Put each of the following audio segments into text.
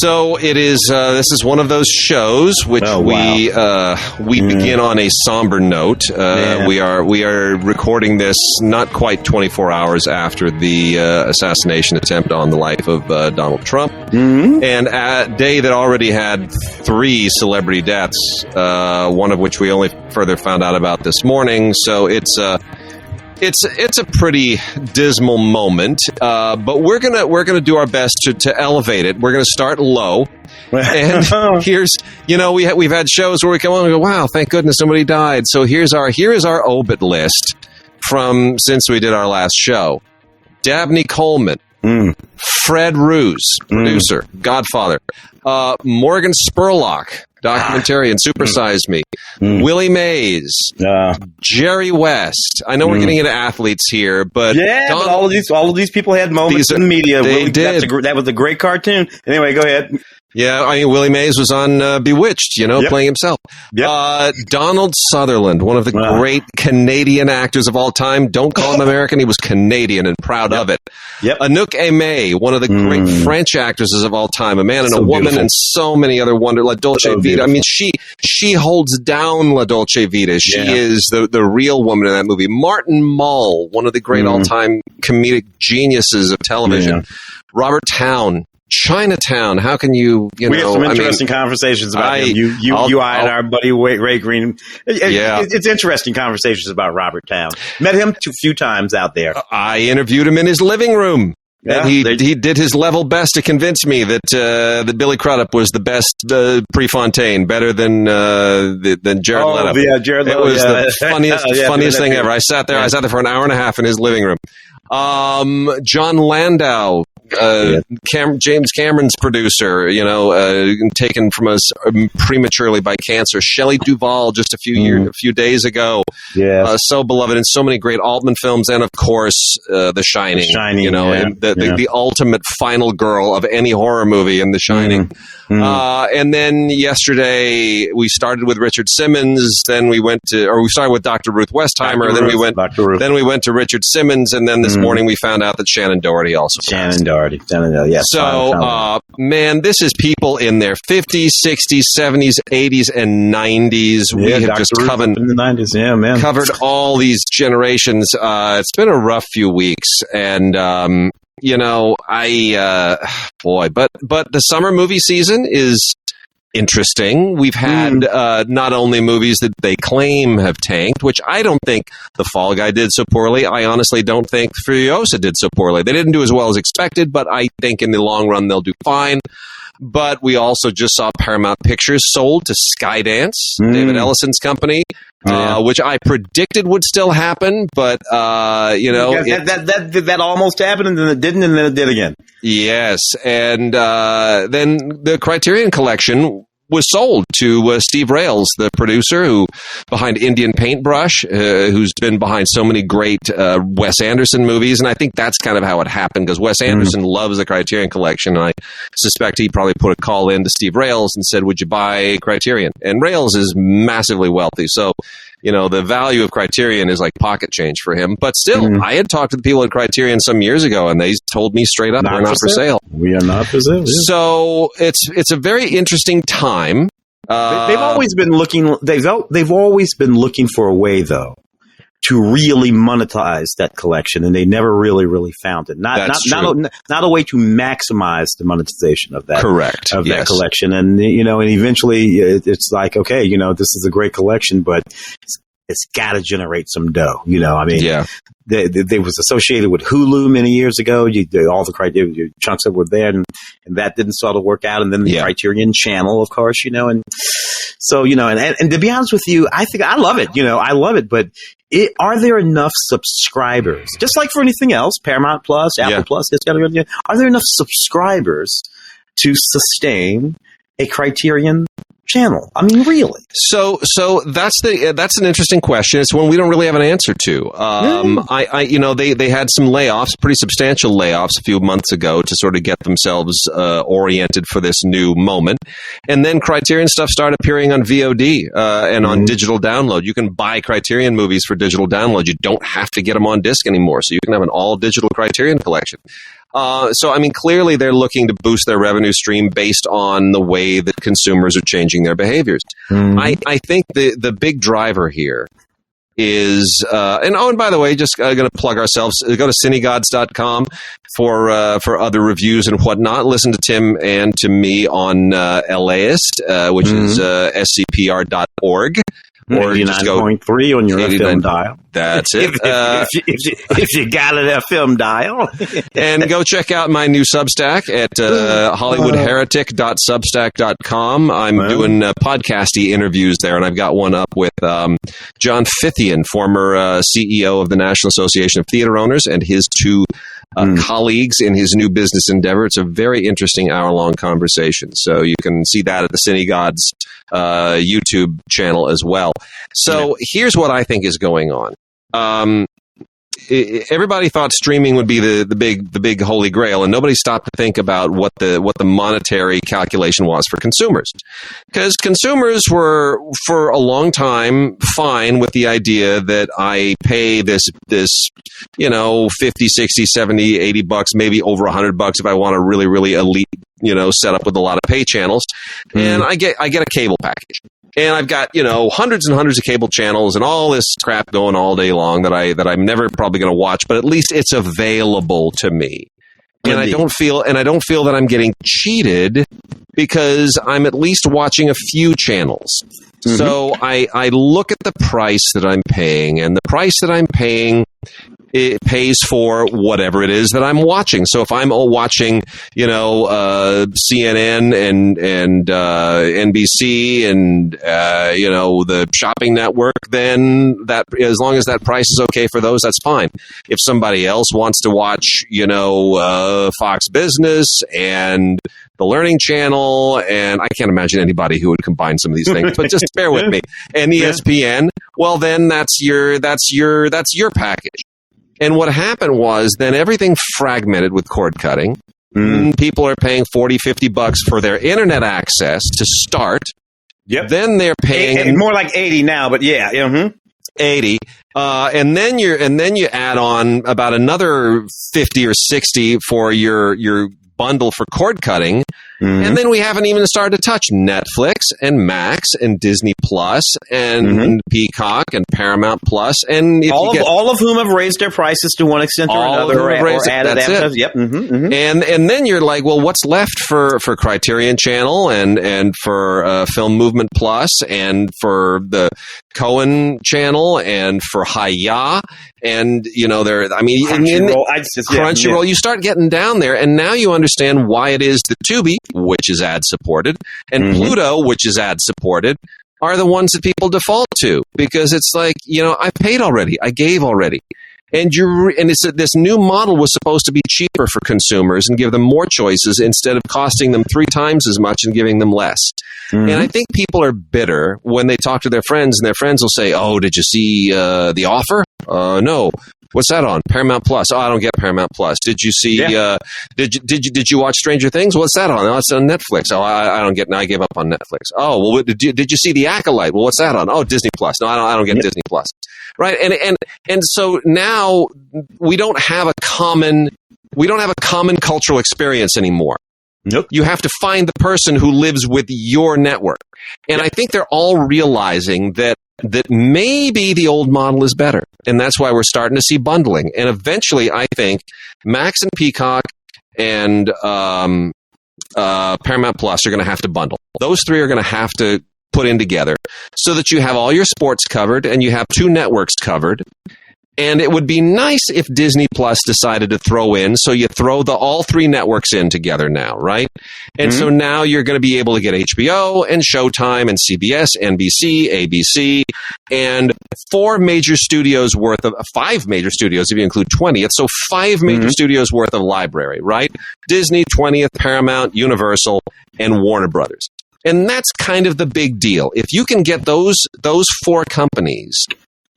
So it is. This is one of those shows which we begin on a somber note. We are recording this not quite 24 hours after the assassination attempt on the life of Donald Trump, and a day that already had 3 celebrity deaths, one of which we only further found out about this morning. So it's a pretty dismal moment, but we're gonna do our best to elevate it. We're gonna start low, and here's we've had shows where we come on and go, wow, thank goodness somebody died. So here is our obit list from since we did our last show: Dabney Coleman, Fred Roos, producer, Godfather, Morgan Spurlock, documentarian, Supersize Me, Willie Mays, Jerry West. I know we're getting into athletes here, but but all of these people had moments in the media. They did. That was a great cartoon. Anyway, go ahead. Yeah, I mean, Willie Mays was on Bewitched, playing himself. Yep. Donald Sutherland, one of the great Canadian actors of all time. Don't call him American. He was Canadian and proud of it. Yep. Anouk Aimee, one of the great French actresses of all time. A man and a woman beautiful. And so many other wonder. La Dolce Vita. Beautiful. I mean, she holds down La Dolce Vita. She is the real woman in that movie. Martin Mull, one of the great all-time comedic geniuses of television. Yeah. Robert Towne. Chinatown. How can you? We had some interesting conversations about him. You and our buddy Ray Green. It's interesting conversations about Robert Towne. Met him a few times out there. I interviewed him in his living room. Yeah, and he did his level best to convince me that Billy Crudup was the best Prefontaine, better than Jared Leto. Yeah, Jared Leto. It was the funniest thing ever. I sat there for an hour and a half in his living room. John Landau. James Cameron's producer, taken from us prematurely by cancer. Shelley Duvall just a few days ago. Yeah, so beloved in so many great Altman films, and of course, The Shining. And the ultimate final girl of any horror movie in The Shining. And then yesterday we started with Richard Simmons. Then we started with Dr. Ruth Westheimer. Then we went to Richard Simmons, and then this morning we found out that Shannon Doherty also passed. Yes. So, man, this is people in their 50s, 60s, 70s, 80s, and 90s. We have just covered in the 90s. Covered all these generations. It's been a rough few weeks, and but the summer movie season is interesting. We've had not only movies that they claim have tanked, which I don't think The Fall Guy did so poorly. I honestly don't think Furiosa did so poorly. They didn't do as well as expected, but I think in the long run they'll do fine. But we also just saw Paramount Pictures sold to Skydance, David Ellison's company, which I predicted would still happen, but that almost happened, and then it didn't, and then it did again. Yes, and then the Criterion Collection was sold to Steve Rails, the producer who behind Indian Paintbrush, who's been behind so many great Wes Anderson movies. And I think that's kind of how it happened, because Wes Anderson loves the Criterion Collection. And I suspect he probably put a call in to Steve Rails and said, would you buy Criterion? And Rails is massively wealthy. So, the value of Criterion is like pocket change for him. But still, I had talked to the people at Criterion some years ago, and they told me straight up, we're not for sale. We are not for sale. Yeah. So it's a very interesting time. They've always been looking. They've always been looking for a way, though, to really monetize that collection, and they never really found it. Not a way to maximize the monetization of that. Correct. Of that collection, and and eventually it's like, okay, this is a great collection, but it's got to generate some dough. They was associated with Hulu many years ago. All the Criterion chunks that were there, and that didn't sort of work out. And then the Criterion Channel, of course, and so and to be honest with you, I think I love it. I love it, but are there enough subscribers? Just like for anything else, Paramount Plus, Apple Plus, are there enough subscribers to sustain a Criterion channel? I mean, really? So that's an interesting question. It's one we don't really have an answer to. They had some layoffs, pretty substantial layoffs a few months ago to sort of get themselves oriented for this new moment. And then Criterion stuff started appearing on VOD and on digital download. You can buy Criterion movies for digital download. You don't have to get them on disc anymore. So you can have an all digital Criterion collection. So, I mean, clearly they're looking to boost their revenue stream based on the way that consumers are changing their behaviors. Mm-hmm. I think the big driver here is, and by the way, just going to plug ourselves, go to DigiGods.com for other reviews and whatnot. Listen to Tim and to me on LAist, which is scpr.org. Or 89.3 on your FM dial. That's it. if you got an FM dial. And go check out my new Substack at hollywoodheretic.substack.com. I'm doing podcasty interviews there, and I've got one up with John Fithian, former CEO of the National Association of Theater Owners, and his two colleagues in his new business endeavor. It's a very interesting hour-long conversation. So you can see that at the DigiGods YouTube channel as well. So here's what I think is going on. Everybody thought streaming would be the big holy grail, and nobody stopped to think about what the monetary calculation was for consumers. Because consumers were for a long time fine with the idea that I pay this 50, 60, 70, 80 bucks, maybe over $100 if I want a really, really elite, setup with a lot of pay channels, and I get a cable package. And I've got, hundreds and hundreds of cable channels and all this crap going all day long that I'm never probably going to watch, but at least it's available to me. And I don't feel that I'm getting cheated because I'm at least watching a few channels. Mm-hmm. So I look at the price that I'm paying, and the price that I'm paying, it pays for whatever it is that I'm watching. So if I'm watching, CNN and NBC and the shopping network, then that, as long as that price is okay for those, that's fine. If somebody else wants to watch, Fox Business and the Learning Channel, and I can't imagine anybody who would combine some of these things, but just bear with me. And ESPN, well, then that's your package. And what happened was then everything fragmented with cord cutting. People are paying $40, $50 for their internet access to start. Yep. Then they're paying more like 80 now, but yeah. Mm-hmm. 80. And then you add on about another 50 or 60 for your bundle for cord cutting. Mm-hmm. And then we haven't even started to touch Netflix and Max and Disney Plus and Peacock and Paramount Plus, and all of whom have raised their prices to one extent or another, or added episodes. Yep. Mm-hmm, mm-hmm. And then you're like, well, what's left for Criterion Channel and for Film Movement Plus and for the Cohen Channel and for Hi-Ya and Crunchyroll. You start getting down there, and now you understand why it is that Tubi, which is ad-supported, and Pluto, which is ad-supported, are the ones that people default to, because it's like, I paid already, I gave already. And this new model was supposed to be cheaper for consumers and give them more choices instead of costing them 3 times as much and giving them less. Mm-hmm. And I think people are bitter when they talk to their friends, and their friends will say, "Oh, did you see The Offer?" No. What's that on? Paramount Plus. Oh, I don't get Paramount Plus. Did you see? Did you watch Stranger Things? What's that on? Oh, it's on Netflix. Oh, I don't get. I gave up on Netflix. Oh, well, did you see The Acolyte? Well, what's that on? Oh, Disney Plus. No, I don't get Disney Plus. Right, and so now we don't have a common cultural experience anymore. Nope. You have to find the person who lives with your network, and I think they're all realizing that maybe the old model is better. And that's why we're starting to see bundling. And eventually, I think Max and Peacock and Paramount Plus are going to have to bundle. Those 3 are going to have to put in together so that you have all your sports covered and you have 2 networks covered. And it would be nice if Disney Plus decided to throw in, so you throw all 3 networks in together now, right? And so now you're going to be able to get HBO and Showtime and CBS, NBC, ABC, and 5 major studios if you include 20th. So 5 major studios worth of library, right? Disney, 20th, Paramount, Universal, and Warner Brothers. And that's kind of the big deal. If you can get those 4 companies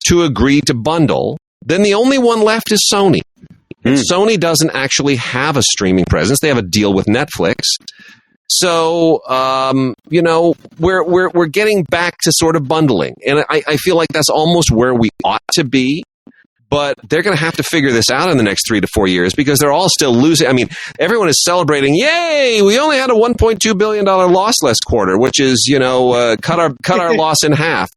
to agree to bundle, then the only one left is Sony. And Sony doesn't actually have a streaming presence. They have a deal with Netflix. So, we're getting back to sort of bundling. And I feel like that's almost where we ought to be. But they're going to have to figure this out in the next 3 to 4 years because they're all still losing. I mean, everyone is celebrating. Yay! We only had a $1.2 billion loss last quarter, which is, cut our loss in half.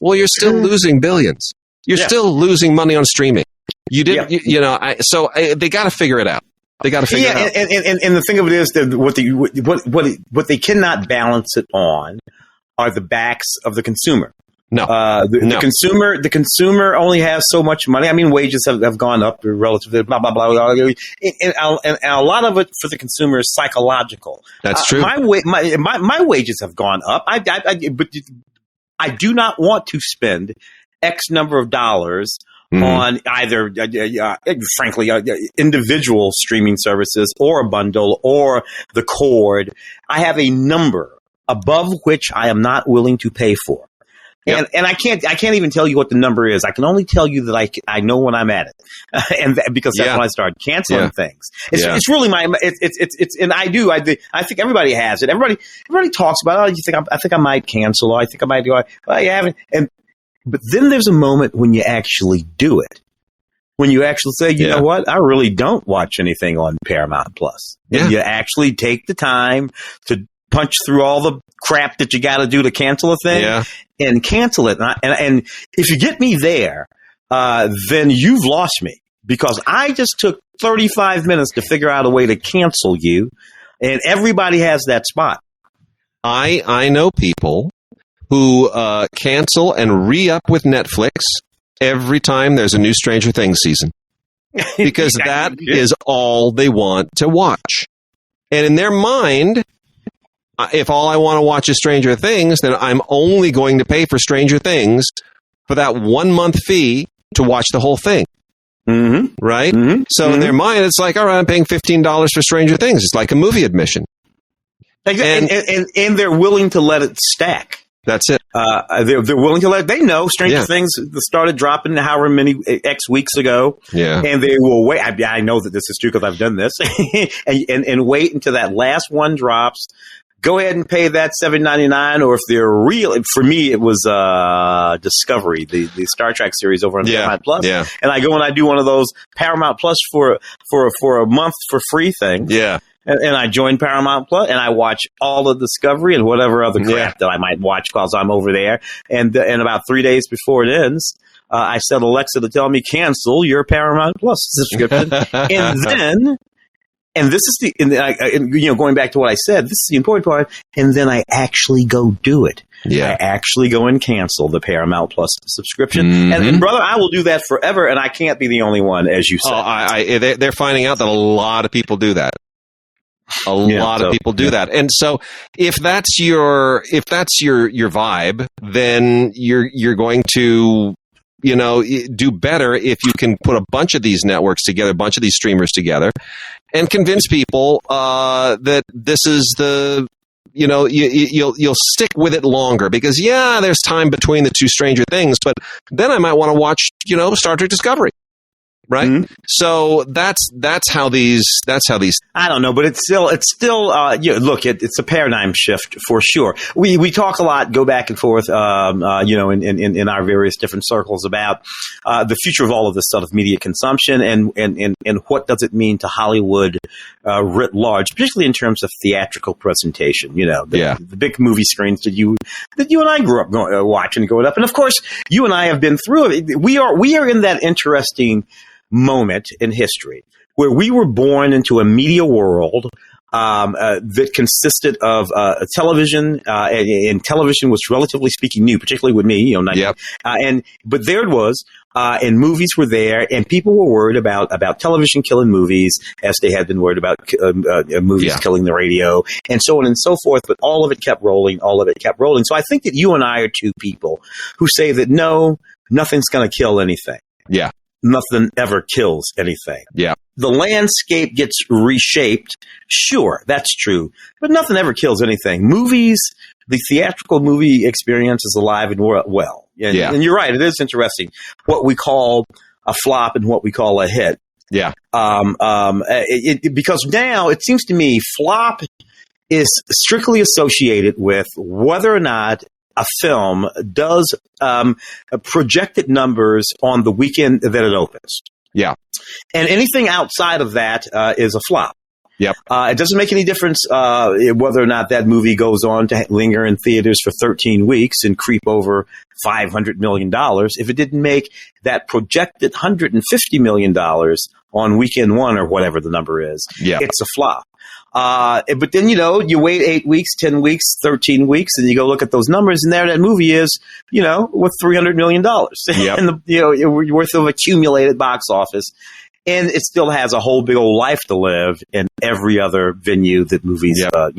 Well, you're still losing billions. You're still losing money on streaming. You didn't, so they got to figure it out. They got to figure it out. And the thing of it is that what they cannot balance it on are the backs of the consumer. No, the consumer only has so much money. I mean, wages have gone up relative to blah, blah, blah, blah. And a lot of it for the consumer is psychological. That's true. My wages have gone up. But I do not want to spend X number of dollars on either, frankly, individual streaming services or a bundle or the cord. I have a number above which I am not willing to pay for. Yep. And I can't even tell you what the number is. I can only tell you that I know when I'm at it, because that's when I started canceling things. It's really and I think everybody has it. Everybody talks about, I think I might cancel, or I think I might go, well, you haven't. But then there's a moment when you actually do it. When you actually say, you know what, I really don't watch anything on Paramount Plus. Yeah. And you actually take the time to punch through all the crap that you got to do to cancel a thing and cancel it. And if you get me there, then you've lost me, because I just took 35 minutes to figure out a way to cancel you, and everybody has that spot. I know people who cancel and re-up with Netflix every time there's a new Stranger Things season, because that is all they want to watch. And in their mind, if all I want to watch is Stranger Things, then I'm only going to pay for Stranger Things for that 1 month fee to watch the whole thing. Mm-hmm. Right? Mm-hmm. So in their mind, it's like, all right, I'm paying $15 for Stranger Things. It's like a movie admission. And they're willing to let it stack. That's it. They're willing to they know Stranger Things started dropping however many X weeks ago. Yeah. And they will wait. I know that this is true because I've done this and wait until that last one drops. Go ahead and pay that $7.99, or if they're real. For me, it was Discovery, the Star Trek series over on Paramount Plus. Yeah. And I go and I do one of those Paramount Plus for a month for free thing. Yeah. And I join Paramount Plus and I watch all of Discovery and whatever other crap that I might watch because I'm over there. And about 3 days before it ends, I set Alexa to tell me cancel your Paramount Plus subscription, and then. And this is going back to what I said, this is the important part. And then I actually go do it. Yeah. I actually go and cancel the Paramount Plus subscription. Mm-hmm. And brother, I will do that forever. And I can't be the only one, as you said. They're finding out that a lot of people do that. A lot of people do that. And so if that's your vibe, then you're going to, do better if you can put a bunch of these networks together, a bunch of these streamers together, and convince people that this is you'll stick with it longer, because there's time between the two Stranger Things, but then I might want to watch Star Trek Discovery. Right. Mm-hmm. So that's how these. I don't know, but it's still. Look, it's a paradigm shift for sure. We talk a lot, go back and forth, in our various different circles about the future of all of this sort of media consumption and what does it mean to Hollywood writ large, particularly in terms of theatrical presentation. The big movie screens that you and I grew up watching growing up, and of course you and I have been through it. We are in that interesting moment in history where we were born into a media world that consisted of television, and television was relatively speaking new, particularly with me, but there it was, and movies were there, and people were worried about television killing movies as they had been worried about movies killing the radio, and so on and so forth. But all of it kept rolling. So I think that you and I are two people who say that no, nothing's going to kill anything. Yeah. Nothing ever kills anything. Yeah. The landscape gets reshaped. Sure, that's true. But nothing ever kills anything. Movies, the theatrical movie experience is alive and well. And you're right. It is interesting what we call a flop and what we call a hit. Yeah. Because now it seems to me flop is strictly associated with whether or not a film does projected numbers on the weekend that it opens. Yeah. And anything outside of that is a flop. Yep. It doesn't make any difference whether or not that movie goes on to linger in theaters for 13 weeks and creep over $500 million. If it didn't make that projected $150 million on weekend one or whatever the number is, it's a flop. But then, you wait 8 weeks, 10 weeks, 13 weeks, and you go look at those numbers, and there that movie is, worth $300 million. Yep. And you're worth of accumulated box office. And it still has a whole big old life to live in every other venue that movies, have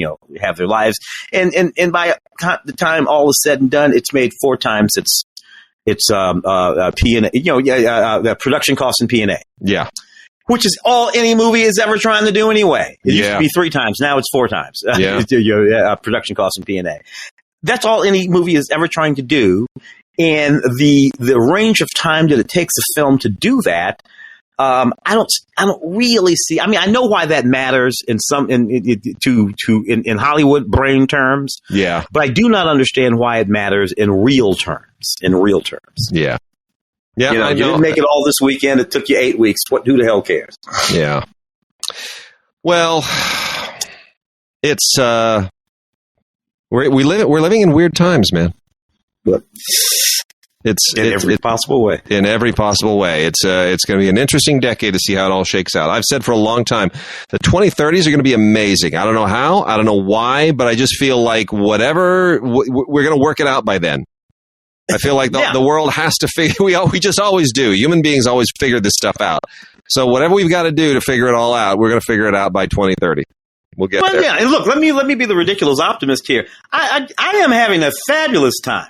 their lives. And by the time all is said and done, it's made 4 times its P&A, the production costs and P&A. Yeah. Which is all any movie is ever trying to do anyway. It used to be 3 times. Now it's 4 times. Production costs and P&A. That's all any movie is ever trying to do. And the range of time that it takes a film to do that, I don't really see. I mean, I know why that matters in Hollywood brain terms. Yeah. But I do not understand why it matters in real terms. Yeah. Yeah. You didn't make it all this weekend. It took you 8 weeks. Who the hell cares? Yeah. Well, it's we're living in weird times, man. But It's in every possible way. In every possible way. It's going to be an interesting decade to see how it all shakes out. I've said for a long time, the 2030s are going to be amazing. I don't know how, I don't know why, but I just feel like whatever, we're going to work it out by then. I feel like the world has to figure, we just always do. Human beings always figure this stuff out. So whatever we've got to do to figure it all out, we're going to figure it out by 2030. We'll get there. Yeah, and look, let me be the ridiculous optimist here. I am having a fabulous time.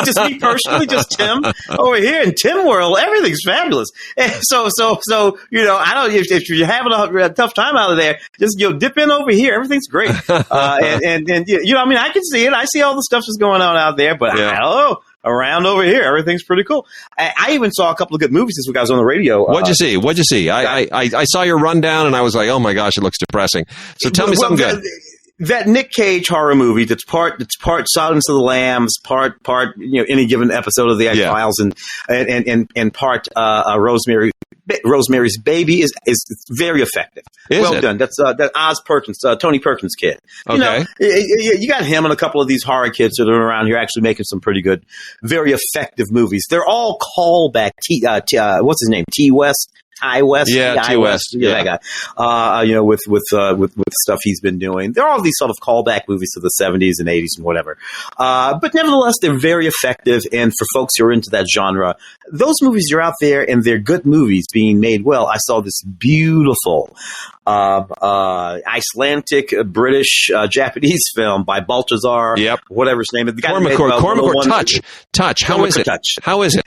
Just me personally, just Tim over here in Tim World, everything's fabulous. And so I don't. If you're having a tough time out of there, just dip in over here. Everything's great. And I mean, I can see it. I see all the stuff that's going on out there, but I don't know. Around over here, everything's pretty cool. I even saw a couple of good movies this week. I was on the radio. What'd you see? I saw your rundown, and I was like, oh my gosh, it looks depressing. So tell me something good. That Nick Cage horror movie that's part Silence of the Lambs, part any given episode of the X-Files, and part Rosemary's Baby is very effective. Done. That's that Oz Perkins, Tony Perkins kid. Okay. You got him and a couple of these horror kids that are around here actually making some pretty good, very effective movies. They're all callback. What's his name? T West. Ty West, T West, that guy. With stuff he's been doing, there are all these sort of callback movies to the 70s and 80s and whatever. But nevertheless, they're very effective. And for folks who are into that genre, those movies are out there and they're good movies being made well. I saw this beautiful Icelandic, British, Japanese film by Baltazar, whatever his name is. Cormac Touch. How is it?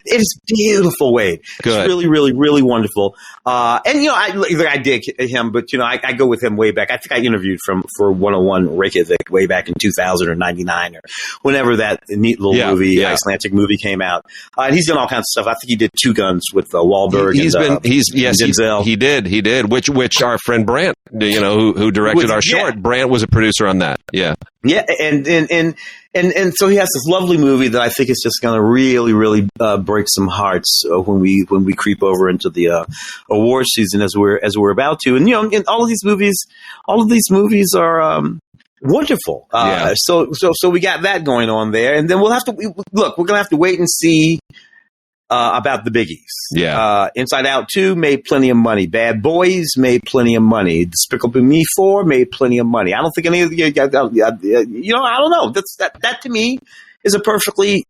It is beautiful, Wade. Good. It's really, really, really wonderful. I dig him, but I go with him way back. I think I interviewed for 101 Reykjavik way back in 2000 or 99 or whenever that neat little movie, Icelandic movie came out. And he's done all kinds of stuff. I think he did Two Guns with Wahlberg. He did. Which our friend Brant, who directed our short, Brant was a producer on that. Yeah. Yeah, and so he has this lovely movie that I think is just going to really, really break some hearts when we creep over into the award season as we're about to. And and all of these movies are wonderful. So we got that going on there, and then we'll have to look. We're going to have to wait and see. About the biggies. Yeah. Inside Out 2 made plenty of money. Bad Boys made plenty of money. Despicable Me 4 made plenty of money. I don't think any of the, I don't know. That to me is a perfectly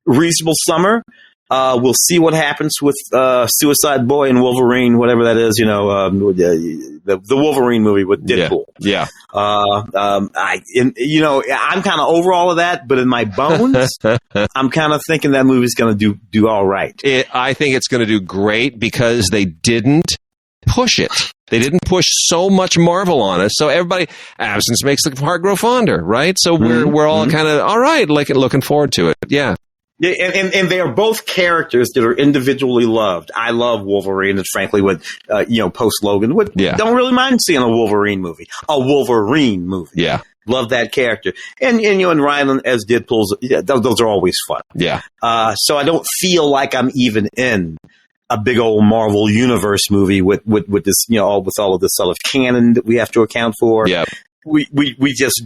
reasonable summer. We'll see what happens with Suicide Boy and Wolverine, whatever that is. The Wolverine movie with Deadpool. Yeah. I'm kind of over all of that, but in my bones, I'm kind of thinking that movie's going to do all right. I think it's going to do great because they didn't push it. They didn't push so much Marvel on us. So everybody, absence makes the heart grow fonder, right? So we're all kind of all right, looking forward to it. Yeah. Yeah, and they are both characters that are individually loved. I love Wolverine, and frankly, with post Logan, don't really mind seeing a Wolverine movie. Love that character. And Ryland as Deadpool's, those are always fun. Yeah. So I don't feel like I'm even in a big old Marvel Universe movie with this, with all of this sort of canon that we have to account for. Yeah. We just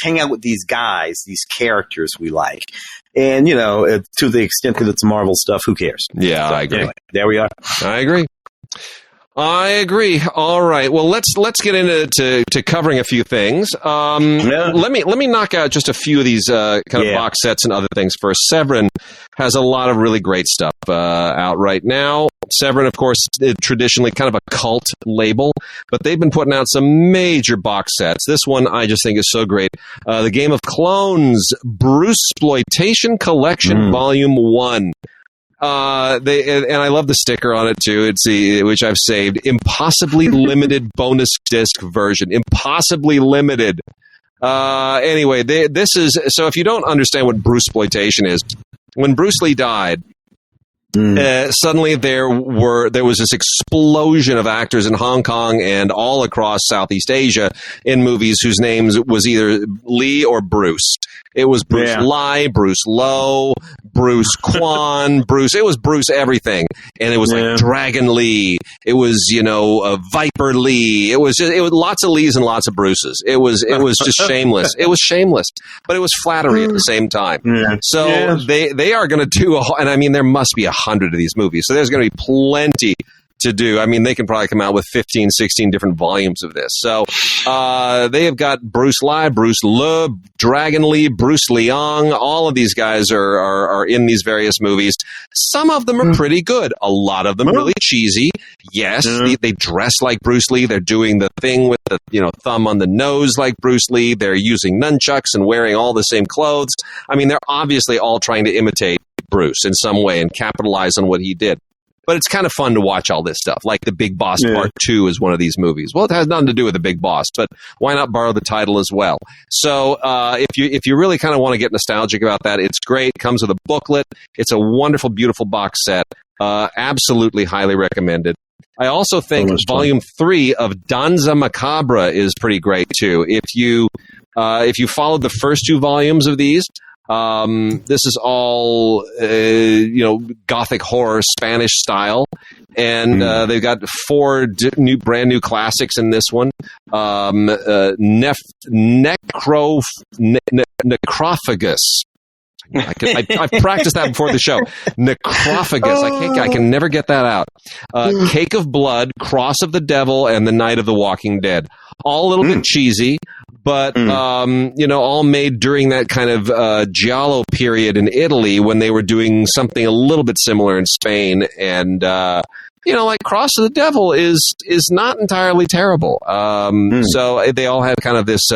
hang out with these guys, these characters we like. And, to the extent that it's Marvel stuff, who cares? Yeah, So, I agree. Anyway, there we are. I agree. All right. Well, let's get into covering a few things. Let me knock out just a few of these kind of box sets and other things first. Severin has a lot of really great stuff out right now. Severin, of course, is traditionally kind of a cult label, but they've been putting out some major box sets. This one I just think is so great. The Game of Clones Bruceploitation Collection Volume 1. And I love the sticker on it too. It's which I've saved. Impossibly limited bonus disc version. Impossibly limited. Anyway, this is so. If you don't understand what Bruceploitation is, when Bruce Lee died, suddenly there was this explosion of actors in Hong Kong and all across Southeast Asia in movies whose names was either Lee or Bruce. It was Bruce Lai, Bruce Lowe, Bruce Quan, it was Bruce everything. And it was like Dragon Lee. It was, Viper Lee. It was lots of Lees and lots of Bruces. It was just shameless. It was shameless, but it was flattery at the same time. Yeah. So they are going to do and I mean, there must be 100 of these movies. So there's going to be plenty to do. I mean, they can probably come out with 15, 16 different volumes of this. So they have got Bruce Lai, Bruce Le, Dragon Lee, Bruce Leong. All of these guys are in these various movies. Some of them are pretty good. A lot of them really cheesy. Yes, they dress like Bruce Lee. They're doing the thing with the thumb on the nose like Bruce Lee. They're using nunchucks and wearing all the same clothes. I mean, they're obviously all trying to imitate Bruce in some way and capitalize on what he did. But it's kind of fun to watch all this stuff. Like The Big Boss Part 2 is one of these movies. Well, it has nothing to do with The Big Boss, but why not borrow the title as well? So if you really kind of want to get nostalgic about that, it's great. It comes with a booklet. It's a wonderful, beautiful box set. Absolutely highly recommended. I also think Volume 3 of Danza Macabre is pretty great, too. If you followed the first 2 volumes of these, this is all, Gothic horror, Spanish style. And they've got 4 brand new classics in this one. Necrophagus. I've practiced that before the show. Necrophagus. I can never get that out. Cake of Blood, Cross of the Devil, and The Night of the Walking Dead. All a little bit cheesy, but all made during that kind of Giallo period in Italy when they were doing something a little bit similar in Spain. And like Cross of the Devil is not entirely terrible. So they all have kind of this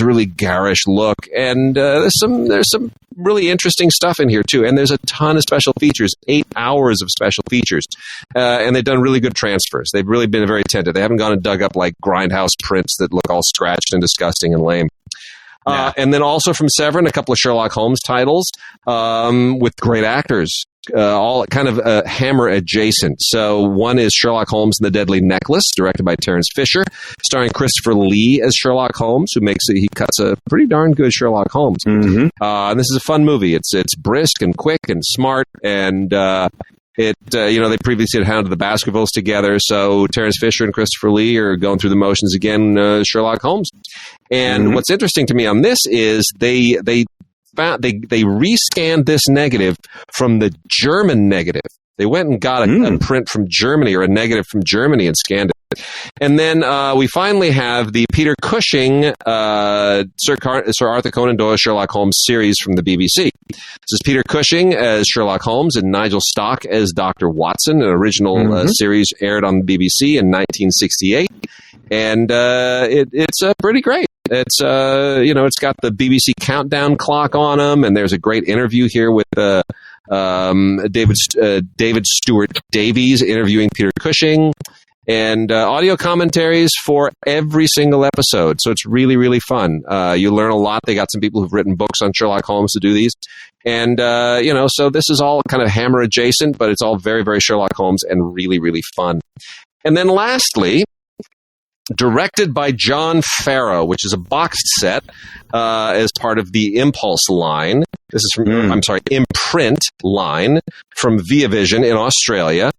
really garish look, and there's some really interesting stuff in here too. And there's a ton of special features, 8 hours of special features, and they've done really good transfers. They've really been very attentive. They haven't gone and dug up like grindhouse prints that look all scratched and disgusting and lame. And then also from Severin, a couple of Sherlock Holmes titles with great actors. All kind of Hammer adjacent. So one is Sherlock Holmes and the Deadly Necklace, directed by Terence Fisher, starring Christopher Lee as Sherlock Holmes, he cuts a pretty darn good Sherlock Holmes. And this is a fun movie. It's brisk and quick and smart, and they previously had Hound of the Baskervilles together, so Terence Fisher and Christopher Lee are going through the motions again, Sherlock Holmes. And what's interesting to me on this is they rescanned this negative from the German negative. They went and got a print from Germany or a negative from Germany and scanned it. And then we finally have the Peter Cushing Sir Arthur Conan Doyle Sherlock Holmes series from the BBC. This is Peter Cushing as Sherlock Holmes and Nigel Stock as Dr. Watson, an original series aired on the BBC in 1968. And it's pretty great. It's it's got the BBC countdown clock on them, and there's a great interview here with David Stewart Davies interviewing Peter Cushing, and audio commentaries for every single episode. So it's really, really fun. You learn a lot. They got some people who've written books on Sherlock Holmes to do these, and so this is all kind of Hammer adjacent, but it's all very, very Sherlock Holmes and really, really fun. And then lastly, directed by John Farrow, which is a boxed set as part of the Impulse line. This is from, Imprint line from Via Vision in Australia.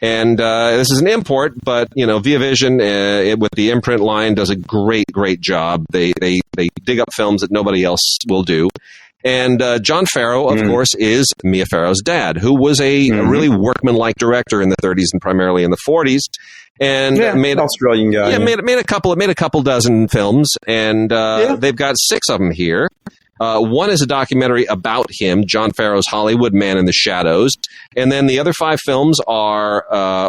And this is an import, but, Via Vision with the Imprint line does a great, great job. They dig up films that nobody else will do. And John Farrow, of course, is Mia Farrow's dad, who was a really workmanlike director in the 30s and primarily in the 40s. And made Australian guy. Yeah, made a couple dozen films, and they've got 6 of them here. One is a documentary about him, John Farrow's Hollywood Man in the Shadows, and then the other 5 films are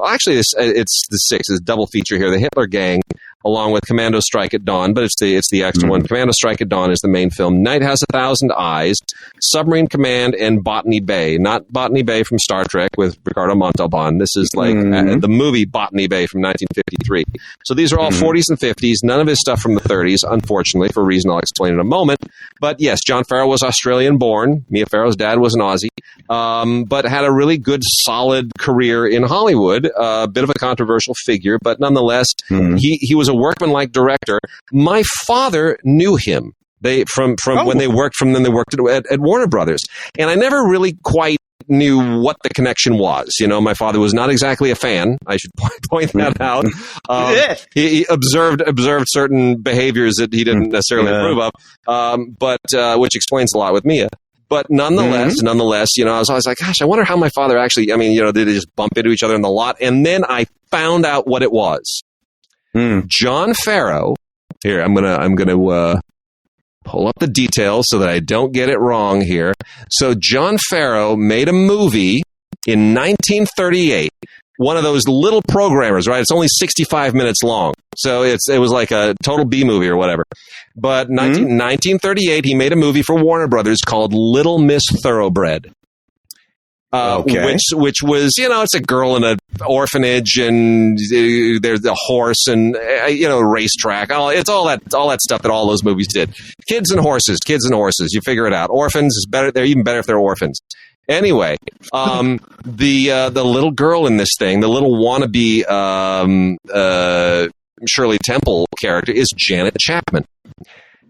actually it's the 6 is double feature here: The Hitler Gang, along with Commando Strike at Dawn, but it's the extra one. Commando Strike at Dawn is the main film. Night Has 1,000 Eyes, Submarine Command, and Botany Bay. Not Botany Bay from Star Trek with Ricardo Montalban. This is like the movie Botany Bay from 1953. So these are all 40s and 50s. None of his stuff from the 30s, unfortunately, for a reason I'll explain in a moment. But yes, John Farrow was Australian-born. Mia Farrow's dad was an Aussie, but had a really good, solid career in Hollywood. A bit of a controversial figure, but nonetheless, he was a workmanlike director. My father knew him. When they worked at Warner Brothers, and I never really quite knew what the connection was. My father was not exactly a fan. I should point that out. He observed certain behaviors that he didn't necessarily approve of, but which explains a lot with Mia. But nonetheless, I was always like, gosh, I wonder how my father actually. Did they just bump into each other in the lot? And then I found out what it was. John Farrow. Here, I'm gonna pull up the details so that I don't get it wrong here. So John Farrow made a movie in 1938. One of those little programmers, right? It's only 65 minutes long. So it was like a total B movie or whatever. But 1938, he made a movie for Warner Brothers called Little Miss Thoroughbred. Which was, it's a girl in an orphanage, and there's a horse and racetrack. It's all that stuff that all those movies did. Kids and horses. You figure it out. Orphans is better. They're even better if they're orphans. Anyway, the little girl in this thing, the little wannabe Shirley Temple character, is Janet Chapman,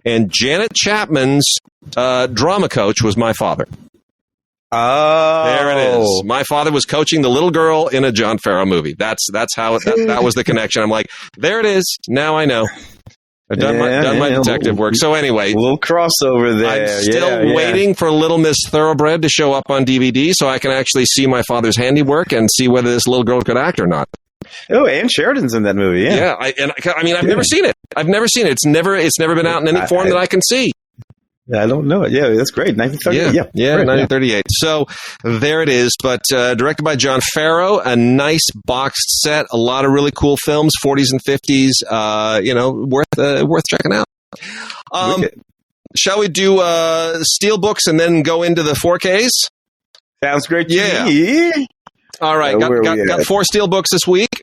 and Janet Chapman's drama coach was my father. Oh, there it is. My father was coaching the little girl in a John Farrow movie. That's how that was the connection. I'm like, there it is. Now I know. I've done my detective work. So anyway, a little crossover there. I'm still waiting for Little Miss Thoroughbred to show up on DVD so I can actually see my father's handiwork and see whether this little girl could act or not. Oh, Ann Sheridan's in that movie. Yeah. I've never seen it. It's never been out in any form that I can see. Yeah, I don't know it. Yeah, that's great. 1938. Yeah, 1938. So there it is. But directed by John Farrow, a nice boxed set, a lot of really cool films, 40s and 50s. Worth checking out. Shall we do Steelbooks and then go into the 4Ks? Sounds great to me. All right, got 4 Steelbooks this week.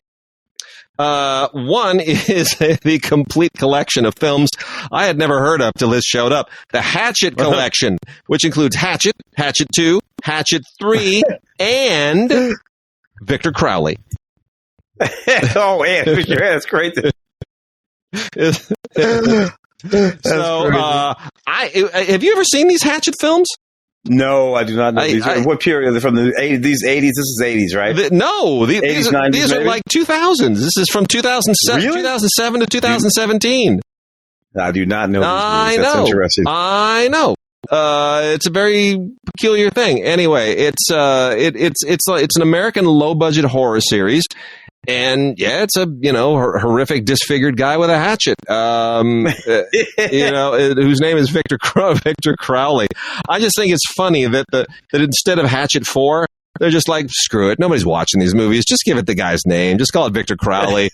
One is the complete collection of films I had never heard of till this showed up. The Hatchet collection, which includes Hatchet, Hatchet 2, Hatchet 3, and Victor Crowley. Oh, man, that's great. Have you ever seen these Hatchet films? No, I do not know these. What period are they from? The 80s? These 80s? This is 80s, right? These are like 2000s. This is from 2007 to 2017. I do not know these movies. That's interesting. I know. It's a very peculiar thing. Anyway, it's an American low budget horror series. And it's a horrific disfigured guy with a hatchet, whose name is Victor Crowley. I just think it's funny that that instead of Hatchet 4, they're just like, screw it, nobody's watching these movies. Just give it the guy's name. Just call it Victor Crowley.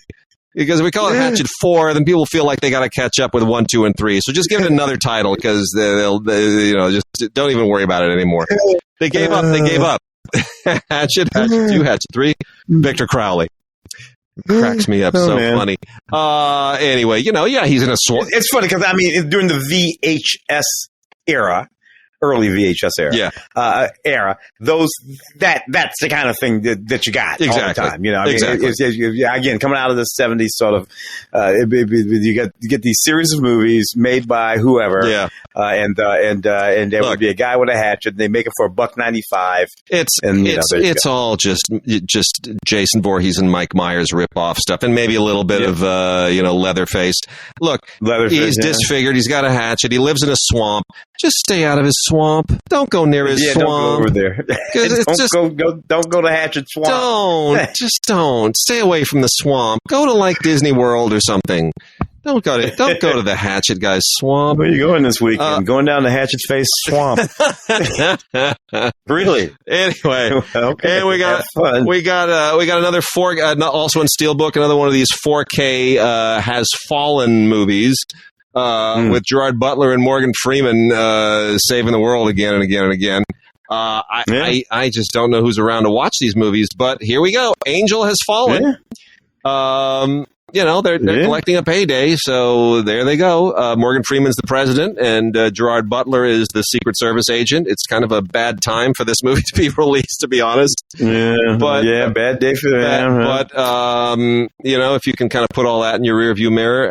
Because if we call it Hatchet 4, then people feel like they got to catch up with 1, 2, and 3. So just give it another title because they'll just don't even worry about it anymore. They gave up. Hatchet 2, Hatchet 3, Victor Crowley. Cracks me up funny. Anyway, he's in a swamp. It's funny because during the VHS era, early VHS era, that's the kind of thing that you got all the time. You know, I mean, again, coming out of the 70s sort of, you get these series of movies made by whoever, and there would be a guy with a hatchet, and they make it for $1.95. It's all just Jason Voorhees and Mike Myers rip-off stuff, and maybe a little bit of Leatherface. Look, he's disfigured. He's got a hatchet. He lives in a swamp. Just stay out of his swamp. Don't go near his swamp. Don't go over there. Don't go to Hatchet Swamp. Don't. Stay away from the swamp. Go to like Disney World or something. Don't go to the Hatchet guy's swamp. Where are you going this weekend? Going down the Hatchet Face Swamp. Really? Anyway, okay. And we got another also in Steelbook, another one of these 4K Has Fallen movies with Gerard Butler and Morgan Freeman saving the world again and again and again. I just don't know who's around to watch these movies, but here we go. Angel Has Fallen. They're collecting a payday, so there they go. Morgan Freeman's the president, and Gerard Butler is the Secret Service agent. It's kind of a bad time for this movie to be released, to be honest. Bad day for them. But if you can kind of put all that in your rearview mirror,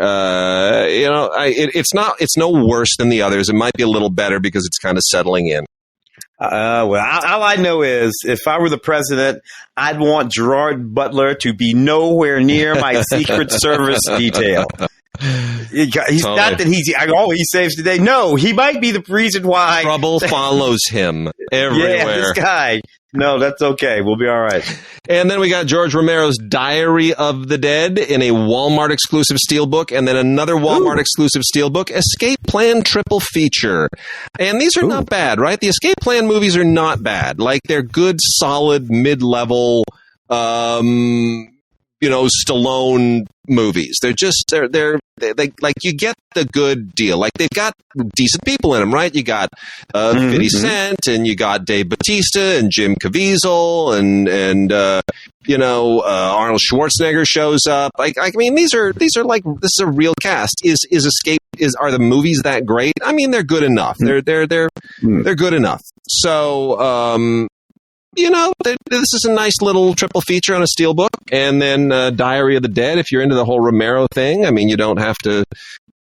it's no worse than the others. It might be a little better because it's kind of settling in. All I know is if I were the president, I'd want Gerard Butler to be nowhere near my Secret Service detail. He's not that he saves the day. No, he might be the reason why. Trouble follows him everywhere. Yeah, this guy. No, that's okay. We'll be all right. And then we got George Romero's Diary of the Dead in a Walmart exclusive Steelbook, and then another Walmart exclusive Steelbook, Escape Plan triple feature. And these are not bad, right? The Escape Plan movies are not bad. Like, they're good, solid, mid-level, Stallone movies. They're like, you get the good deal. Like, they've got decent people in them, right? You got 50 Cent, and you got Dave Bautista and Jim Caviezel, and Arnold Schwarzenegger shows up. Like, I mean, these are like, this is a real cast. Are the movies that great? I mean, they're good enough. They're good enough. So, this is a nice little triple feature on a Steelbook, and then Diary of the Dead. If you're into the whole Romero thing, I mean, you don't have to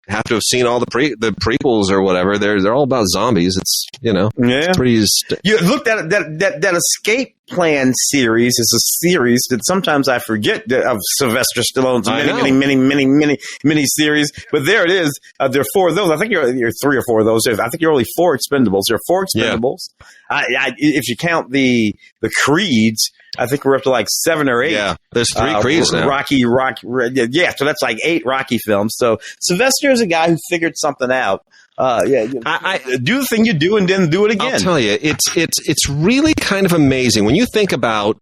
have seen all the prequels or whatever. They're all about zombies. It's it's pretty. You looked at that Escape Plan series is a series that sometimes I forget of Sylvester Stallone's many series. But there it is. There are 4 of those. I think you're 3 or 4 of those. I think you're only 4 Expendables. There are 4 Expendables. Yeah. If you count the Creeds, I think we're up to like 7 or 8. Yeah, there's 3 Creeds now. Rocky. Yeah, so that's like 8 Rocky films. So Sylvester is a guy who figured something out. I do the thing you do and then do it again. I'll tell you, it's really kind of amazing when you think about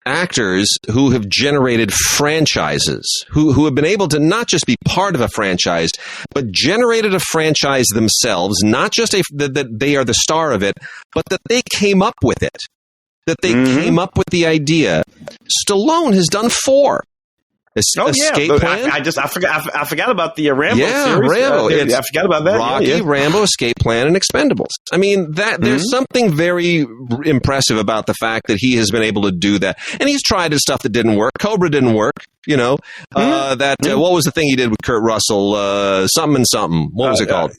actors who have generated franchises, who have been able to not just be part of a franchise, but generated a franchise themselves, not just that they are the star of it, but that they came up with it, that they came up with the idea. Stallone has done 4. Escape Plan? I forgot about the Rambo series. Rambo. I forgot about that. Rocky, Rambo, Escape Plan, and Expendables. I mean, there's something very impressive about the fact that he has been able to do that. And he's tried stuff that didn't work. Cobra didn't work. What was the thing he did with Kurt Russell? Something and something. What was it called?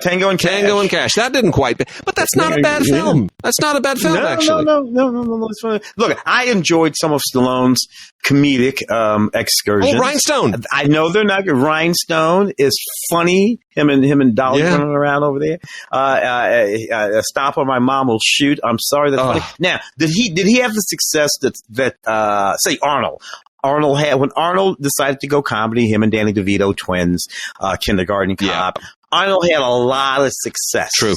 Tango and Cash. Tango and Cash. That didn't quite. But that's not a bad film. That's not a bad film, actually. No. It's funny. Look, I enjoyed some of Stallone's comedic excursions. Oh, Rhinestone. I know they're not good. Rhinestone is funny. Him and Dolly running around over there. Stop or My Mom Will Shoot. I'm sorry, that's funny. Now, did he have the success that say Arnold? When Arnold decided to go comedy, him and Danny DeVito, twins, Kindergarten Cop. Arnold had a lot of success. True.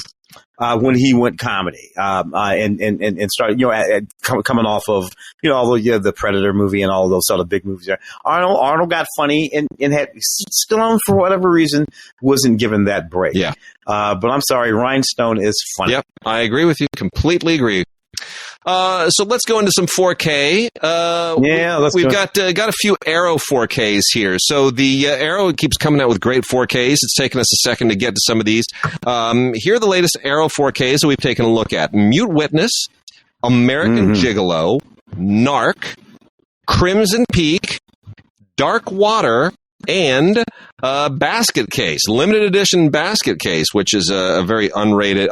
When he went comedy, and started, coming off of, all the Predator movie and all those sort of big movies there. Arnold got funny and had Stallone, for whatever reason, wasn't given that break. Yeah. But I'm sorry, Rhinestone is funny. Yep. I agree with you. Completely agree. So let's go into some 4K. We've got a few Arrow 4Ks here. So the Arrow keeps coming out with great 4Ks. It's taken us a second to get to some of these. Here are the latest Arrow 4Ks that we've taken a look at. Mute Witness, American Gigolo, Narc, Crimson Peak, Dark Water, and Basket Case, limited edition Basket Case, which is a very underrated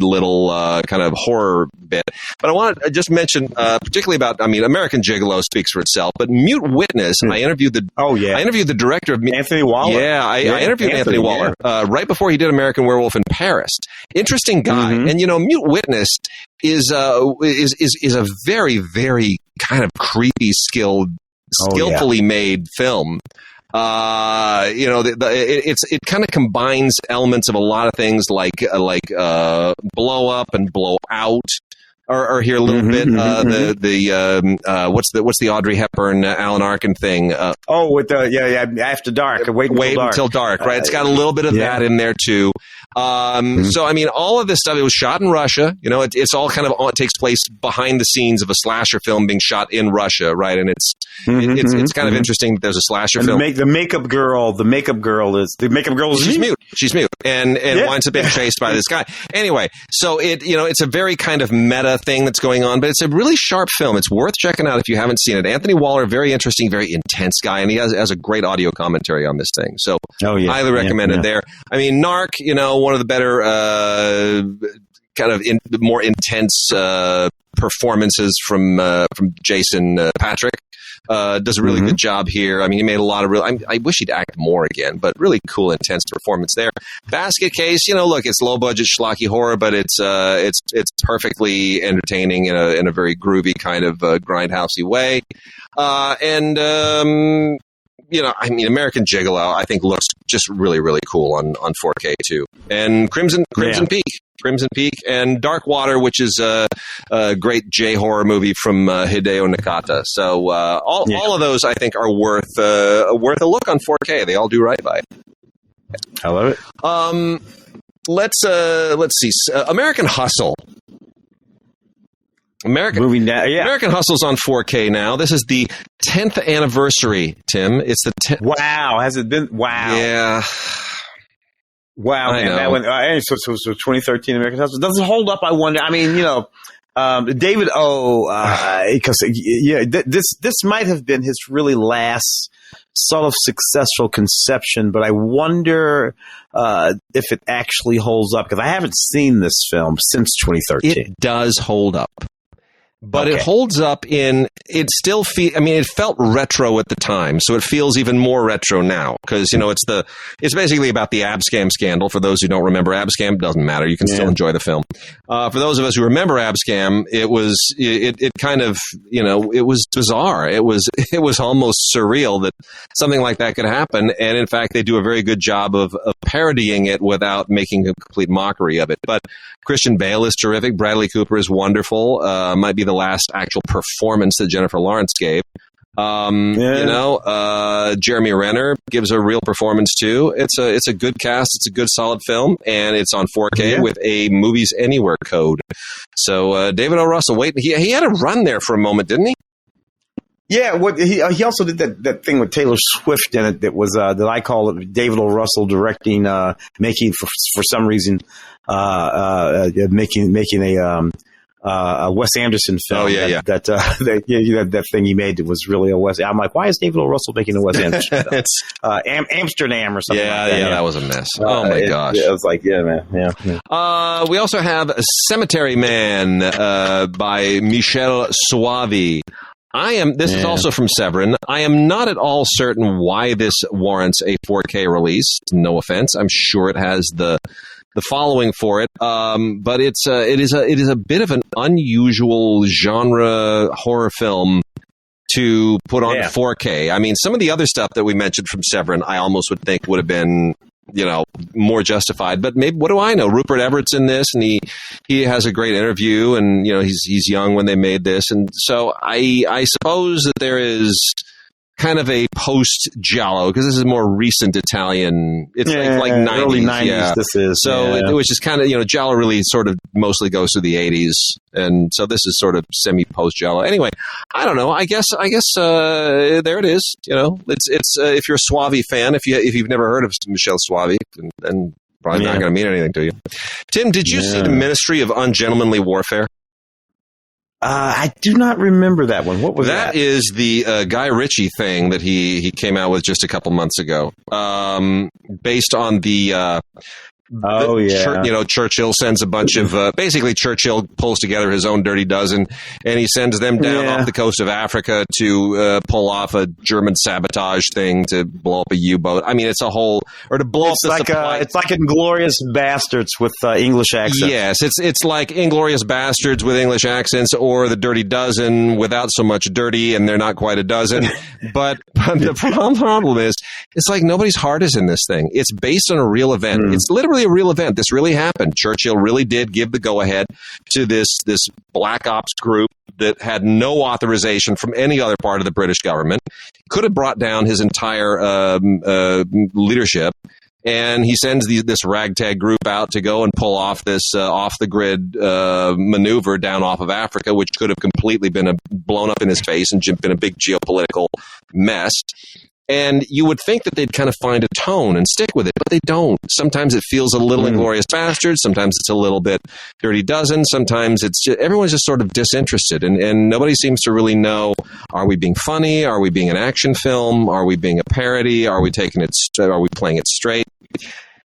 little kind of horror bit. But I want to just mention particularly about, American Gigolo speaks for itself, but Mute Witness, I interviewed the director of Anthony Waller. Yeah, I interviewed Anthony Waller right before he did American Werewolf in Paris. Interesting guy, and Mute Witness is a very, very kind of creepy, skillfully made film. It kind of combines elements of a lot of things like blow up and blow out. Or here a little bit what's the Audrey Hepburn Alan Arkin thing? After dark. Wait until dark, right? It's got a little bit of that in there too. So all of this stuff, it was shot in Russia. It's all kind of it takes place behind the scenes of a slasher film being shot in Russia, right? And it's kind of interesting that there's a slasher film. The makeup girl is she's mute. She's mute and winds up being chased by this guy. Anyway, so it's a very kind of meta thing that's going on, but it's a really sharp film. It's worth checking out if you haven't seen it. Anthony Waller, very interesting, very intense guy, and he has a great audio commentary on this thing. So highly recommend it there. Narc, one of the better kind of more intense performances from Jason Patrick. Does a really good job here. He made a lot of I wish he'd act more again, but really cool, intense performance there. Basket Case, look, it's low budget schlocky horror, but it's perfectly entertaining in a very groovy kind of grindhousey way. American Gigolo, I think, looks just really, really cool on 4K too. And Crimson Peak, and Dark Water, which is a great J-horror movie from Hideo Nakata. So all of those, I think, are worth a look on 4K. They all do right by it. I love it. Let's see. American Hustle. American Hustle's on 4K now. This is the 10th anniversary, Tim. It's the 10th. Wow. Has it been? Wow. Yeah. Wow, man. That one, so 2013 American Hustle. Does it hold up? I wonder. David O, because this might have been his really last sort of successful conception, but I wonder if it actually holds up, because I haven't seen this film since 2013. It does hold up. But it holds up it felt retro at the time, so it feels even more retro now, because, it's basically about the Abscam scandal. For those who don't remember Abscam, doesn't matter. You can still enjoy the film. For those of us who remember Abscam, it was bizarre. It was almost surreal that something like that could happen. And in fact, they do a very good job of parodying it without making a complete mockery of it. But Christian Bale is terrific. Bradley Cooper is wonderful. Might be the last actual performance that Jennifer Lawrence gave. Jeremy Renner gives a real performance too. It's a good cast. It's a good solid film, and it's on 4K with a Movies Anywhere code. So David O. Russell, he had a run there for a moment, didn't he? Yeah, he also did that thing with Taylor Swift in it that was that I call it David O. Russell directing, making for some reason making a Wes Anderson film. That thing he made that was really a Wes. I'm like, why is David O. Russell making a Wes Anderson film? Amsterdam or something. That was a mess. Oh my gosh! I was like, man. We also have Cemetery Man by Michel Soavi. This is also from Severin. I am not at all certain why this warrants a 4K release. No offense. I'm sure it has the following for it. But it is a bit of an unusual genre horror film to put on 4K. Some of the other stuff that we mentioned from Severin, I almost would think would have been, more justified. But maybe, what do I know? Rupert Everett's in this, and he has a great interview, and he's young when they made this, and so I suppose that there is kind of a post-Giallo, because this is more recent Italian. It's like 90s. Early 90s, this is. So it was just kind of, Giallo really sort of mostly goes through the 80s. And so this is sort of semi-post-Giallo. Anyway, I don't know. I guess there it is. It's if you're a Soavi fan, if you've never heard of Michele Soavi, then probably not going to mean anything to you. Tim, did you see The Ministry of Ungentlemanly Warfare? I do not remember that one. What was that? That is the Guy Ritchie thing that he came out with just a couple months ago, based on the Churchill sends a bunch of basically Churchill pulls together his own Dirty Dozen, and he sends them down off the coast of Africa to pull off a German sabotage thing to blow up a U-boat. I mean, it's a whole to blow up the supply. It's like Inglourious Bastards with English accents. Yes, it's like Inglourious Bastards with English accents, or the Dirty Dozen without so much dirty, and they're not quite a dozen. but the problem is, it's like nobody's heart is in this thing. It's based on a real event. It's literally a real event. This really happened. Churchill really did give the go-ahead to this black ops group that had no authorization from any other part of the British government. Could have brought down his entire leadership, and he sends this ragtag group out to go and pull off this off-the-grid maneuver down off of Africa, which could have completely been blown up in his face and been a big geopolitical mess. And you would think that they'd kind of find a tone and stick with it, but they don't. Sometimes it feels a little Inglourious Bastards. Sometimes it's a little bit Dirty Dozen. Sometimes everyone's just sort of disinterested, and nobody seems to really know, are we being funny? Are we being an action film? Are we being a parody? Are we playing it straight?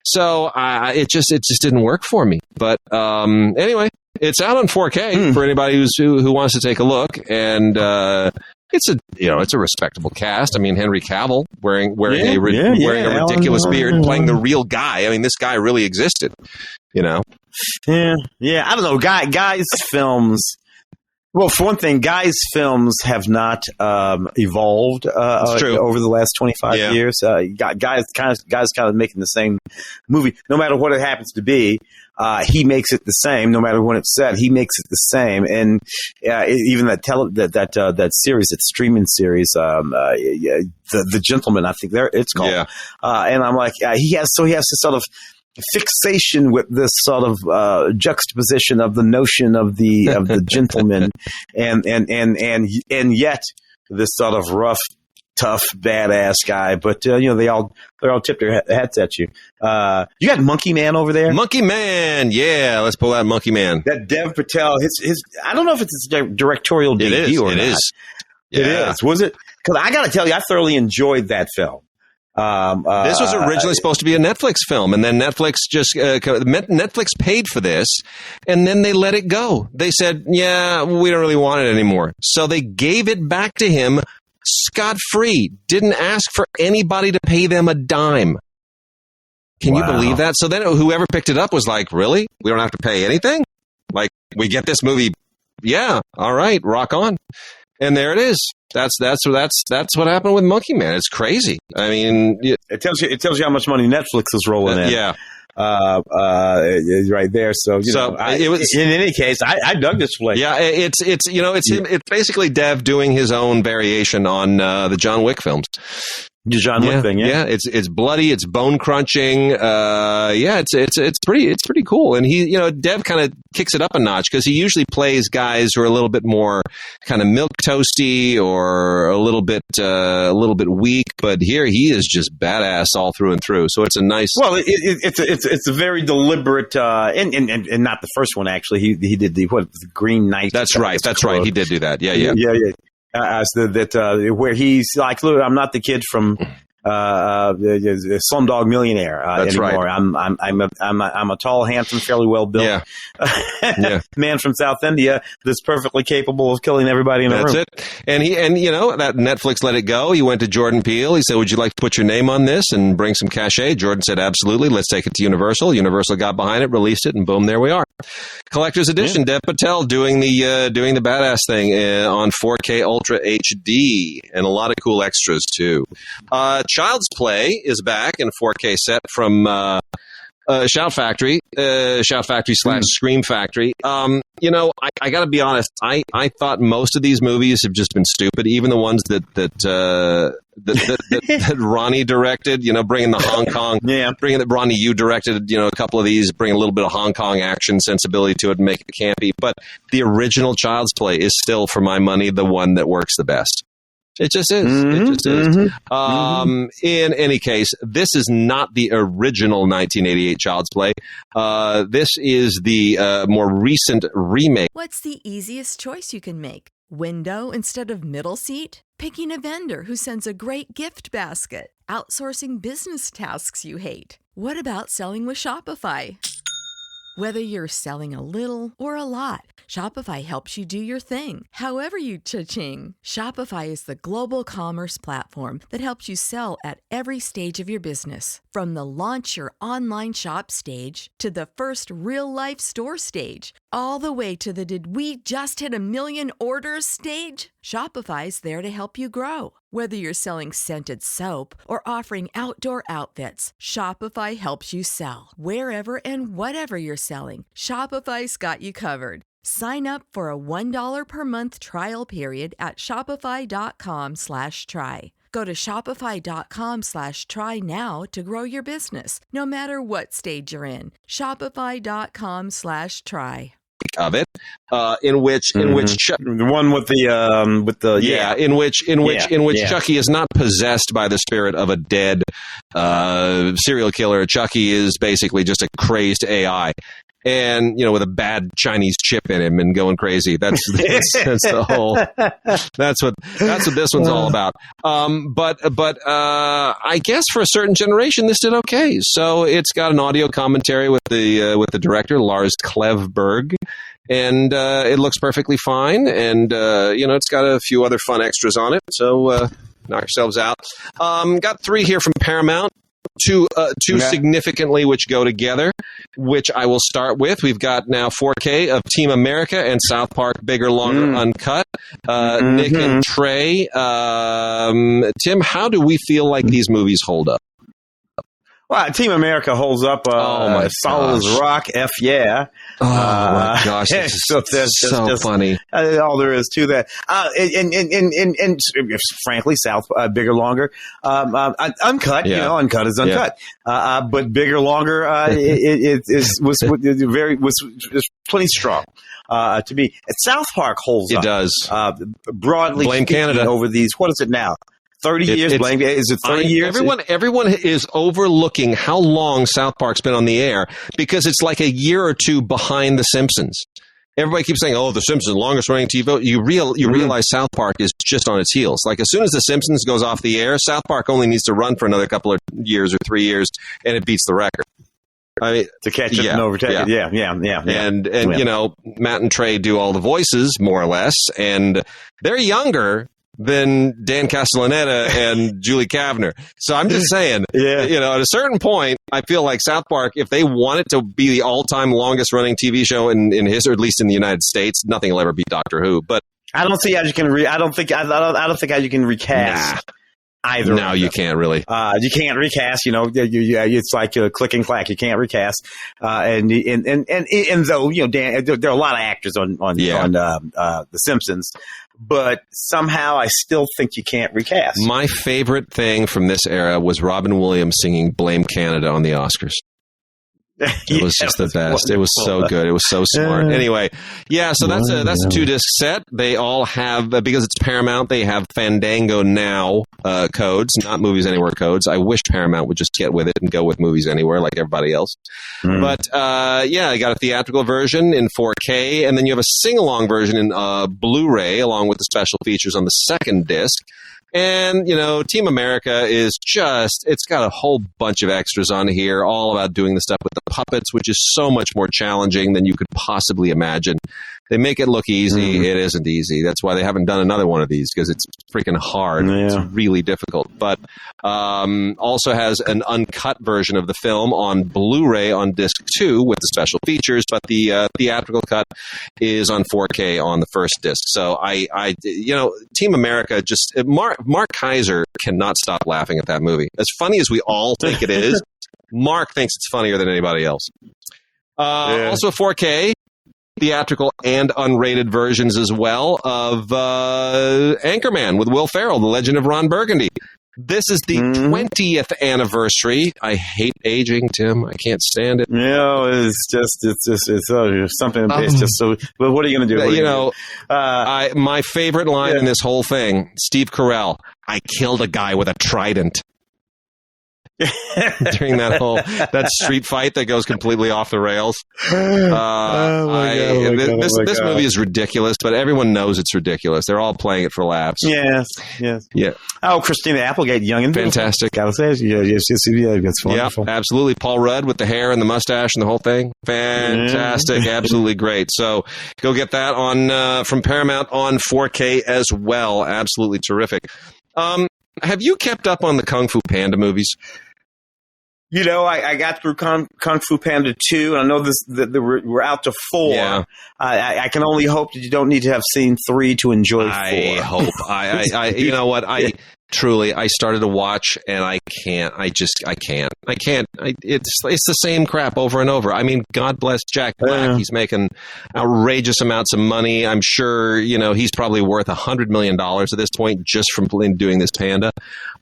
So it just didn't work for me. But anyway, it's out on 4K for anybody who wants to take a look, and it's a respectable cast. I mean, Henry Cavill wearing a ridiculous beard, playing the real guy. I mean, this guy really existed. Yeah. I don't know. Guys' films. Well, for one thing, guys' films have not evolved over the last 25 years. Guys kind of making the same movie, no matter what it happens to be. He makes it the same, no matter when it's set. He makes it the same, and even that series, that streaming series, the Gentleman, I think it's called. Yeah. And I'm like, he has this sort of fixation with this sort of juxtaposition of the notion of the gentleman, and yet this sort of rough, tough, badass guy, but they all tip their hats at you. You got Monkey Man over there. Monkey Man, yeah. Let's pull out Monkey Man. That Dev Patel. His. I don't know if it's his directorial debut or not. It is. It is. Was it? Because I got to tell you, I thoroughly enjoyed that film. This was originally supposed to be a Netflix film, and then Netflix paid for this, and then they let it go. They said, "Yeah, we don't really want it anymore." So they gave it back to him. Scot-free, didn't ask for anybody to pay them a dime. Can you believe that? So then whoever picked it up was like, really? We don't have to pay anything? Like, we get this movie. Yeah. All right. Rock on. And there it is. That's what happened with Monkey Man. It's crazy. I mean, it tells you how much money Netflix is rolling in. Yeah. Right there. So, it was, in any case, I dug this flick. Yeah, it's him. It's basically Dev doing his own variation on the John Wick films. The John Wick thing, yeah. It's bloody, it's bone crunching. It's pretty cool. And he, Dev kind of kicks it up a notch because he usually plays guys who are a little bit more kind of milk toasty or a little bit weak. But here he is just badass all through and through. So it's a nice. Well, it's a very deliberate and not the first one actually. He did the Green Knight. That's right. He did do that. Yeah. Where he's like, look, I'm not the kid from Slumdog Millionaire anymore. Right. I'm a tall, handsome, fairly well built man from South India that's perfectly capable of killing everybody in the room. That's it. And that Netflix let it go. He went to Jordan Peele. He said, "Would you like to put your name on this and bring some cachet?" Jordan said, "Absolutely. Let's take it to Universal." Universal got behind it, released it, and boom, there we are. Collector's edition. Dev Patel doing the badass thing on 4K Ultra HD, and a lot of cool extras too. Child's Play is back in a 4K set from Shout Factory / Scream Factory. you know, I got to be honest. I thought most of these movies have just been stupid. Even the ones that Ronnie directed. You know, bringing the Hong Kong. Bringing that Ronnie, you directed. You know, a couple of these, bring a little bit of Hong Kong action sensibility to it and make it campy. But the original Child's Play is still, for my money, the one that works the best. It just is. It just is. In any case, this is not the original 1988 Child's Play. This is the more recent remake. What's the easiest choice you can make? Window instead of middle seat? Picking a vendor who sends a great gift basket? Outsourcing business tasks you hate? What about selling with Shopify? Whether you're selling a little or a lot, Shopify helps you do your thing, however you cha-ching. Shopify is the global commerce platform that helps you sell at every stage of your business. From the launch your online shop stage to the first real-life store stage, all the way to the did we just hit 1 million orders stage. Shopify's there to help you grow. Whether you're selling scented soap or offering outdoor outfits, Shopify helps you sell. Wherever and whatever you're selling, Shopify's got you covered. Sign up for a $1 per month trial period at shopify.com/try. Go to shopify.com/try now to grow your business, no matter what stage you're in. Shopify.com/try. Of it, in which the one with in which Chucky is not possessed by the spirit of a dead serial killer. Chucky is basically just a crazed AI. And, you know, with a bad Chinese chip in him and going crazy. That's the whole, that's what this one's all about. But I guess for a certain generation, this did okay. So it's got an audio commentary with the director, Lars Klevberg. And, it looks perfectly fine. And, you know, it's got a few other fun extras on it. So, knock yourselves out. Got 3 here from Paramount. Two significantly which go together, which I will start with. We've got now 4K of Team America and South Park Bigger, Longer, Uncut. Nick and Trey. Tim, how do we feel like these movies hold up? Well, Team America holds up solid as rock. F yeah. Oh, my gosh. This is so funny. All there is to that. And frankly, Bigger, Longer, Uncut, you know, Uncut is Uncut. But Bigger, Longer, was plenty strong. To me. South Park holds up. It does. Broadly Blame Canada. Over these, what is it now? 30 years? Is it 30 years? Everyone is overlooking how long South Park's been on the air because it's like a year or two behind The Simpsons. Everybody keeps saying, "Oh, The Simpsons, longest running TV." You realize South Park is just on its heels. Like as soon as The Simpsons goes off the air, South Park only needs to run for another couple of years or 3 years, and it beats the record. I mean, to catch it and overtake it. Yeah. And you know, Matt and Trey do all the voices more or less, and they're younger than Dan Castellaneta and Julie Kavner. So I'm just saying, you know, at a certain point, I feel like South Park, if they want it to be the all-time longest-running TV show in history, or at least in the United States, nothing will ever beat Doctor Who. But I don't see how you can. I don't think how you can recast. Either. No, you can't really. You can't recast. You know, it's like click and clack. You can't recast. And though you know, Dan, there are a lot of actors on The Simpsons, but somehow I still think you can't recast. My favorite thing from this era was Robin Williams singing "Blame Canada" on the Oscars. It was just the best. It was so good. It was so smart. Anyway, so that's a 2-disc set. They all have, because it's Paramount, they have Fandango Now codes, not Movies Anywhere codes. I wish Paramount would just get with it and go with Movies Anywhere like everybody else. But you got a theatrical version in 4K, and then you have a sing-along version in Blu-ray along with the special features on the second disc. And, you know, Team America is just, it's got a whole bunch of extras on here, all about doing the stuff with the puppets, which is so much more challenging than you could possibly imagine. They make it look easy. It isn't easy. That's why they haven't done another one of these, because it's freaking hard. Yeah. It's really difficult. But also has an uncut version of the film on Blu-ray on disc 2 with the special features, but the theatrical cut is on 4K on the first disc. So I you know, Team America, just Mark Kaiser cannot stop laughing at that movie. As funny as we all think it is, Mark thinks it's funnier than anybody else. Also 4K. theatrical and unrated versions as well of Anchorman with Will Ferrell, The Legend of Ron Burgundy. This is the 20th anniversary. I hate aging, Tim. I can't stand it. It's something. It's just so. But what are you going to do? My favorite line in this whole thing, Steve Carell. I killed a guy with a trident. During that street fight that goes completely off the rails. This movie is ridiculous, but everyone knows it's ridiculous. They're all playing it for laughs. Yes. Yeah. Oh, Christina Applegate, young and fantastic. Gotta say, it's wonderful. Yeah, absolutely. Paul Rudd with the hair and the mustache and the whole thing. Fantastic. Absolutely great. So go get that on from Paramount on 4K as well. Absolutely terrific. Have you kept up on the Kung Fu Panda movies? I got through Kung Fu Panda 2, and I know we're out to 4. Yeah. I can only hope that you don't need to have seen 3 to enjoy 4. I hope. You know what? I started to watch, and I can't. It's the same crap over and over. I mean, God bless Jack Black. He's making outrageous amounts of money. I'm sure, he's probably worth $100 million at this point just from doing this Panda.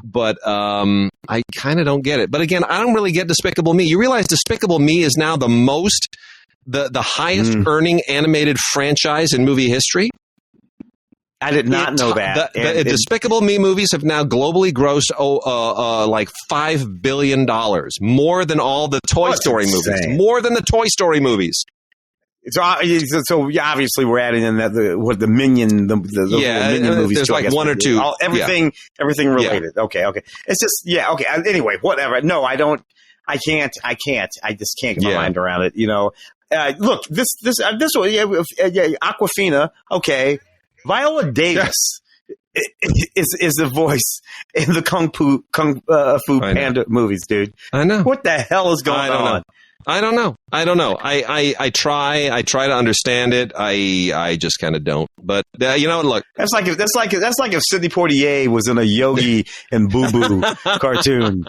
But I kind of don't get it. But again, I don't really get Despicable Me. You realize Despicable Me is now the highest earning animated franchise in movie history? I did not know that. The Despicable Me movies have now globally grossed like $5 billion, more than all the Toy Story movies. More than the Toy Story movies. So obviously we're adding in the Minion, the Minion movies. There's like one or two. Everything related. Yeah. Okay. It's just Okay. Anyway, whatever. No, I don't. I can't. I just can't get my mind around it. Look, this one. Awkwafina. Okay. Viola Davis is the voice in the Kung Fu Panda movies, dude. I know. What the hell is going on? I don't know. I try to understand it. I just kind of don't. But look, that's like if Sidney Poitier was in a Yogi and Boo Boo cartoon.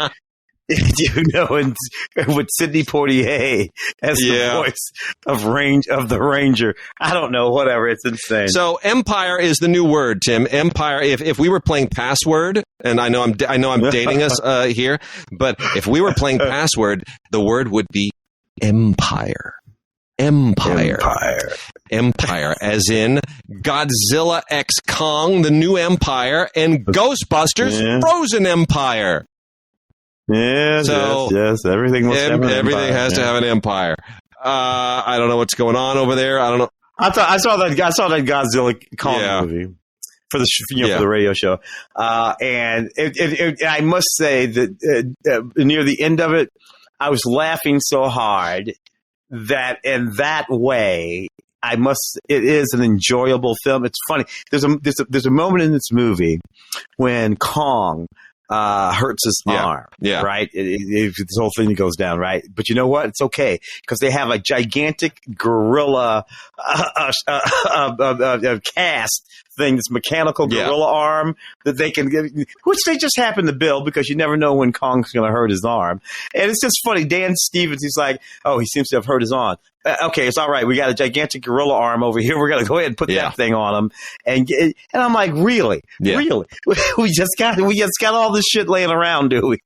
And with Sidney Poitier as the voice of the Ranger. I don't know, whatever. It's insane. So empire is the new word, Tim. Empire. If we were playing Password, and I know I'm dating us here, but if we were playing Password, the word would be empire. Empire, as in Godzilla X Kong, the new empire, and Ghostbusters, Frozen Empire. Yes. Everything has to have an empire. I don't know what's going on over there. I don't know. I saw that Godzilla Kong movie for the radio show, and I must say that near the end of it, I was laughing so hard that in that way, it is an enjoyable film. It's funny. There's a moment in this movie when Kong hurts his arm, right? This whole thing goes down, right? But you know what? It's okay because they have a gigantic gorilla cast thing, this mechanical gorilla arm that they can give, which they just happen to build because you never know when Kong's going to hurt his arm. And it's just funny. Dan Stevens, he's like, oh, he seems to have hurt his arm. Okay, it's all right. We got a gigantic gorilla arm over here. We're going to go ahead and put that thing on him. And I'm like, really? Really? We just got all this shit laying around, do we?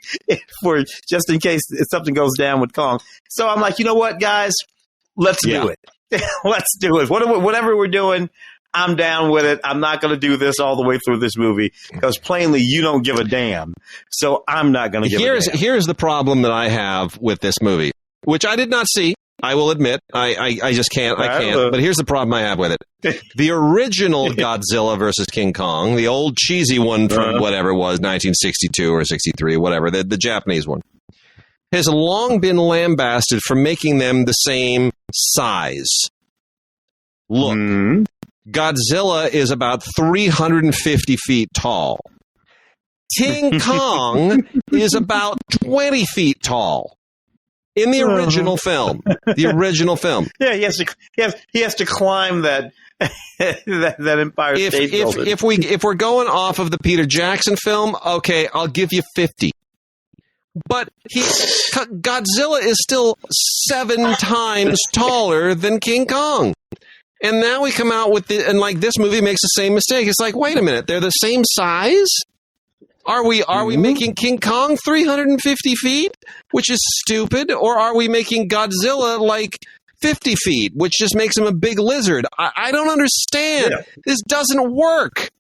For just in case something goes down with Kong. So I'm like, you know what, guys? Let's do it. Let's do it. Whatever we're doing, I'm down with it. I'm not going to do this all the way through this movie because plainly you don't give a damn. So I'm not going to give a damn. Here's the problem that I have with this movie, which I did not see. I will admit, I just can't. I can't. But here's the problem I have with it. The original Godzilla versus King Kong, the old cheesy one from whatever it was, 1962 or 63, whatever, the Japanese one, has long been lambasted for making them the same size. Look, Godzilla is about 350 feet tall. King Kong is about 20 feet tall. In the original film. Yeah, he has to climb that Empire State Building. If we're going off of the Peter Jackson film, okay, I'll give you 50. But Godzilla is still 7 times taller than King Kong. And now we come out with and like this movie makes the same mistake. It's like, wait a minute, they're the same size? Are we making King Kong 350 feet, which is stupid, or are we making Godzilla like 50 feet, which just makes him a big lizard? I don't understand. Yeah. This doesn't work.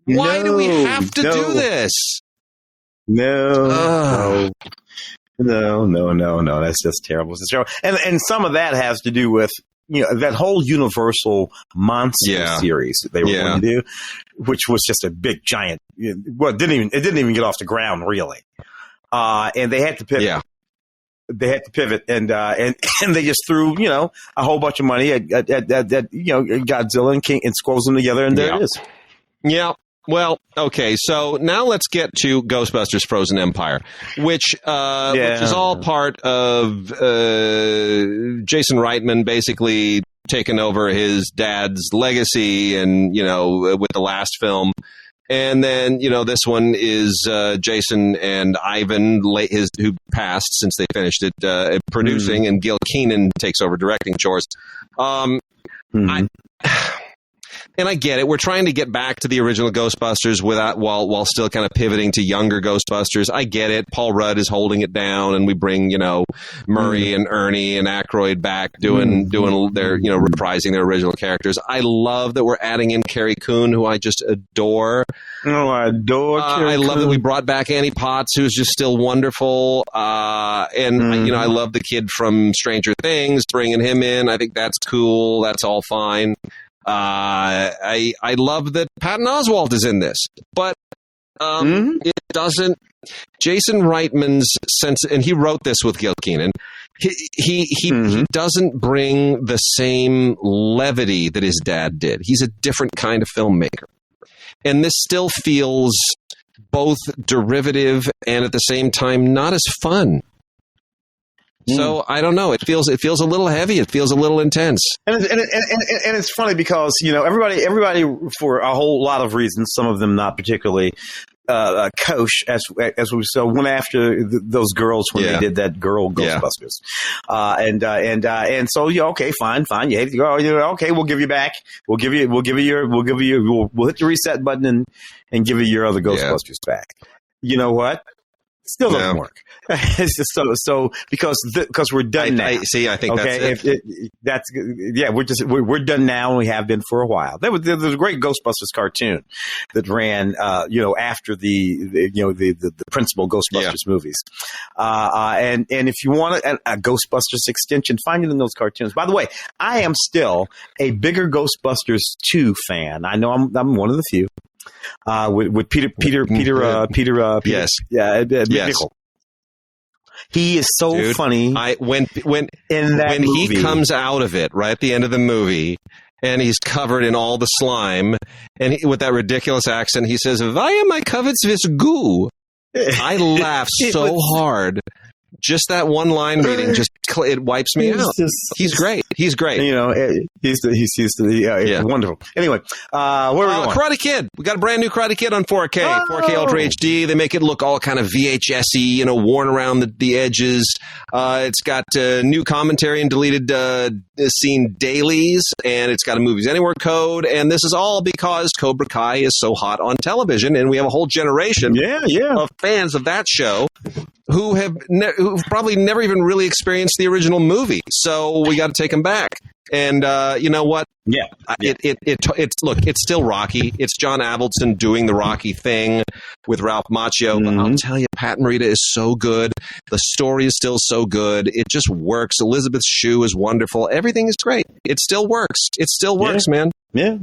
Why do we have to do this? No. That's just terrible. It's terrible. And some of that has to do with that whole Universal monster series that they were going to do, which was just a big giant. Well, it didn't even get off the ground really, and they had to pivot. Yeah. They had to pivot, and they just threw a whole bunch of money at Godzilla and King and squoze them together, and there it is. Yeah. Well, okay, so now let's get to Ghostbusters Frozen Empire, which is all part of Jason Reitman basically taking over his dad's legacy and, with the last film. And then, this one is Jason and Ivan, who passed since they finished it, producing, and Gil Keenan takes over directing chores. And I get it. We're trying to get back to the original Ghostbusters while still kind of pivoting to younger Ghostbusters. I get it. Paul Rudd is holding it down, and we bring Murray and Ernie and Aykroyd back doing their reprising their original characters. I love that we're adding in Carrie Coon, who I just adore. Oh, I adore Carrie Coon. I love that we brought back Annie Potts, who's just still wonderful. And I love the kid from Stranger Things, bringing him in. I think that's cool. That's all fine. I love that Patton Oswalt is in this, but it doesn't. Jason Reitman's sense, and he wrote this with Gil Keenan. He doesn't bring the same levity that his dad did. He's a different kind of filmmaker, and this still feels both derivative and at the same time not as fun. So I don't know. It feels a little heavy. It feels a little intense. And it's funny because everybody for a whole lot of reasons, some of them not particularly kosher, as we went after those girls when they did that girl Ghostbusters, and so okay, fine, you hate to go. Okay, we'll give you back. We'll hit the reset button and give you your other Ghostbusters back. You know what? Still doesn't work. It's just so because we're done now. I think that's it. We're done now, and we have been for a while. There was a great Ghostbusters cartoon that ran, after the principal Ghostbusters movies. And if you want a Ghostbusters extension, find it in those cartoons. By the way, I am still a bigger Ghostbusters 2 fan. I know I'm one of the few. With Peter, yes, Nickel. He is so funny. When he comes out of it right at the end of the movie, and he's covered in all the slime, and with that ridiculous accent, he says, "Why am I covered with goo?" I laugh so hard. Just that one line reading, it wipes me out. He's great. He's great. He's wonderful. Anyway, where are we going? Karate Kid. We got a brand new Karate Kid on 4K, 4K Ultra HD. They make it look all kind of VHS-y, worn around the edges. It's got new commentary and deleted scene dailies, and it's got a Movies Anywhere code. And this is all because Cobra Kai is so hot on television, and we have a whole generation of fans of that show who have probably never even really experienced the original movie. So we got to take them back. And you know what? It's still Rocky. It's John Avildsen doing the Rocky thing with Ralph Macchio. But I'll tell you, Pat Morita is so good. The story is still so good. It just works. Elizabeth Shue is wonderful. Everything is great. It still works. It still works, man. Yeah.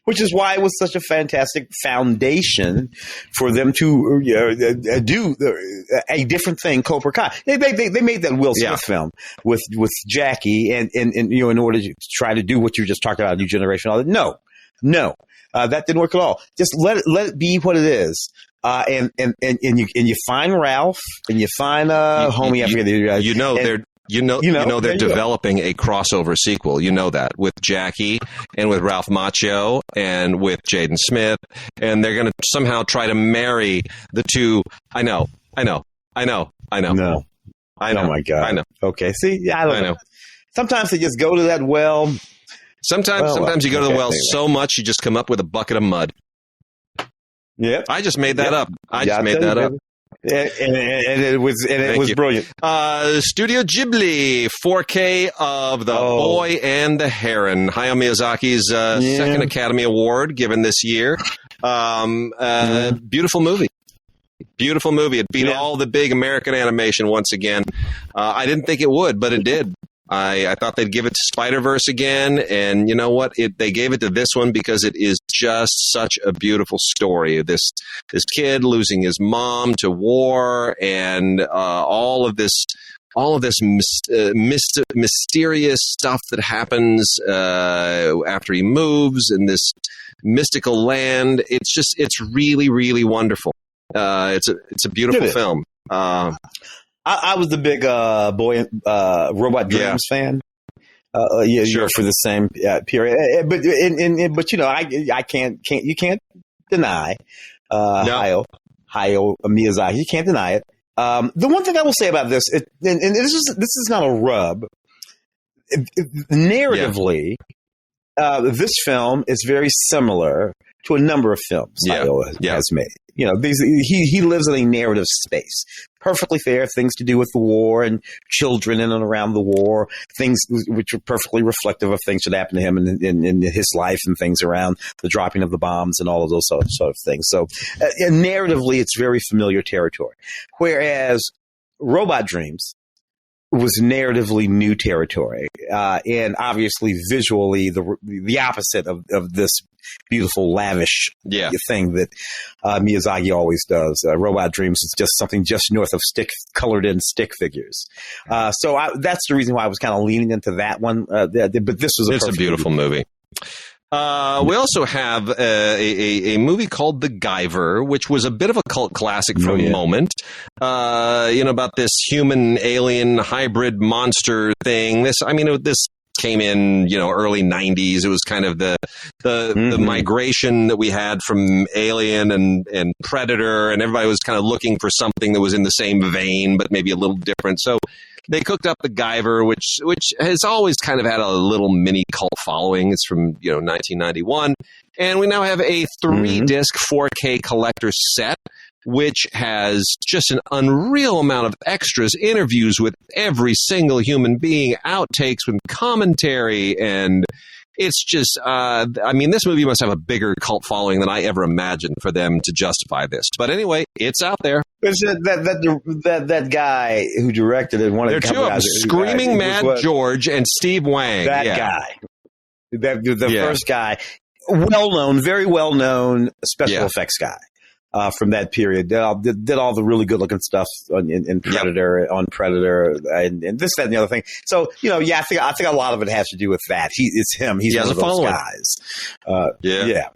Which is why it was such a fantastic foundation for them to do a different thing, Cobra Kai. They made that Will Smith film with Jackie, and in order to try to do what you just talked about, New Generation. All that. No, that didn't work at all. Just let it be what it is. And you find Ralph, and you find homie. I forget they're developing a crossover sequel. You know that with Jackie and with Ralph Macchio and with Jaden Smith, and they're going to somehow try to marry the two. I know. No. I know. Oh my God. I know. Okay. See, I know. Sometimes they just go to that well. Sometimes you go to the well so much you just come up with a bucket of mud. Yeah, I just made that up. I just made that up. And it was brilliant. Studio Ghibli, 4K of The Boy and the Heron. Hayao Miyazaki's second Academy Award given this year. Beautiful movie. Beautiful movie. It beat all the big American animation once again. I didn't think it would, but it did. I thought they'd give it to Spider-Verse again, and you know what? They gave it to this one because it is just such a beautiful story. This kid losing his mom to war, and all of this mysterious stuff that happens after he moves in this mystical land. It's really, really wonderful. It's a beautiful film. I was the big Robot Dreams fan. Sure. For the same period. But you know, you can't deny Hayao Miyazaki. You can't deny it. The one thing I will say about this, and this is not a rub. Narratively, this film is very similar to a number of films Hayao has made. You know, he lives in a narrative space. Perfectly fair, things to do with the war and children in and around the war, things which are perfectly reflective of things that happened to him in his life and things around the dropping of the bombs and all of those sort of things. So narratively, it's very familiar territory. Whereas Robot Dreams was narratively new territory, and obviously visually the opposite of this beautiful, lavish thing that Miyazaki always does. Robot Dreams is just something just north of colored-in stick figures. So that's the reason why I was kind of leaning into that one. But this was a beautiful movie. We also have a movie called The Guyver, which was a bit of a cult classic for a moment. About this human alien hybrid monster thing. This came in, early 90s. It was kind of the migration that we had from Alien and Predator, and everybody was kind of looking for something that was in the same vein, but maybe a little different. So they cooked up The Guyver, which has always kind of had a little mini cult following. It's from 1991, and we now have a 3-disc 4K collector set, which has just an unreal amount of extras, interviews with every single human being, outtakes with commentary, and it's just, this movie must have a bigger cult following than I ever imagined for them to justify this. But anyway, it's out there. It's that guy who directed it. There are two of them, Screaming Mad George and Steve Wang. That guy. The first guy. Well-known, very well-known special effects guy. From that period, did all the really good looking stuff in Predator, on Predator, and this, that, and the other thing. So I think a lot of it has to do with that. It's him. He's one of those guys. Yeah.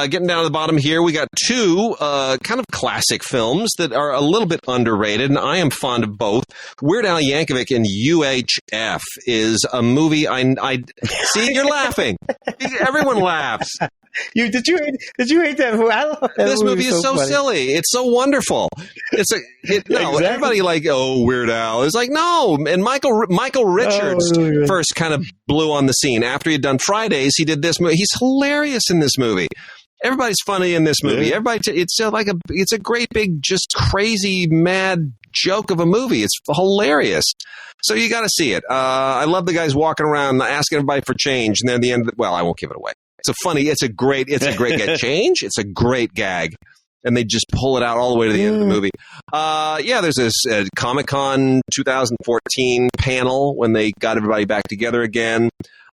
Getting down to the bottom here, we got two kind of classic films that are a little bit underrated, and I am fond of both. Weird Al Yankovic in UHF is a movie. I see you're laughing. Everyone laughs. Did you hate that? This movie is so silly. It's so wonderful. Everybody Weird Al. It's like, no. And Michael Richards first kind of blew on the scene after he'd done Fridays. He did this movie. He's hilarious in this movie. Everybody's funny in this movie. It's a great big, just crazy, mad joke of a movie. It's hilarious. So you got to see it. I love the guys walking around asking everybody for change, and then at the end, I won't give it away. It's a great get change. It's a great gag. And they just pull it out all the way to the end of the movie. There's this Comic-Con 2014 panel when they got everybody back together again.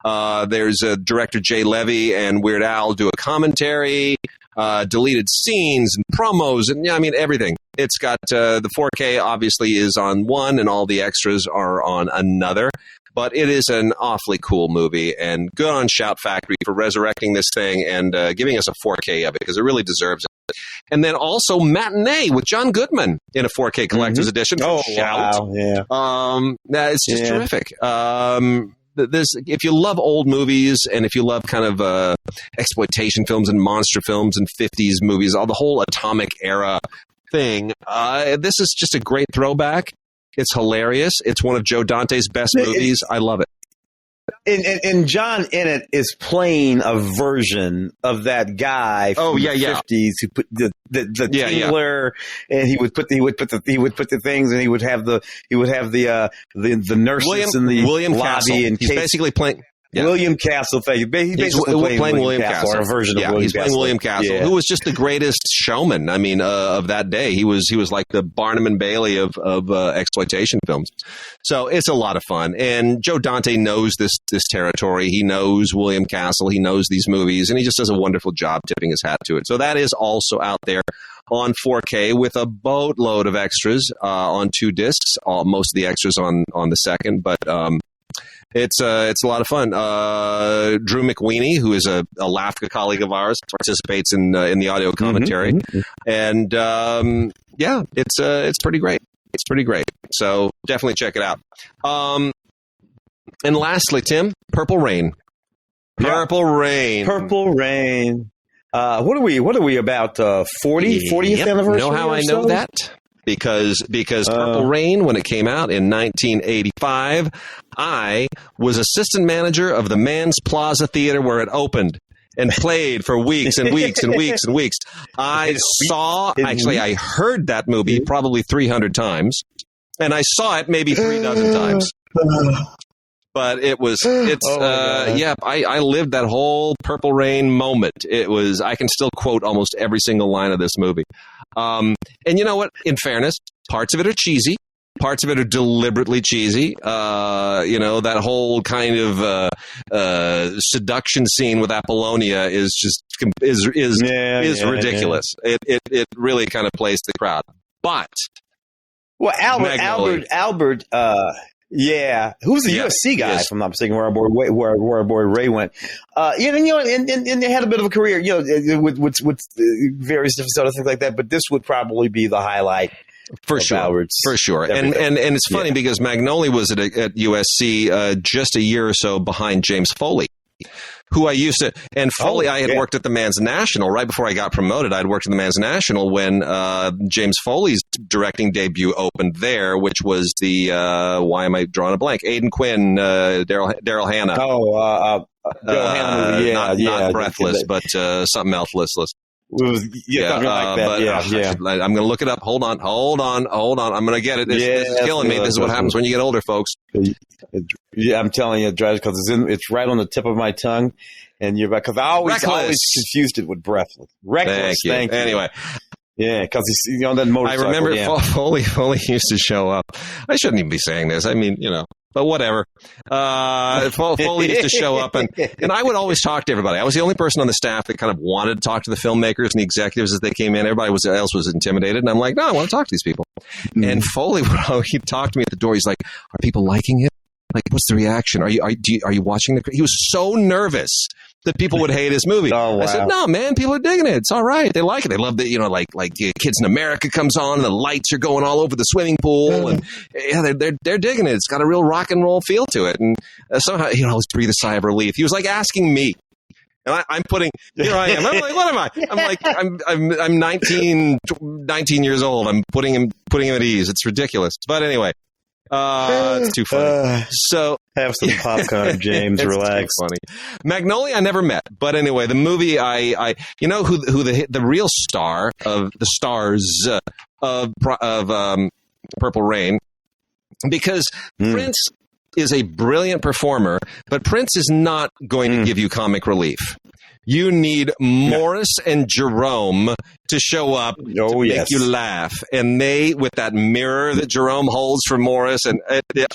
There's director Jay Levy and Weird Al do a commentary, deleted scenes and promos, and everything. It's got the 4K obviously is on one, and all the extras are on another. But it is an awfully cool movie, and good on Shout Factory for resurrecting this thing and giving us a 4K of it, because it really deserves it. And then also Matinee with John Goodman in a 4K collector's edition. Oh, Shout. Wow, yeah. It's just terrific. If you love old movies, and if you love kind of exploitation films and monster films and 50s movies, the whole atomic era thing, this is just a great throwback. It's hilarious. It's one of Joe Dante's best movies. I love it. And John in it is playing a version of that guy from the 50s who put the tingler, and he would put the things, and he would have the nurses in the William lobby, Castle. and he's basically playing. Yeah. William Castle. He's basically playing William Castle, or a version of William Castle. He's playing William Castle, who was just the greatest showman. I mean, of that day, he was like the Barnum and Bailey of exploitation films. So it's a lot of fun, and Joe Dante knows this territory. He knows William Castle. He knows these movies, and he just does a wonderful job tipping his hat to it. So that is also out there on 4K with a boatload of extras on 2 discs. Most of the extras on the second, but. It's a lot of fun. Drew McWeeny, who is a LAFCA colleague of ours, participates in the audio commentary, and it's pretty great. It's pretty great. So definitely check it out. And lastly, Tim, Purple Rain. Purple Rain. What are we about 40th anniversary? You know how I know that? Because Purple Rain, when it came out in 1985, I was assistant manager of the Mann's Plaza Theater where it opened and played for weeks and weeks and weeks and weeks. I heard that movie probably 300 times, and I saw it maybe 3 dozen times. But I lived that whole Purple Rain moment. I can still quote almost every single line of this movie. And you know what? In fairness, parts of it are cheesy. Parts of it are deliberately cheesy. That whole kind of seduction scene with Apollonia is ridiculous. Yeah. It really kind of plays the crowd. But Albert. Who's the USC guy? If I'm not mistaken, where our boy Ray went. And they had a bit of a career, with various different sort of things like that. But this would probably be the highlight. For sure. And it's funny because Magnolia was at USC just a year or so behind James Foley, who I used to. And Foley, I had worked at the Mann's National right before I got promoted. I'd worked at the Mann's National when James Foley's directing debut opened there, which was the why am I drawing a blank? Aidan Quinn, Daryl Hannah. Daryl Hannah movie. Not Breathless, but something else listless. I'm going to look it up. Hold on. I'm going to get it. This is killing me. This is what happens when you get older, folks. Yeah, I'm telling you, because it's right on the tip of my tongue, and because I always confused it with Breathless. Reckless. Thank you. Anyway. Yeah, because he's on that motorcycle. I remember Foley used to show up. I shouldn't even be saying this. I mean, but whatever. Foley used to show up, and I would always talk to everybody. I was the only person on the staff that kind of wanted to talk to the filmmakers and the executives as they came in. Everybody else was intimidated, and I'm like, no, I want to talk to these people. And Foley he'd talk to me at the door. He's like, are people liking it? Like, what's the reaction? Are you watching the? He was so nervous that people would hate his movie. Oh, wow. I said, no, man, people are digging it. It's all right. They like it. They love that, like Kids in America comes on and the lights are going all over the swimming pool. And they're digging it. It's got a real rock and roll feel to it. And somehow, I always breathe a sigh of relief. He was like asking me. And I'm putting, here I am. I'm like, what am I? I'm like, I'm 19 years old. I'm putting him at ease. It's ridiculous. But anyway. It's too funny. So have some popcorn, James. Relax. Funny. Magnolia, I never met, but anyway, the movie, I who the real star of the stars of Purple Rain, because Prince is a brilliant performer, but Prince is not going to give you comic relief. You need Morris and Jerome to show up to make you laugh. And they, with that mirror that Jerome holds for Morris, and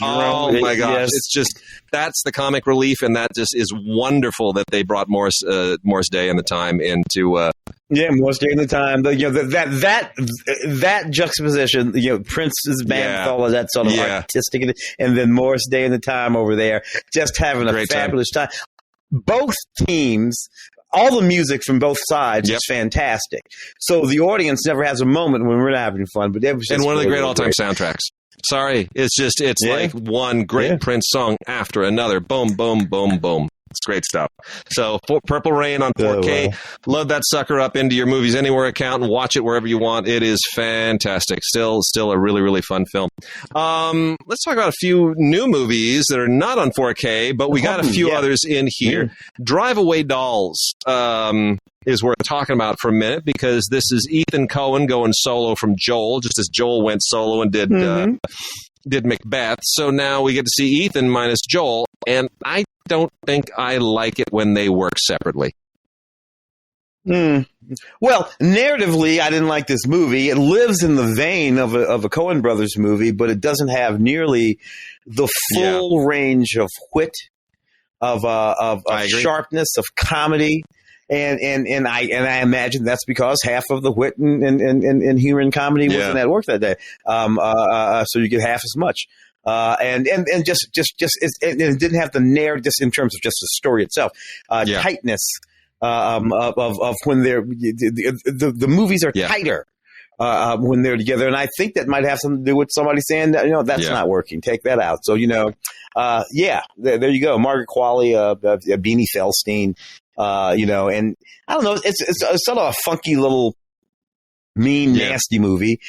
oh my gosh, it's just, that's the comic relief, and that just is wonderful that they brought Morris Day and the Time into... Morris Day and the Time. That juxtaposition, Prince's band with all of that sort of artistic, and then Morris Day and the Time over there, just having a fabulous time. Both teams... All the music from both sides is fantastic. So the audience never has a moment when we're not having fun. But it was just one of the great all-time soundtracks. Sorry, it's like one great Prince song after another. Boom, boom, boom, boom. It's great stuff. So Purple Rain on 4K. Load that sucker up into your Movies Anywhere account and watch it wherever you want. It is fantastic. Still a really, really fun film. Let's talk about a few new movies that are not on 4K, but we got a few others in here. Drive Away Dolls is worth talking about for a minute, because this is Ethan Coen going solo from Joel, just as Joel went solo and did Macbeth. So now we get to see Ethan minus Joel, and I don't think I like it when they work separately. Well, narratively, I didn't like this movie. It lives in the vein of a Coen Brothers movie, but it doesn't have nearly the full range of wit, of sharpness, of comedy. And I imagine that's because half of the wit and humor and comedy wasn't at work that day. So you get half as much. And it didn't have the narrative, just in terms of just the story itself, tightness of when they're the movies are tighter when they're together, and I think that might have something to do with somebody saying that that's not working. Take that out. So there you go. Margaret Qualley, Beanie Feldstein, and I don't know. It's sort of a funky little. Mean, nasty movie.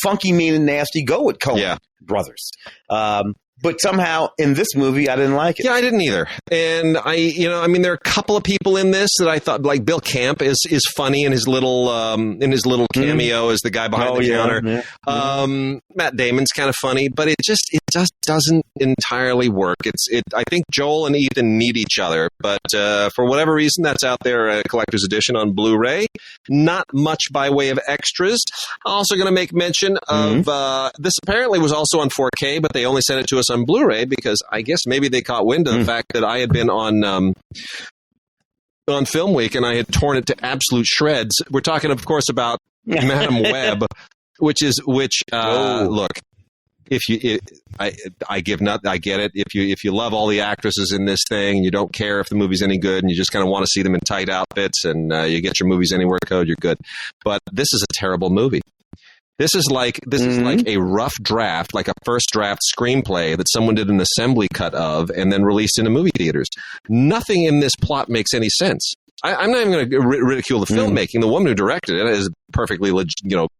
Funky, mean, and nasty. Go with Coen Brothers. But somehow in this movie, I didn't like it. Yeah, I didn't either. And there are a couple of people in this that I thought, like Bill Camp is funny in his little cameo as the guy behind the counter. Yeah. Matt Damon's kind of funny, but it just doesn't entirely work. I think Joel and Ethan need each other, but for whatever reason, that's out there, a collector's edition on Blu-ray. Not much by way of extras. Also going to make mention of this. Apparently was also on 4K, but they only sent it to us on Blu-ray because I guess maybe they caught wind of the fact that I had been on Film Week and I had torn it to absolute shreds. We're talking, of course, about Madam Web, look. I get it. If you love all the actresses in this thing, you don't care if the movie's any good, and you just kind of want to see them in tight outfits, and you get your Movies Anywhere code, you're good. But this is a terrible movie. This is like a rough draft, like a first draft screenplay that someone did an assembly cut of and then released into movie theaters. Nothing in this plot makes any sense. I'm not even going to ridicule the filmmaking. The woman who directed it is perfectly,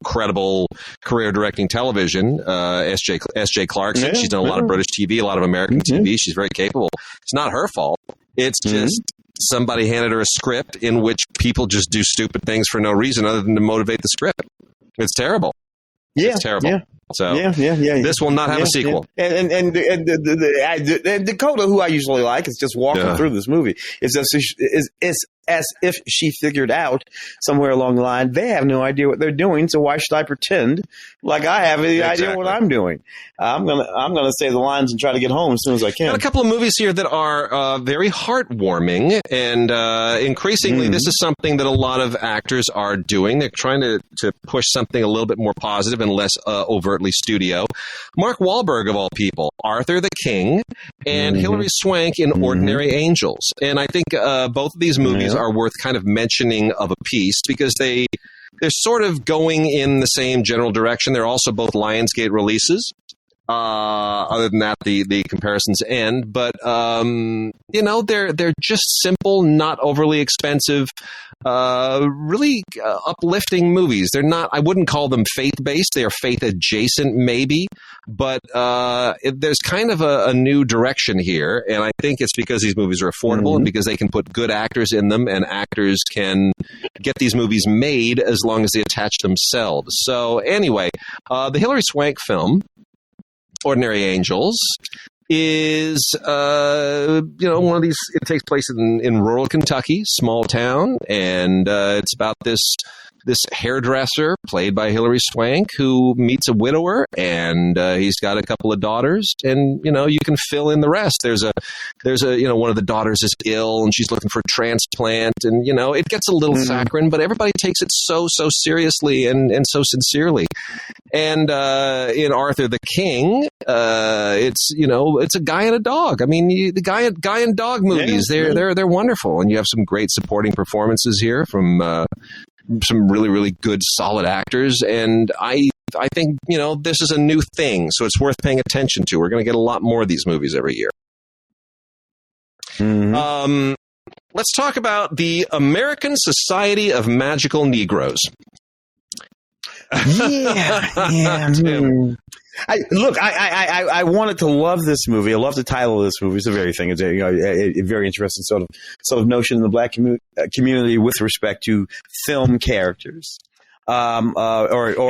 credible career directing television. S.J. Clarkson. She's done a lot of British TV, a lot of American TV. She's very capable. It's not her fault. It's just somebody handed her a script in which people just do stupid things for no reason other than to motivate the script. It's terrible. Yeah, it's terrible. Yeah. So this will not have a sequel. And Dakota, who I usually like, is just walking through this movie. It's as if she figured out somewhere along the line they have no idea what they're doing. So why should I pretend like I have any idea what I'm doing? I'm gonna say the lines and try to get home as soon as I can. Got a couple of movies here that are very heartwarming, and increasingly this is something that a lot of actors are doing. They're trying to push something a little bit more positive and less overtly studio. Mark Wahlberg, of all people, Arthur the King, and Hilary Swank in Ordinary Angels. And I think both of these movies are worth kind of mentioning of a piece because they're sort of going in the same general direction. They're also both Lionsgate releases. Other than that, the comparisons end. But they're just simple, not overly expensive, really uplifting movies. They're not. I wouldn't call them faith-based. They are faith-adjacent, maybe. But there's kind of a new direction here, and I think it's because these movies are affordable and because they can put good actors in them, and actors can get these movies made as long as they attach themselves. So anyway, the Hilary Swank film, Ordinary Angels, is one of these. It takes place in rural Kentucky, small town, and it's about this hairdresser played by Hilary Swank who meets a widower, and he's got a couple of daughters, and you can fill in the rest. There's a one of the daughters is ill and she's looking for a transplant, and it gets a little saccharine, but everybody takes it so seriously and so sincerely. And in Arthur the King, it's a guy and a dog. I mean, the guy and dog movies, they're wonderful, and you have some great supporting performances here from some really, really good, solid actors. And I think, this is a new thing, so it's worth paying attention to. We're going to get a lot more of these movies every year. Mm-hmm. Let's talk about the American Society of Magical Negroes. Yeah. I wanted to love this movie. I love the title of this movie. It's a very thing. It's a very interesting sort of notion in the black community with respect to film characters. And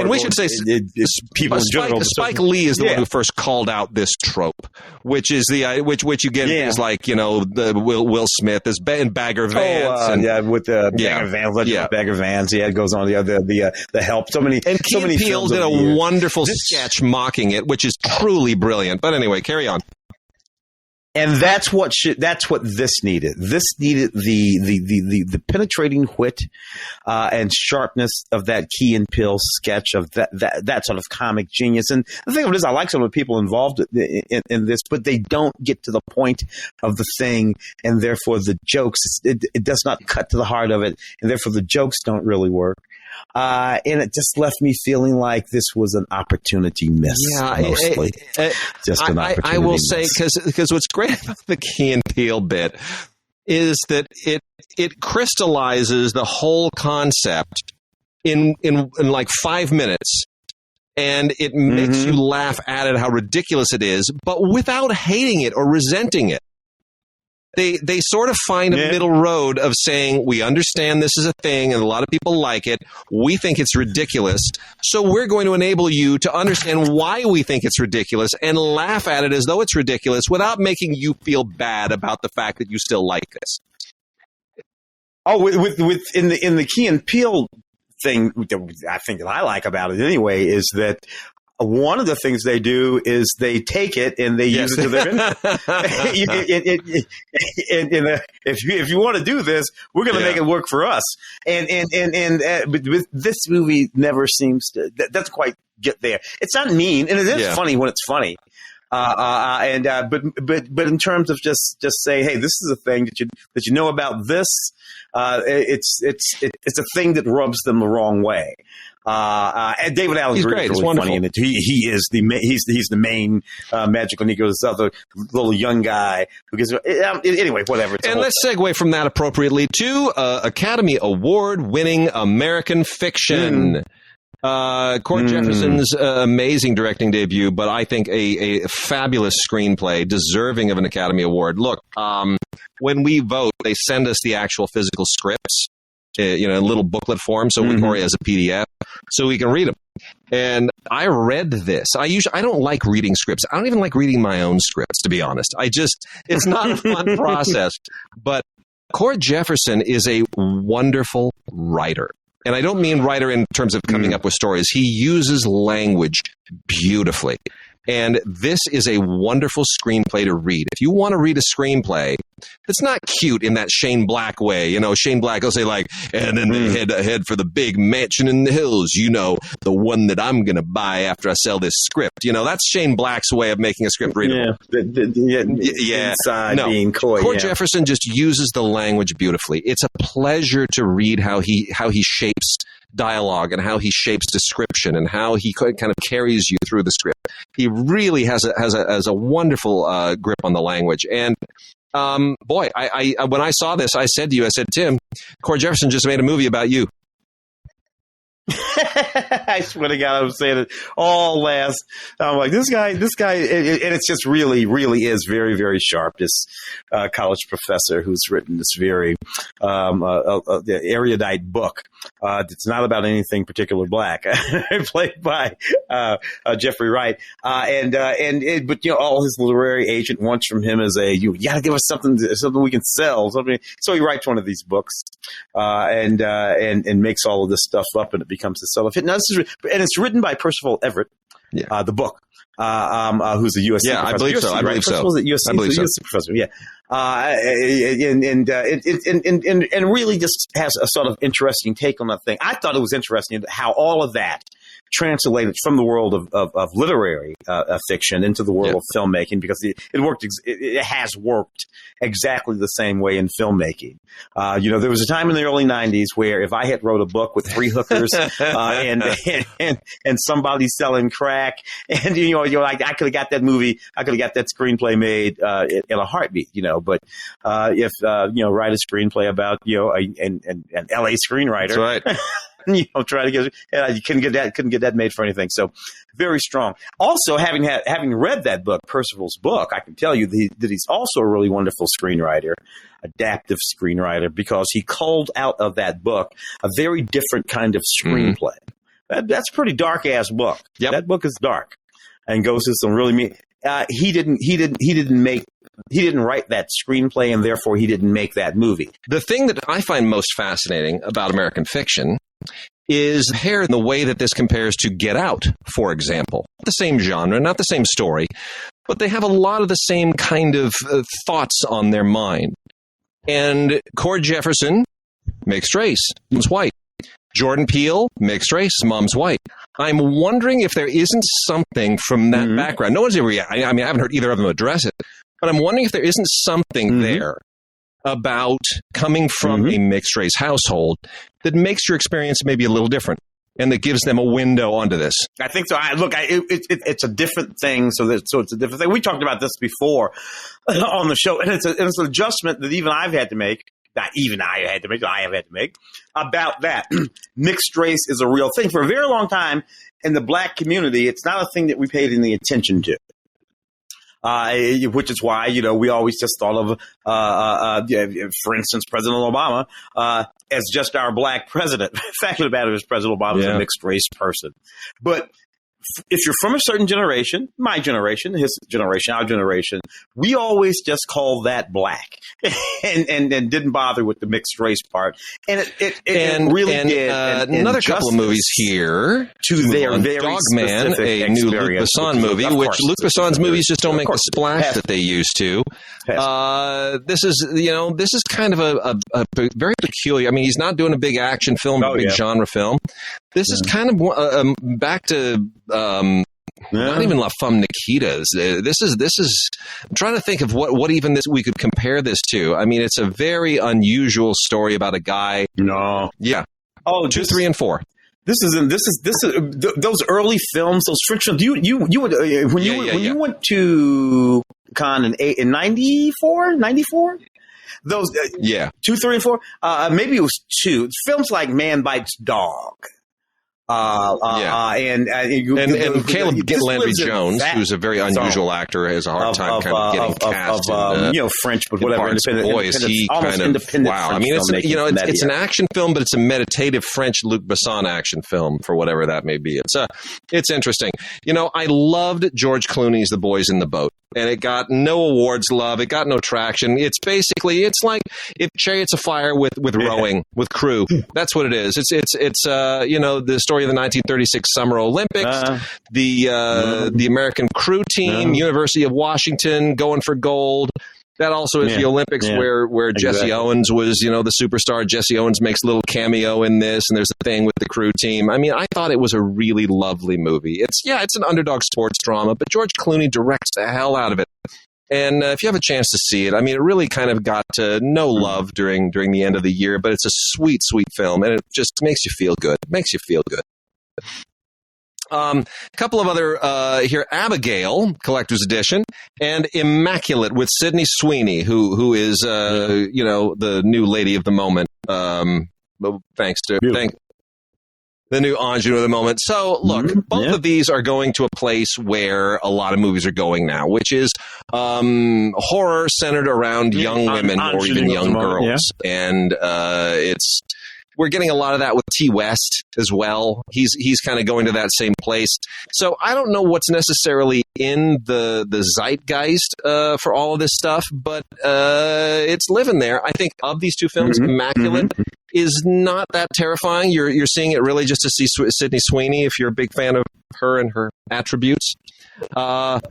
we should say people in general. Spike Lee is the one who first called out this trope, which is the which again is like the Will Smith is in Bagger Vance, with the Bagger Vance, Bagger Vance. Yeah, it goes on the Help. So many Peele did a wonderful sketch mocking it, which is truly brilliant. But anyway, carry on. And that's what this needed. This needed the penetrating wit and sharpness of that Key and Peele sketch of that sort of comic genius. And the thing of it is, I like some of the people involved in this, but they don't get to the point of the thing, and therefore the jokes it does not cut to the heart of it, and therefore the jokes don't really work. And it just left me feeling like this was an opportunity miss, mostly. Just an opportunity I will miss. say, because what's great about the Key and Peele bit is that it crystallizes the whole concept in like 5 minutes, and it makes you laugh at it, how ridiculous it is, but without hating it or resenting it. They sort of find a middle road of saying, we understand this is a thing and a lot of people like it. We think it's ridiculous. So we're going to enable you to understand why we think it's ridiculous and laugh at it as though it's ridiculous without making you feel bad about the fact that you still like this. Oh, in the Key and Peele thing, I think that I like about it anyway is that one of the things they do is they take it and they use it to their benefit. If you want to do this, we're going to make it work for us. But this movie never seems to. Doesn't quite get there. It's not mean, and it is funny when it's funny. But in terms of just say, hey, this is a thing that you know about this. It's a thing that rubs them the wrong way. And David Allen Greer is really funny in it. He's the main magical Negro, this other little young guy. Because anyway, whatever. And let's segue from that appropriately to Academy Award-winning American fiction. Cord Jefferson's amazing directing debut, but I think a fabulous screenplay deserving of an Academy Award. Look, when we vote, they send us the actual physical scripts, in a little booklet form, or as a PDF, so we can read them. And I read this. I don't like reading scripts. I don't even like reading my own scripts, to be honest. It's not a fun process. But Cord Jefferson is a wonderful writer. And I don't mean writer in terms of coming up with stories. He uses language beautifully. And this is a wonderful screenplay to read. If you want to read a screenplay that's not cute in that Shane Black way, Shane Black will say like, and then they head for the big mansion in the hills, the one that I'm going to buy after I sell this script. That's Shane Black's way of making a script readable. Inside being coy. Cord Jefferson just uses the language beautifully. It's a pleasure to read how he shapes dialogue and how he shapes description and how he kind of carries you through the script. He really has a wonderful grip on the language. And boy, I when I saw this, I said, Tim, Cord Jefferson just made a movie about you. I swear to God, I'm saying it all last. I'm like, this guy, and it's just really, really is very, very sharp. This college professor who's written this very erudite book. It's not about anything particular black, played by Jeffrey Wright. But all his literary agent wants from him is you got to give us something we can sell. So he writes one of these books, and makes all of this stuff up, and it becomes a sell-off hit. Now, and it's written by Percival Everett, the book, who's a USC professor. I believe so. I believe so. USC professor, and really just has a sort of interesting take on that thing. I thought it was interesting how all of that translated from the world of literary fiction into the world of filmmaking, because it has worked exactly the same way in filmmaking. There was a time in the early 90s where if I had wrote a book with 3 hookers and somebody selling crack, and you're like, I could have got that movie, I could have got that screenplay made in a heartbeat. But if write a screenplay about an LA screenwriter, that's right. Try to get you couldn't get that made for anything. So very strong. Also, having read that book, Percival's book, I can tell you that he's also a really wonderful screenwriter, adaptive screenwriter, because he culled out of that book a very different kind of screenplay. That's a pretty dark ass book. Yep. That book is dark and goes to some really mean. He didn't write that screenplay, and therefore he didn't make that movie. The thing that I find most fascinating about American fiction is here in the way that this compares to Get Out, for example. Not the same genre, not the same story, but they have a lot of the same kind of thoughts on their mind. And Cord Jefferson, mixed race, mom's white. Jordan Peele, mixed race, mom's white. I'm wondering if there isn't something from that background. No one's ever, I haven't heard either of them address it, but I'm wondering if there isn't something there about coming from a mixed race household that makes your experience maybe a little different, and that gives them a window onto this. I think so. It's a different thing. So it's a different thing. We talked about this before on the show, and it's an adjustment that even I've had to make. Not even I have had to make about that. Mixed race is a real thing. For a very long time in the black community, it's not a thing that we paid any attention to. Which is why, we always just thought of, for instance, President Obama as just our black president. The fact of the matter is President Obama is a mixed race person. But if you're from a certain generation, my generation, his generation, our generation, we always just call that black and didn't bother with the mixed race part. And it really did. Another couple of movies here to their very Dogman, a new Luc Besson movie, which Luc Besson's movies just don't make the splash that they used to. This is kind of a very peculiar. I mean, he's not doing a big action film, a big genre film. This is kind of back to not even La Femme Nikitas. This is. I'm trying to think of what even this we could compare this to. I mean, it's a very unusual story about a guy. No. Yeah. Oh, 2, 3, and 4. This is those early films, those French films. When you went to Cannes in 94. Those 2, 3, and 4. Maybe it was 2 films like Man Bites Dog. And Caleb Landry Jones, who's a very unusual actor, has a hard time kind of getting cast. French, but whatever. Boys, he kind of wow. I mean, it's an action film, but it's a meditative French Luc Besson action film for whatever that may be. It's interesting. I loved George Clooney's The Boys in the Boat, and it got no awards love. It got no traction. It's like if Chariots of Fire with rowing with crew. That's what it is. It's the story of the 1936 Summer Olympics, the American crew team, University of Washington going for gold. That also is the Olympics where Jesse Owens was, the superstar. Jesse Owens makes a little cameo in this, and there's a thing with the crew team. I mean, I thought it was a really lovely movie. It's an underdog sports drama, but George Clooney directs the hell out of it. And if you have a chance to see it, I mean, it really kind of got no love during the end of the year, but it's a sweet, sweet film, and it just makes you feel good. It makes you feel good. A couple of other here: Abigail, Collector's Edition, and Immaculate with Sydney Sweeney, who is the new lady of the moment. Thanks to the new ingenue of the moment. So, look, both of these are going to a place where a lot of movies are going now, which is horror centered around young women or even young girls, and we're getting a lot of that with T. West as well. He's kind of going to that same place. So I don't know what's necessarily in the zeitgeist for all of this stuff, but it's living there. I think of these two films, Immaculate is not that terrifying. You're seeing it really just to see Sydney Sweeney if you're a big fan of her and her attributes. But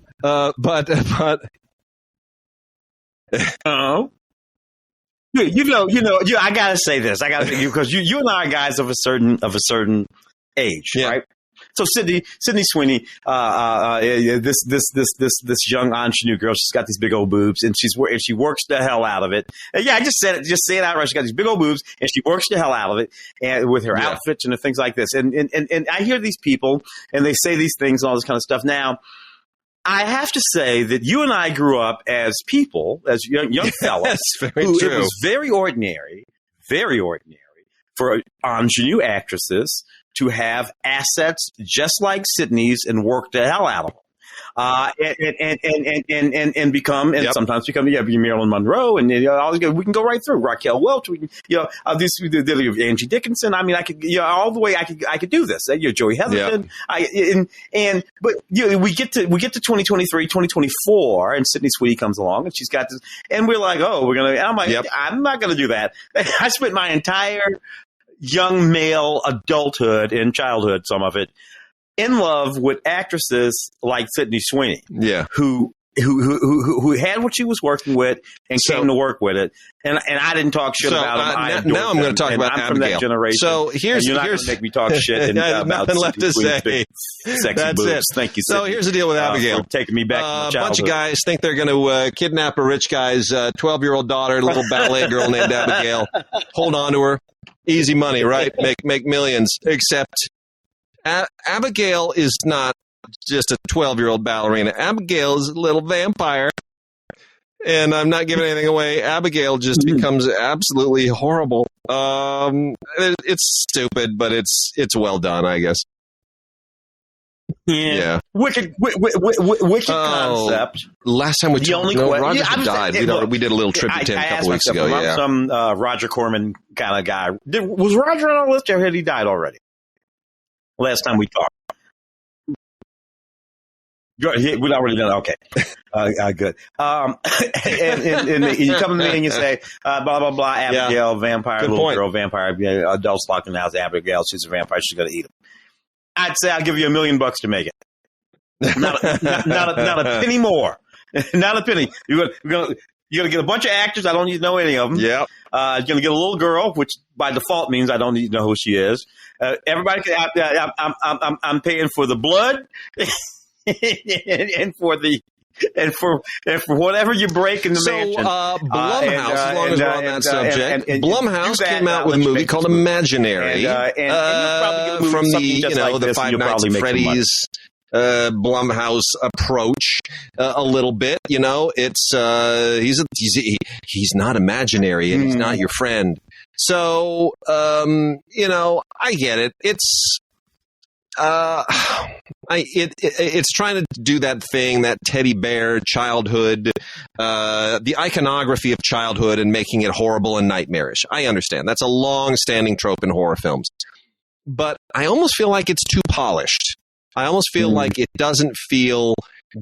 oh. I gotta say this. Because you and I are guys of a certain age, right? So Sydney Sweeney, this young ingenue girl, she's got these big old boobs, and she works the hell out of it. And yeah, I just said it. Just say it outright. She got these big old boobs, and she works the hell out of it, and with her outfits and things like this. And I hear these people, and they say these things and all this kind of stuff. Now, I have to say that you and I grew up as people, as young fellas, true. It was very ordinary for ingenue actresses to have assets just like Sydney's and work the hell out of them. And become, and sometimes become, Marilyn Monroe, and we can go right through Raquel Welch. We can, Angie Dickinson. I mean, I could, all the way. I could do this. Joey Heatherton. But we get to 2023, 2024, and Sydney Sweeney comes along, and she's got this, and we're like, oh, we're gonna. And I'm like, I'm not gonna do that. I spent my entire young male adulthood and childhood, some of it, in love with actresses like Sydney Sweeney, who had what she was working with and came to work with it, and I didn't talk shit about them. Now I'm going to talk about I'm from Abigail. that generation. So you're not going to make me talk shit about nothing left to say. Sexy That's boobs. it. Thank you. So here's the deal with Abigail. For taking me back to my childhood. A bunch of guys think they're going to kidnap a rich guy's 12-year-old daughter, a little ballet girl named Abigail. Hold on to her. Easy money, right? Make millions. Except Abigail is not just a 12-year-old ballerina. Abigail is a little vampire. And I'm not giving anything away. Abigail just becomes absolutely horrible. It's stupid, but it's well done, I guess. Yeah. Wicked concept. Last time we talked, Roger died. We did a little tribute to him a couple weeks ago. I'm some Roger Corman kind of guy. Was Roger on our list, or had he died already? Last time we talked. We'd already done it. Okay. Good. And you come to me and you say, blah, blah, blah, Abigail, vampire, Good little point. girl, vampire, adults locked in the house, Abigail, she's a vampire, she's going to eat them. I'd say I'll give you $1 million to make it. Not a penny more. Not a penny. You're going to get a bunch of actors. I don't need to know any of them. Yep. You're going to get a little girl, which by default means I don't need to know who she is. Everybody, I'm paying for the blood and for whatever you break in the mansion. Blumhouse, as long as we're on that subject, Blumhouse came out with a movie called Imaginary from the Five Nights at Freddy's Blumhouse approach a little bit. It's he's not imaginary and he's not your friend. So I get it. It's trying to do that thing, that teddy bear childhood, the iconography of childhood, and making it horrible and nightmarish. I understand. That's a long-standing trope in horror films. But I almost feel like it's too polished. I almost feel like it doesn't feel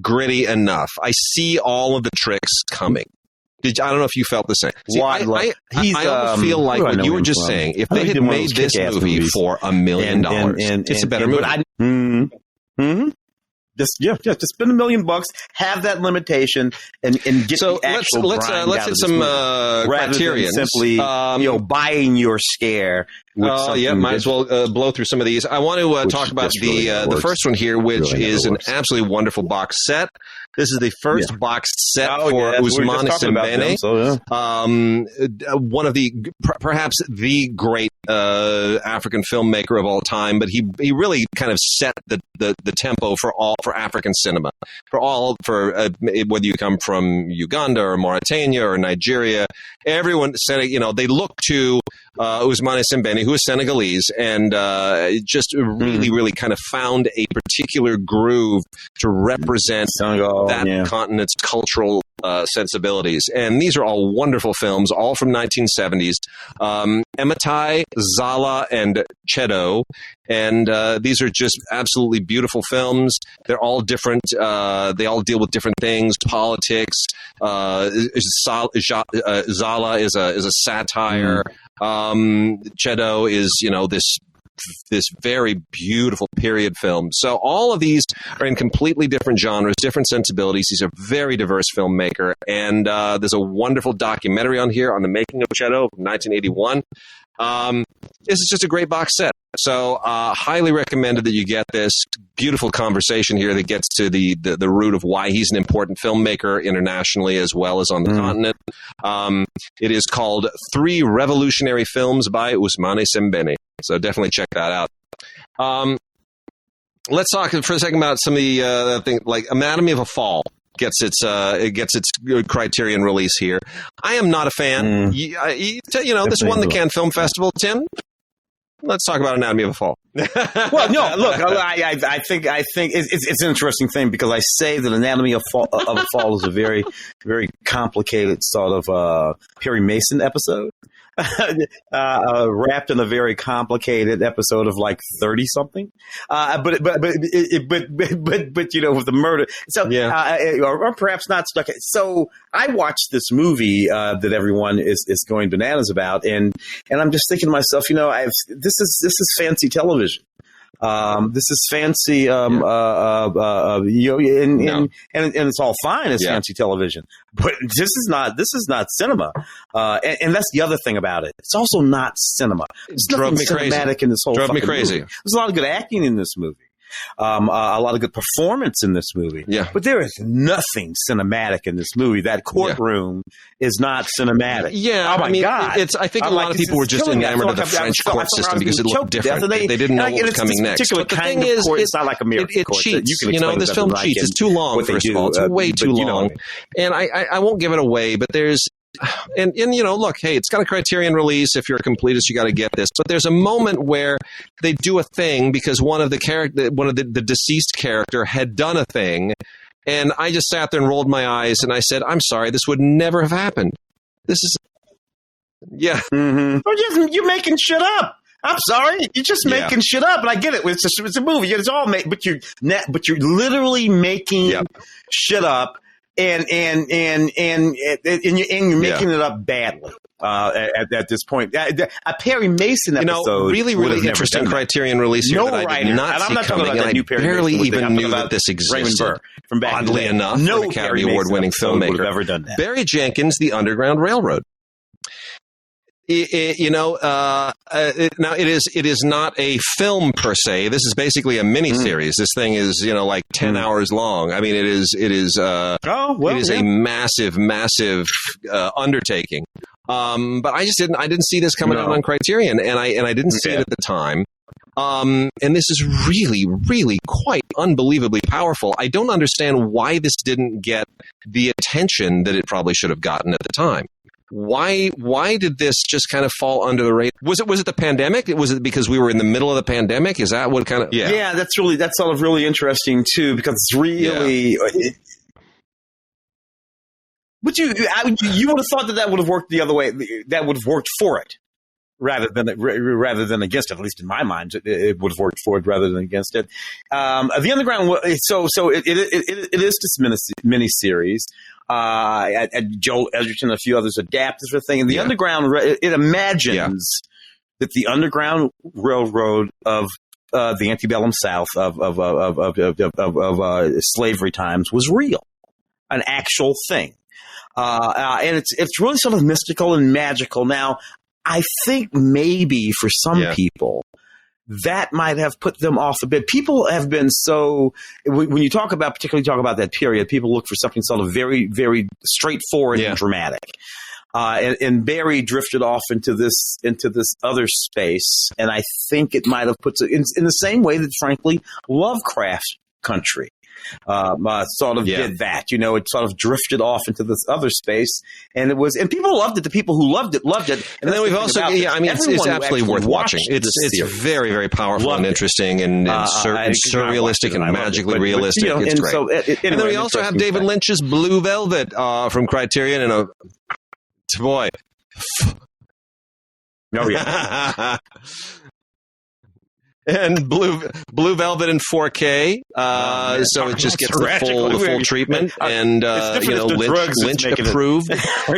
gritty enough. I see all of the tricks coming. I don't know if you felt the same. See, I almost feel like what you were just saying, if they had made this movie for $1 million, it's a better movie. Just spend $1 million, have that limitation, and get the actual let's hit some criterions. Simply, buying your scare. Might as well blow through some of these. I want to talk about the first one here, which is an absolutely wonderful box set. This is the first box set for Ousmane Sembene. One of the, perhaps the great African filmmaker of all time, but he really kind of set the tempo for African cinema, for whether you come from Uganda or Mauritania or Nigeria. Everyone said, they look to Ousmane Sembene, who is Senegalese, and just really, really kind of found a particular groove to represent that continent's cultural sensibilities. And these are all wonderful films, all from 1970s. Ematai, Zala, and Chedo. And these are just absolutely beautiful films. They're all different. They all deal with different things, politics. Zala is a satire. Chedo is, this very beautiful period film. So all of these are in completely different genres, different sensibilities. He's a very diverse filmmaker. And there's a wonderful documentary on here on the making of Chedo from 1981. This is just a great box set. So highly recommended that you get this beautiful conversation here that gets to the root of why he's an important filmmaker internationally as well as on the continent. It is called 3 Revolutionary Films by Ousmane Sembene. So definitely check that out. Let's talk for a second about some of the things like Anatomy of a Fall. Gets its Criterion release here. I am not a fan. This won the Cannes Film Festival, Tim. Let's talk about Anatomy of a Fall. Well, no, look, I think it's an interesting thing because I say that Anatomy of a Fall is a very, very complicated sort of Perry Mason episode. Wrapped in a very complicated episode of like 30 something, but with the murder. So, or perhaps not stuck. So I watched this movie that everyone is going bananas about, and I'm just thinking to myself, this is fancy television. This is fancy, and it's all fine as fancy television, but this is not cinema. And that's the other thing about it. It's also not cinema. It's nothing cinematic in this whole Drove me movie. crazy. There's a lot of good acting in this movie. A lot of good performance in this movie. Yeah. But there is nothing cinematic in this movie. That courtroom is not cinematic. Yeah. Oh my God. I think a lot of people were just enamored of the French court system because it looked different. They didn't know what was coming next. But the thing is, it's not like American court. It cheats. This film cheats. It's too long, first of all. It's way too long. And I won't give it away, but there's... And look, hey, it's got a Criterion release. If you're a completist, you got to get this. But there's a moment where they do a thing because one of the deceased character had done a thing, and I just sat there and rolled my eyes and I said, "I'm sorry, this would never have happened. This is, you're making shit up. I'm sorry, you're just making shit up." And I get it. It's a movie. It's all made, but you're literally making shit up. And you're making it up badly at this point. A Perry Mason episode, really interesting Criterion release here that I did not see coming, and I barely even knew that this existed. Oddly enough, an Academy Award-winning filmmaker would have ever done that. Barry Jenkins' The Underground Railroad. Now it is not a film per se. This is basically a miniseries. This thing is, like 10 hours long. I mean, it is a massive undertaking. But I didn't see this coming out on Criterion, and I didn't see it at the time. And this is really, really quite unbelievably powerful. I don't understand why this didn't get the attention that it probably should have gotten at the time. Why did this just kind of fall under the radar? Was it the pandemic? Was it because we were in the middle of the pandemic? Is that what kind of... Yeah, that's sort of really interesting too, because it's really... But you would have thought that would have worked the other way. That would have worked for it rather than against it. At least in my mind, it would have worked for it rather than against it. The Underground. So it is this miniseries. Joel Edgerton and a few others adapted the thing. And the Underground, it imagines that the Underground Railroad of the antebellum South of slavery times was real, an actual thing. And it's really sort of mystical and magical. Now, I think maybe for some people, that might have put them off a bit. People have been when you particularly talk about that period, people look for something sort of very, very straightforward and dramatic. And Barry drifted off into this other space, and I think it might have put in the same way that, frankly, Lovecraft Country sort of did that. It sort of drifted off into this other space, and people loved it. The people who loved it. And then we've also, it's absolutely worth watching. It's very, very powerful and interesting and surrealistic and magically realistic. It's great. And then we also have David Lynch's Blue Velvet from Criterion, and boy. Oh, yeah. And Blue Velvet in 4K, so it just gets the full treatment. And Lynch approved.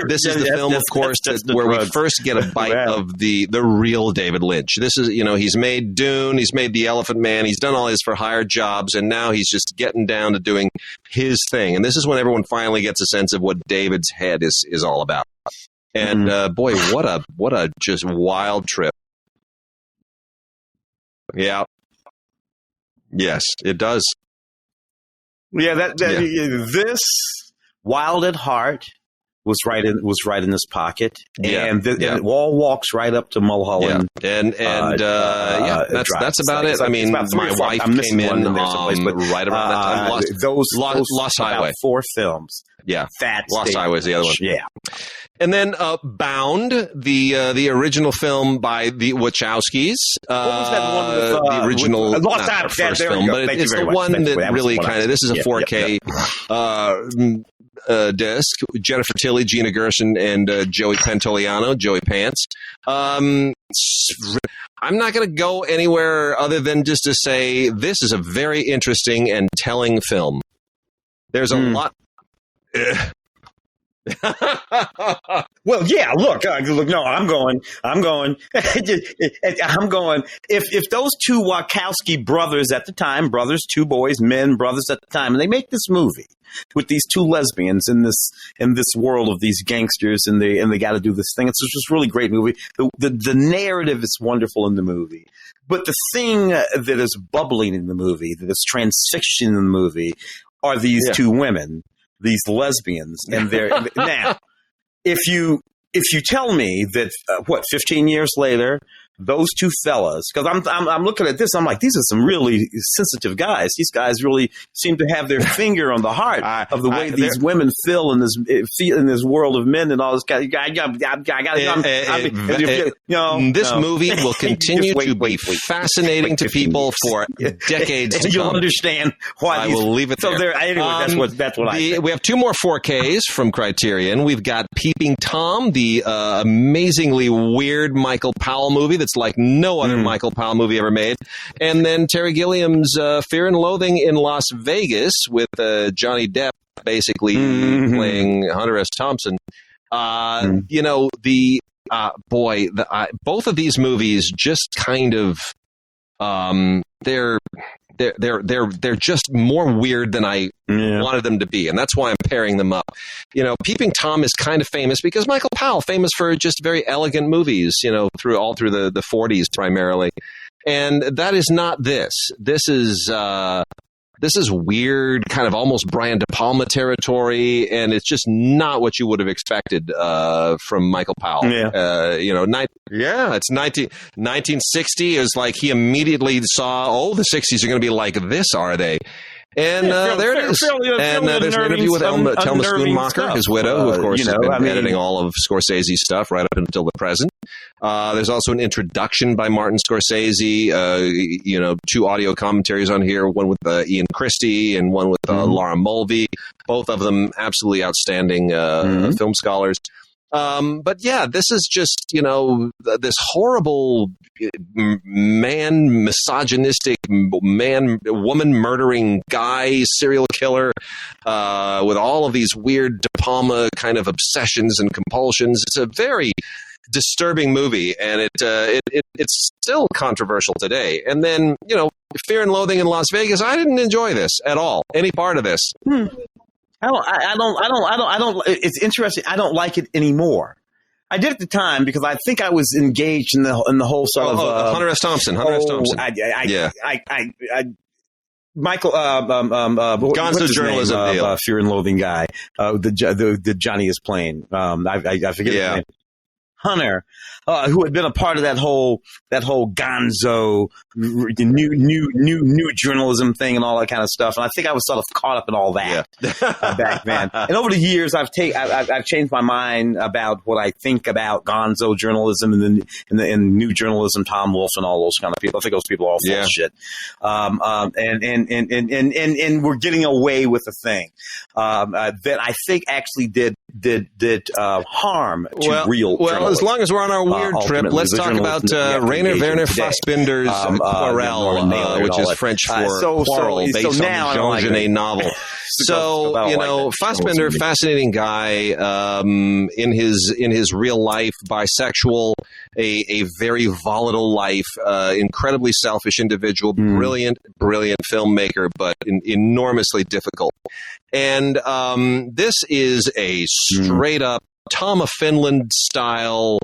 This is the film, of course, where we first get a bite of the real David Lynch. This is, he's made Dune, he's made The Elephant Man, he's done all his for hire jobs, and now he's just getting down to doing his thing. And this is when everyone finally gets a sense of what David's head is all about. And boy, what a just wild trip. Yeah. Yes, it does. Yeah, this Wild at Heart was right in his pocket, and it all walks right up to Mulholland. Yeah. And that's about it. I mean, my wife came in right around that time. Lost Highway. 4 films. Yeah, Lost Highway is the other one. Yeah. And then Bound, the original film by the Wachowskis. What was that one with, the original Lost Highway? First film, but it's the one that really kind of, this is a 4K disc. Jennifer Tilly, Gina Gershon, and Joey Pantoliano, Joey Pants. I'm not going to go anywhere other than just to say this is a very interesting and telling film. There's a lot... Well, yeah. Look. No, I'm going. If those two Wachowski brothers at the time, two boys, men, brothers at the time, and they make this movie with these 2 lesbians in this world of these gangsters, and they got to do this thing. It's just a really great movie. The narrative is wonderful in the movie, but the thing that is bubbling in the movie, that is transfixion in the movie, are these 2 women. These lesbians, and they're now. If you tell me that 15 years later, those 2 fellas, because I'm looking at this, I'm like, these are some really sensitive guys. These guys really seem to have their finger on the heart of the way these women feel in this world of men and all this. This movie will continue to be fascinating to people for decades to come. You'll understand why. I will leave it there. So anyway, that's what I think. We have 2 more 4Ks from Criterion. We've got Peeping Tom, the amazingly weird Michael Powell movie that's like no other Michael Powell movie ever made. And then Terry Gilliam's Fear and Loathing in Las Vegas with Johnny Depp basically playing Hunter S. Thompson. You know, both of these movies just kind of they're just more weird than I wanted them to be, and that's why I'm pairing them up. You know, Peeping Tom is kind of famous because Michael Powell, famous for just very elegant movies, you know, through the 40s primarily, and that is not this. This is weird, kind of almost Brian De Palma territory, and it's just not what you would have expected from Michael Powell. You know, it's 1960 is like he immediately saw, the 60s are going to be like this, are they? And there it is. And there's an interview with Thelma Schoonmaker, his widow, who, of course, has been editing all of Scorsese's stuff right up until the present. There's also an introduction by Martin Scorsese, 2 audio commentaries on here, one with Ian Christie and one with Laura Mulvey, both of them absolutely outstanding film scholars. But yeah, this is just, this horrible misogynistic woman murdering guy, serial killer, with all of these weird De Palma kind of obsessions and compulsions. It's a very disturbing movie, and it's still controversial today. And then, Fear and Loathing in Las Vegas, I didn't enjoy this at all, any part of this. I don't. It's interesting. I don't like it anymore. I did at the time because I think I was engaged in the whole sort of Hunter S. Thompson. Michael Gonzo journalism deal. Fear and Loathing guy. The Johnny is playing. I forget his name. Hunter, who had been a part of that whole Gonzo new journalism thing and all that kind of stuff, and I think I was sort of caught up in all that back then. And over the years, I've changed my mind about what I think about Gonzo journalism and new journalism, Tom Wolfe and all those kind of people. I think those people are all full of shit. And we're getting away with a thing that I think actually did harm to real journalism. As long as we're on our weird trip, let's talk about Rainer Werner Fassbinder's Quarrel, which is French for quarrel, based on the Jean Genet novel. So, Fassbinder, fascinating guy, in his real life, bisexual, a very volatile life, incredibly selfish individual, brilliant filmmaker, but enormously difficult. And this is a straight up Tom of Finland style,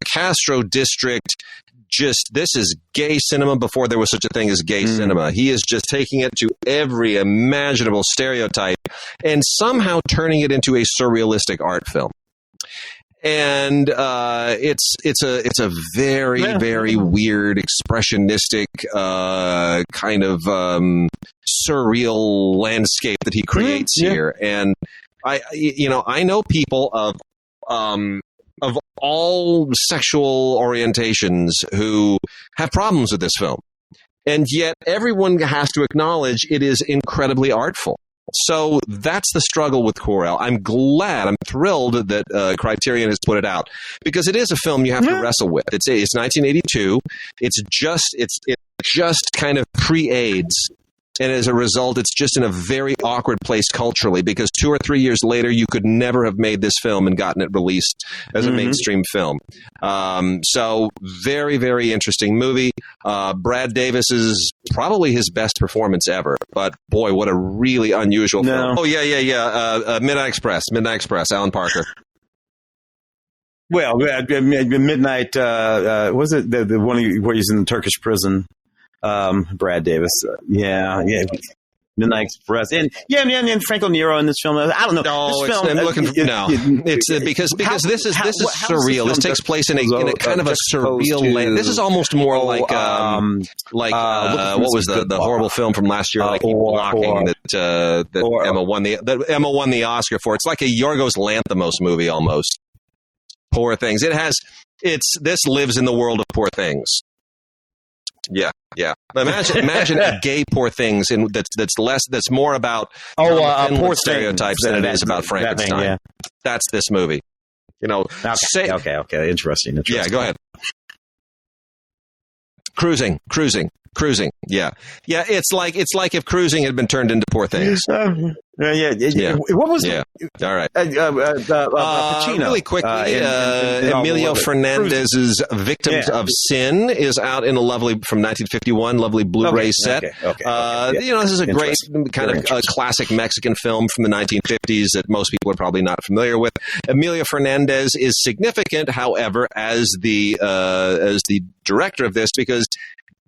Castro district, this is gay cinema before there was such a thing as gay cinema. He is just taking it to every imaginable stereotype and somehow turning it into a surrealistic art film. And it's a very very weird expressionistic kind of surreal landscape that he creates here. And I know people of all sexual orientations who have problems with this film, and yet everyone has to acknowledge it is incredibly artful. So that's the struggle with Querelle. I'm thrilled that Criterion has put it out, because it is a film you have to wrestle with. It's 1982. It just kind of pre-AIDS. And as a result, it's just in a very awkward place culturally, because 2 or 3 years later, you could never have made this film and gotten it released as a mainstream film. So very, very interesting movie. Brad Davis is probably his best performance ever. But boy, what a really unusual film. Oh, yeah. Midnight Express, Alan Parker. Well, Midnight, was it the one where he's in the Turkish prison? Brad Davis. Yeah. Midnight Express. And Franco Nero in this film. I don't know. No, it's because this is surreal. This takes place in a kind of a surreal land. This is almost more like what was the horrible film from last year, like Blocking, that Emma won the Oscar for. It's like a Yorgos Lanthimos movie almost. Poor Things. This lives in the world of Poor Things. Yeah. Imagine a gay Poor Things that's more about poor stereotypes than it is about Frankenstein. That's this movie. Okay. Interesting. Yeah, go ahead. Cruising. Yeah. It's like if Cruising had been turned into Poor Things. What was all right. Pacino? Really quickly, Emilio Fernandez's Victims of Sin is out in from 1951, lovely Blu-ray set. This is a great kind of classic Mexican film from the 1950s that most people are probably not familiar with. Emilio Fernandez is significant, however, as the director of this, because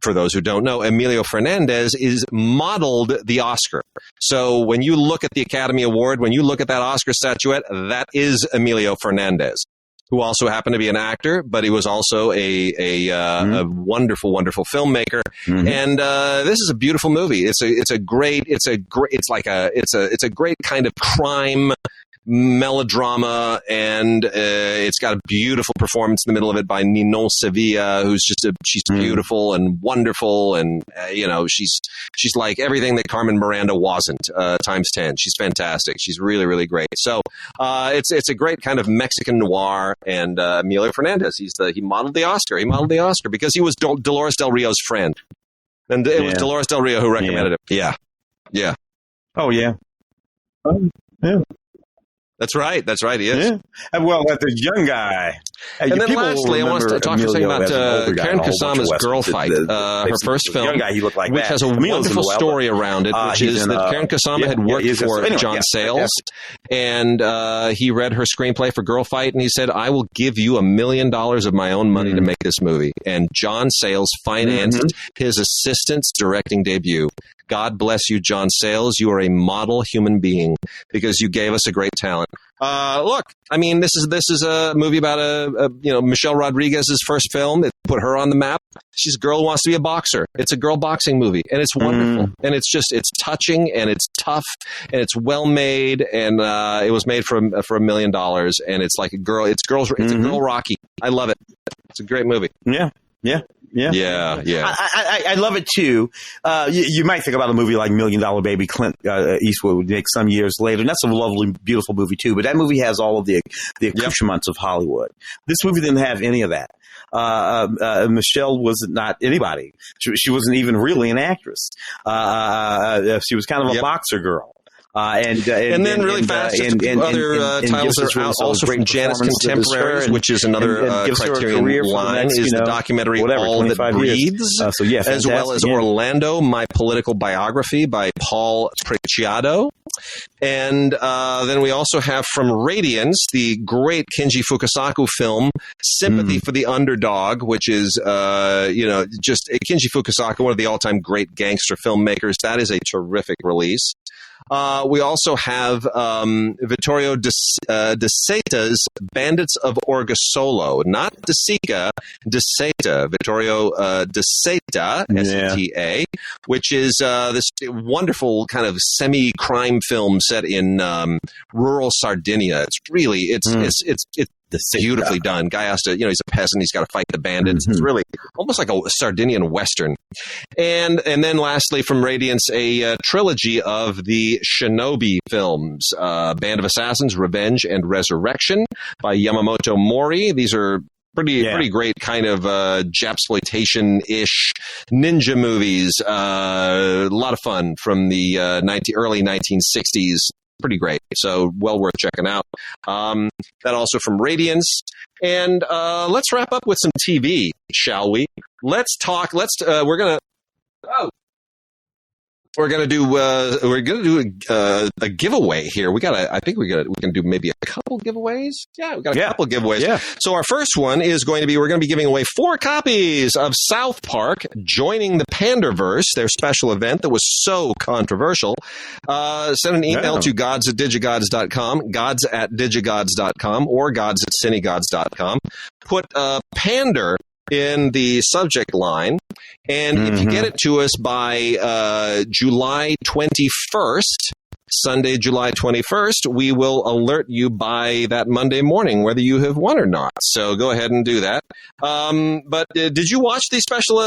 for those who don't know, Emilio Fernandez is modeled the Oscar. So when you look at the Academy Award, when you look at that Oscar statuette, that is Emilio Fernandez, who also happened to be an actor, but he was also a wonderful, wonderful filmmaker. And this is a beautiful movie. It's a great kind of crime melodrama, and it's got a beautiful performance in the middle of it by Ninon Sevilla, who's she's beautiful and wonderful, and she's like everything that Carmen Miranda wasn't times 10. She's fantastic. She's really, really great. So it's a great kind of Mexican noir, and Emilio Fernandez, he modeled the Oscar. He modeled the Oscar because he was Dolores Del Rio's friend, and it was Dolores Del Rio who recommended it. Yeah. Oh yeah. Yeah. That's right. He is. Yeah. Well, that's a young guy. And then lastly, I want to talk for a second about Karen Kusama's Girl Fight, her first film, which has a wonderful story around it, which is that Karen Kusama had worked for John Sayles, and he read her screenplay for Girl Fight, and he said, I will give you $1 million of my own money to make this movie. And John Sayles financed his assistant's directing debut. God bless you, John Sayles. You are a model human being because you gave us a great talent. Look, I mean, this is a movie about Michelle Rodriguez's first film. It put her on the map. She's a girl who wants to be a boxer. It's a girl boxing movie, and it's wonderful. And it's touching, and it's tough, and it's well made, and it was made for $1 million. And it's like a girl. It's a girl Rocky. I love it. It's a great movie. Yeah. I love it too. You might think about a movie like $1 Million Baby, Clint Eastwood would make some years later, and that's a lovely, beautiful movie too. But that movie has all of the accoutrements of Hollywood. This movie didn't have any of that. Michelle was not anybody. She wasn't even really an actress. She was kind of a boxer girl. And then really fast, other titles that are out also from Janus Contemporaries, which is another Criterion line, is the documentary All That Breathes, as well as Orlando, My Political Biography by Paul Preciado. And then we also have from Radiance, the great Kinji Fukasaku film, Sympathy for the Underdog, which is, just Kinji Fukasaku, one of the all-time great gangster filmmakers. That is a terrific release. We also have Vittorio De Seta's Bandits of Orgosolo, not De Sica, De Seta, Vittorio De Seta, S-E-T-A, which is this wonderful kind of semi-crime film set in rural Sardinia. It's really, it's beautifully done. Guy has to, he's a peasant. He's got to fight the bandits. It's really almost like a Sardinian Western. And then lastly from Radiance, a trilogy of the Shinobi films, Band of Assassins, Revenge and Resurrection by Yamamoto Mori. These are pretty great kind of Japsploitation-ish ninja movies. A lot of fun from the early 1960s. Pretty great. So well worth checking out. That also from Radiance. And let's wrap up with some TV, shall we? Let's talk. We're gonna do a giveaway here. I think we can do maybe a couple giveaways. Yeah, we got a couple giveaways. Yeah. So our first one is we're going to be giving away 4 copies of South Park Joining the Panderverse, their special event that was so controversial. Send an email to gods@digigods.com, gods@digigods.com, or gods@cinegods.com. Put Pander in the subject line. And if you get it to us by July 21st, Sunday, July 21st, we will alert you by that Monday morning whether you have won or not. So go ahead and do that. But did you watch the special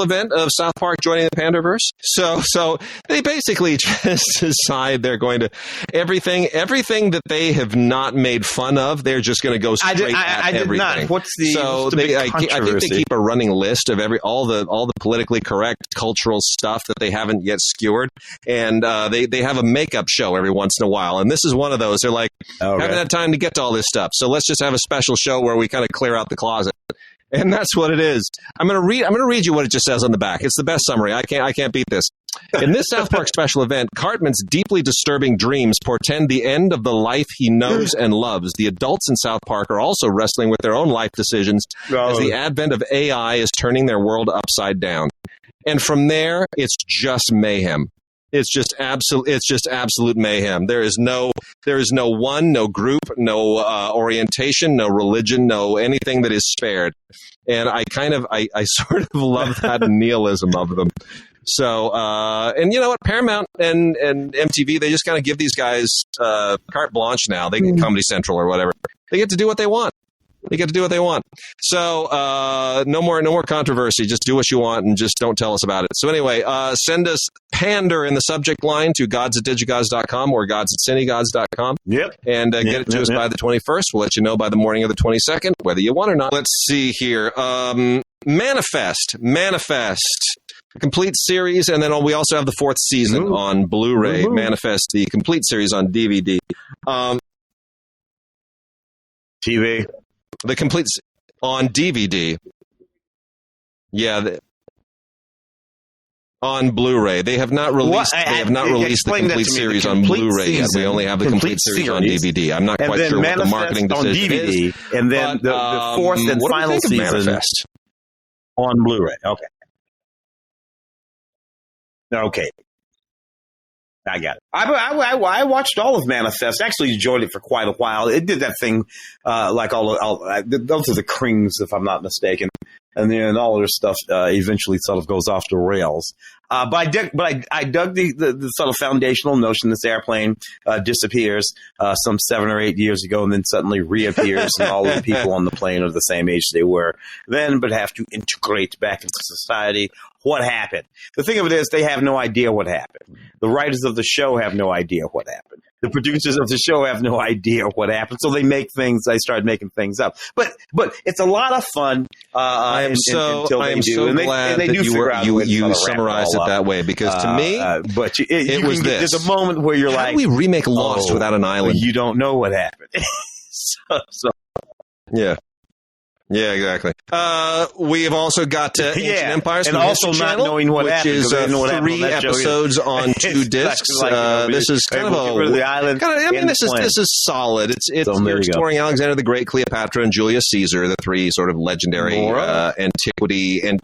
event of South Park Joining the Panderverse? So they basically just decide they're going to everything that they have not made fun of, they're just going to go straight at everything. Not. What's the big controversy? I think they keep a running list of all the politically correct cultural stuff that they haven't yet skewered, and they have a makeup show every once in a while, and this is one of those. They're like, haven't had time to get to all this stuff, so let's just have a special show where we kind of clear out the closet, and that's what it is. I'm going to read you what it just says on the back. It's the best summary. I can't beat this. In this South Park special event, Cartman's deeply disturbing dreams portend the end of the life he knows and loves. The adults in South Park are also wrestling with their own life decisions as the advent of AI is turning their world upside down. And from there, it's just mayhem. It's just absolute mayhem. There is no one, no group, no orientation, no religion, no anything that is spared. And I sort of love that nihilism of them. So, and you know what? Paramount and MTV, they just kind of give these guys carte blanche now. They get Comedy Central or whatever. They get to do what they want. So, no more controversy. Just do what you want and just don't tell us about it. So anyway, send us Pander in the subject line to gods@digigods.com or gods@cinegods.com. Yep. And get it to us by the 21st. We'll let you know by the morning of the 22nd whether you won or not. Let's see here. Manifest. The complete series, and then we also have the 4th season on Blu-ray. Manifest, the complete series on DVD. TV. The complete on DVD. Yeah, on Blu-ray. They have not released. They have not released the complete series on Blu-ray yet. We only have the complete series on DVD. I'm not quite sure what the marketing decision is. And then the 4th and final season on Blu-ray. Okay. I got it. I watched all of Manifest. Actually enjoyed it for quite a while. It did that thing like those are the Krings, if I'm not mistaken. And then all their stuff eventually sort of goes off the rails. But I dug the sort of foundational notion this airplane disappears some 7 or 8 years ago and then suddenly reappears and all of the people on the plane are the same age they were then, but have to integrate back into society. What happened? The thing of it is they have no idea what happened. The writers of the show have no idea what happened. The producers of the show have no idea what happened. So they start making things up. But it's a lot of fun. I am so glad that you summarized it that way, because to me, there's a moment where you're like, how do we remake Lost without an island? You don't know what happened. so yeah. Yeah, exactly. We have also got Ancient Empires, and also not channel, knowing what happened, which is 3 episodes on 2 discs. This is kind of the island. This is solid. It's you're exploring Alexander the Great, Cleopatra, and Julius Caesar, the 3 sort of legendary antiquity and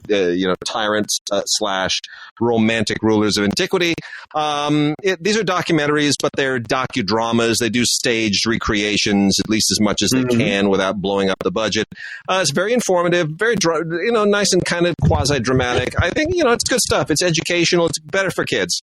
tyrants / romantic rulers of antiquity. These are documentaries, but they're docudramas. They do staged recreations at least as much as they can without blowing up the budget. It's very informative, very nice and kind of quasi-dramatic. I think it's good stuff. It's educational. It's better for kids.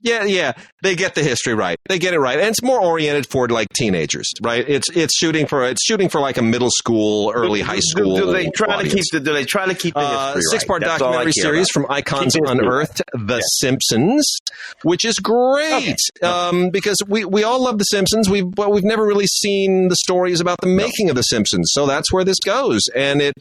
Yeah, they get the history right. They get it right, and it's more oriented for like teenagers, right? It's shooting for like a middle school, early high school. Do they try to keep the history right? 6-part documentary series from Icons Unearthed, The Simpsons, which is great because we all love The Simpsons. We've never really seen the stories about the making of The Simpsons, so that's where this goes, and it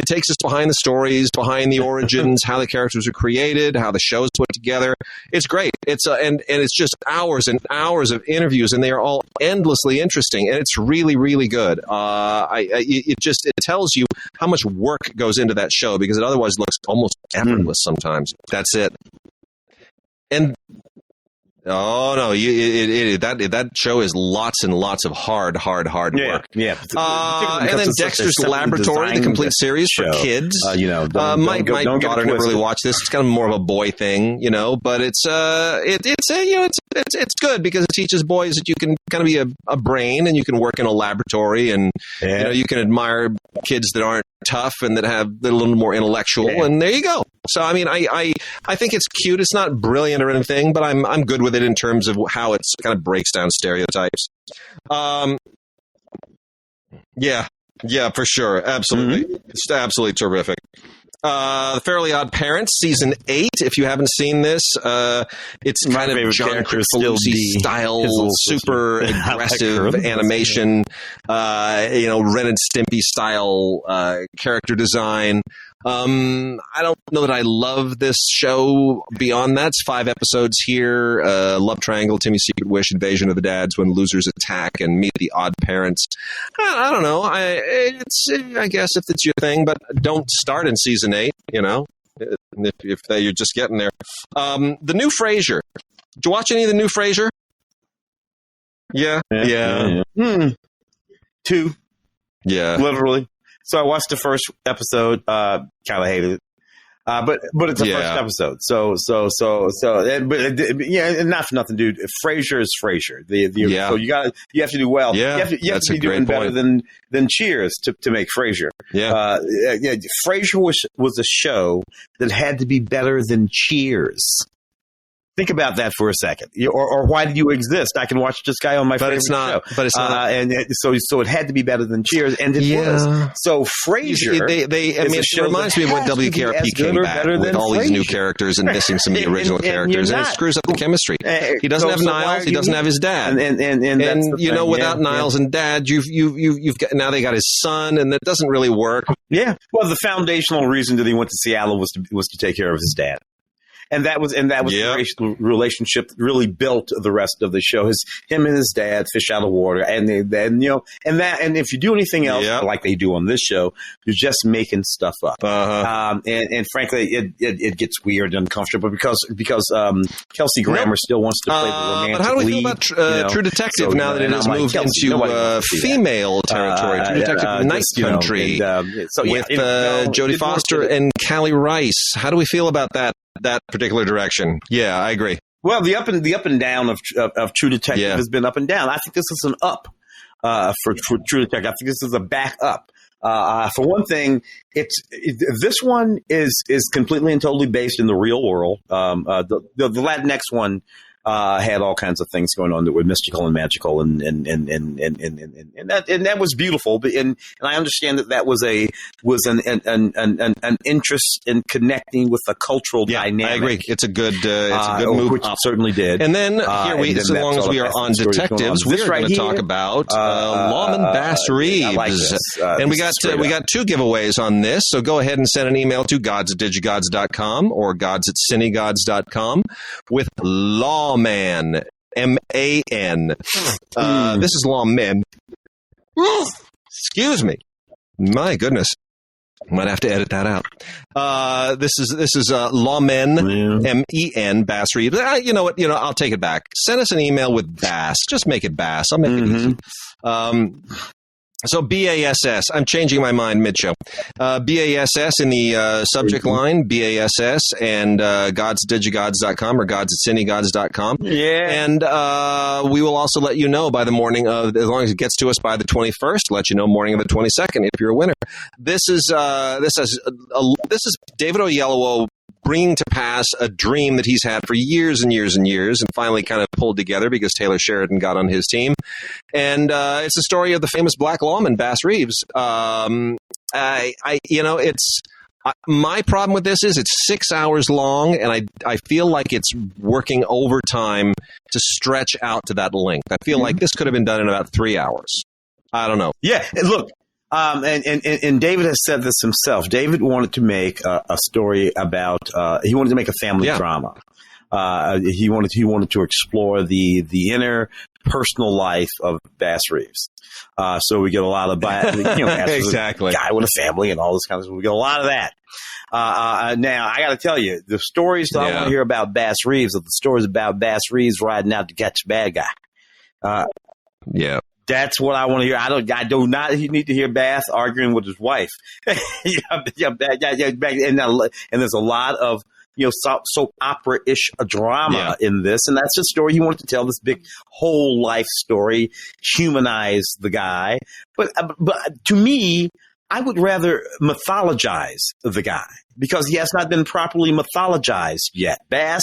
takes us behind the stories, behind the origins, how the characters were created, how the show is put together. It's great. It's and it's just hours and hours of interviews, and they are all endlessly interesting, and it's really, really good. It tells you how much work goes into that show because it otherwise looks almost effortless sometimes. That's it. And that show is lots and lots of hard work. Yeah. And then Dexter's Laboratory, the complete series for kids. My daughter never really watched this. It's kind of more of a boy thing, but it's good because it teaches boys that you can kind of be a brain and you can work in a laboratory and you can admire kids that aren't tough and that are a little more intellectual, and there you go. So I mean, I think it's cute. It's not brilliant or anything, but I'm good with it in terms of how it kind of breaks down stereotypes. Yeah, for sure, absolutely, It's absolutely terrific. The Fairly Odd Parents, season 8. If you haven't seen this, it's kind of John Cristosi style, super aggressive animation. Ren and Stimpy style character design. I don't know that I love this show beyond that. It's 5 episodes here. Love Triangle, Timmy's Secret Wish, Invasion of the Dads, When Losers Attack, and Meet the Odd Parents. I don't know. I guess if it's your thing, but don't start in season 8, if you're just getting there. The new Frasier. Did you watch any of the new Frasier? Yeah. 2. Yeah. Literally. So I watched the first episode, kind of hated it. But it's the first episode. So, not for nothing, dude. Frasier is Frasier. So you have to do well. Yeah. You have to be doing better than Cheers to make Frasier. Yeah. Frasier was a show that had to be better than Cheers. Think about that for a second. Or why do you exist? I can watch this guy on my favorite show. But it's not. So it had to be better than Cheers, and it was. So Frasier, it reminds me of when WKRP came back with all these new characters and missing some of the original characters, and it screws up the chemistry. He doesn't have Niles. He doesn't have his dad. And without Niles and Dad, you've got, now they got his son, and that doesn't really work. Yeah. Well, the foundational reason that he went to Seattle was to take care of his dad. And that was the relationship that really built the rest of the show. Him and his dad, fish out of water, and if you do anything else like they do on this show, you're just making stuff up. And frankly, it gets weird and uncomfortable because Kelsey Grammer still wants to play the romantic lead. But how do we feel about True Detective now that it has moved into female territory? True Detective Night Country with Jodie Foster and Callie Rice. How do we feel about that particular direction? Yeah, I agree. Well, the up and down of True Detective has been up and down. I think this is an up for True Detective. I think this is a back up. For one thing, this one is completely and totally based in the real world. The Latinx one had all kinds of things going on that were mystical and magical, and that was beautiful. But and I understand that was an interest in connecting with the cultural dynamic. I agree. It's a good move, which it certainly did. And then here so long as we are on detectives, we are going to talk about Lawman Bass Reeves. Like and we got 2 giveaways on this. So go ahead and send an email to gods@digigods.com or gods@cinegods.com with Lawman, M-A-N. This is Lawman. Excuse me. My goodness. Might have to edit that out. This is Lawmen, M-E-N, Bass Reeves. You know what? I'll take it back. Send us an email with Bass. Just make it Bass. I'll make it easy. So BASS, I'm changing my mind mid-show. BASS in the subject line, BASS, and DigiGods.com or gods@cinegods.com. Yeah. And we will also let you know by the morning of, as long as it gets to us by the 21st, let you know morning of the 22nd if you're a winner. This is David Oyelowo bringing to pass a dream that he's had for years and years and years, and finally kind of pulled together because Taylor Sheridan got on his team. And it's the story of the famous black lawman, Bass Reeves. My problem with this is it's 6 hours long, and I feel like it's working overtime to stretch out to that length. I feel like this could have been done in about 3 hours. I don't know. Yeah, and look. And David has said this himself. David wanted to make a story about. He wanted to make a family drama. He wanted to explore the inner personal life of Bass Reeves. So we get a lot of Bass exactly, a guy with a family and all this kind of stuff. We get a lot of that. Now I got to tell you, the stories that I want to hear about Bass Reeves are the stories about Bass Reeves riding out to catch a bad guy. That's what I want to hear. I do not need to hear Bass arguing with his wife. And there's a lot of soap opera-ish drama in this, and that's the story he wanted to tell. This big whole life story, humanize the guy. But to me, I would rather mythologize the guy because he has not been properly mythologized yet. Bass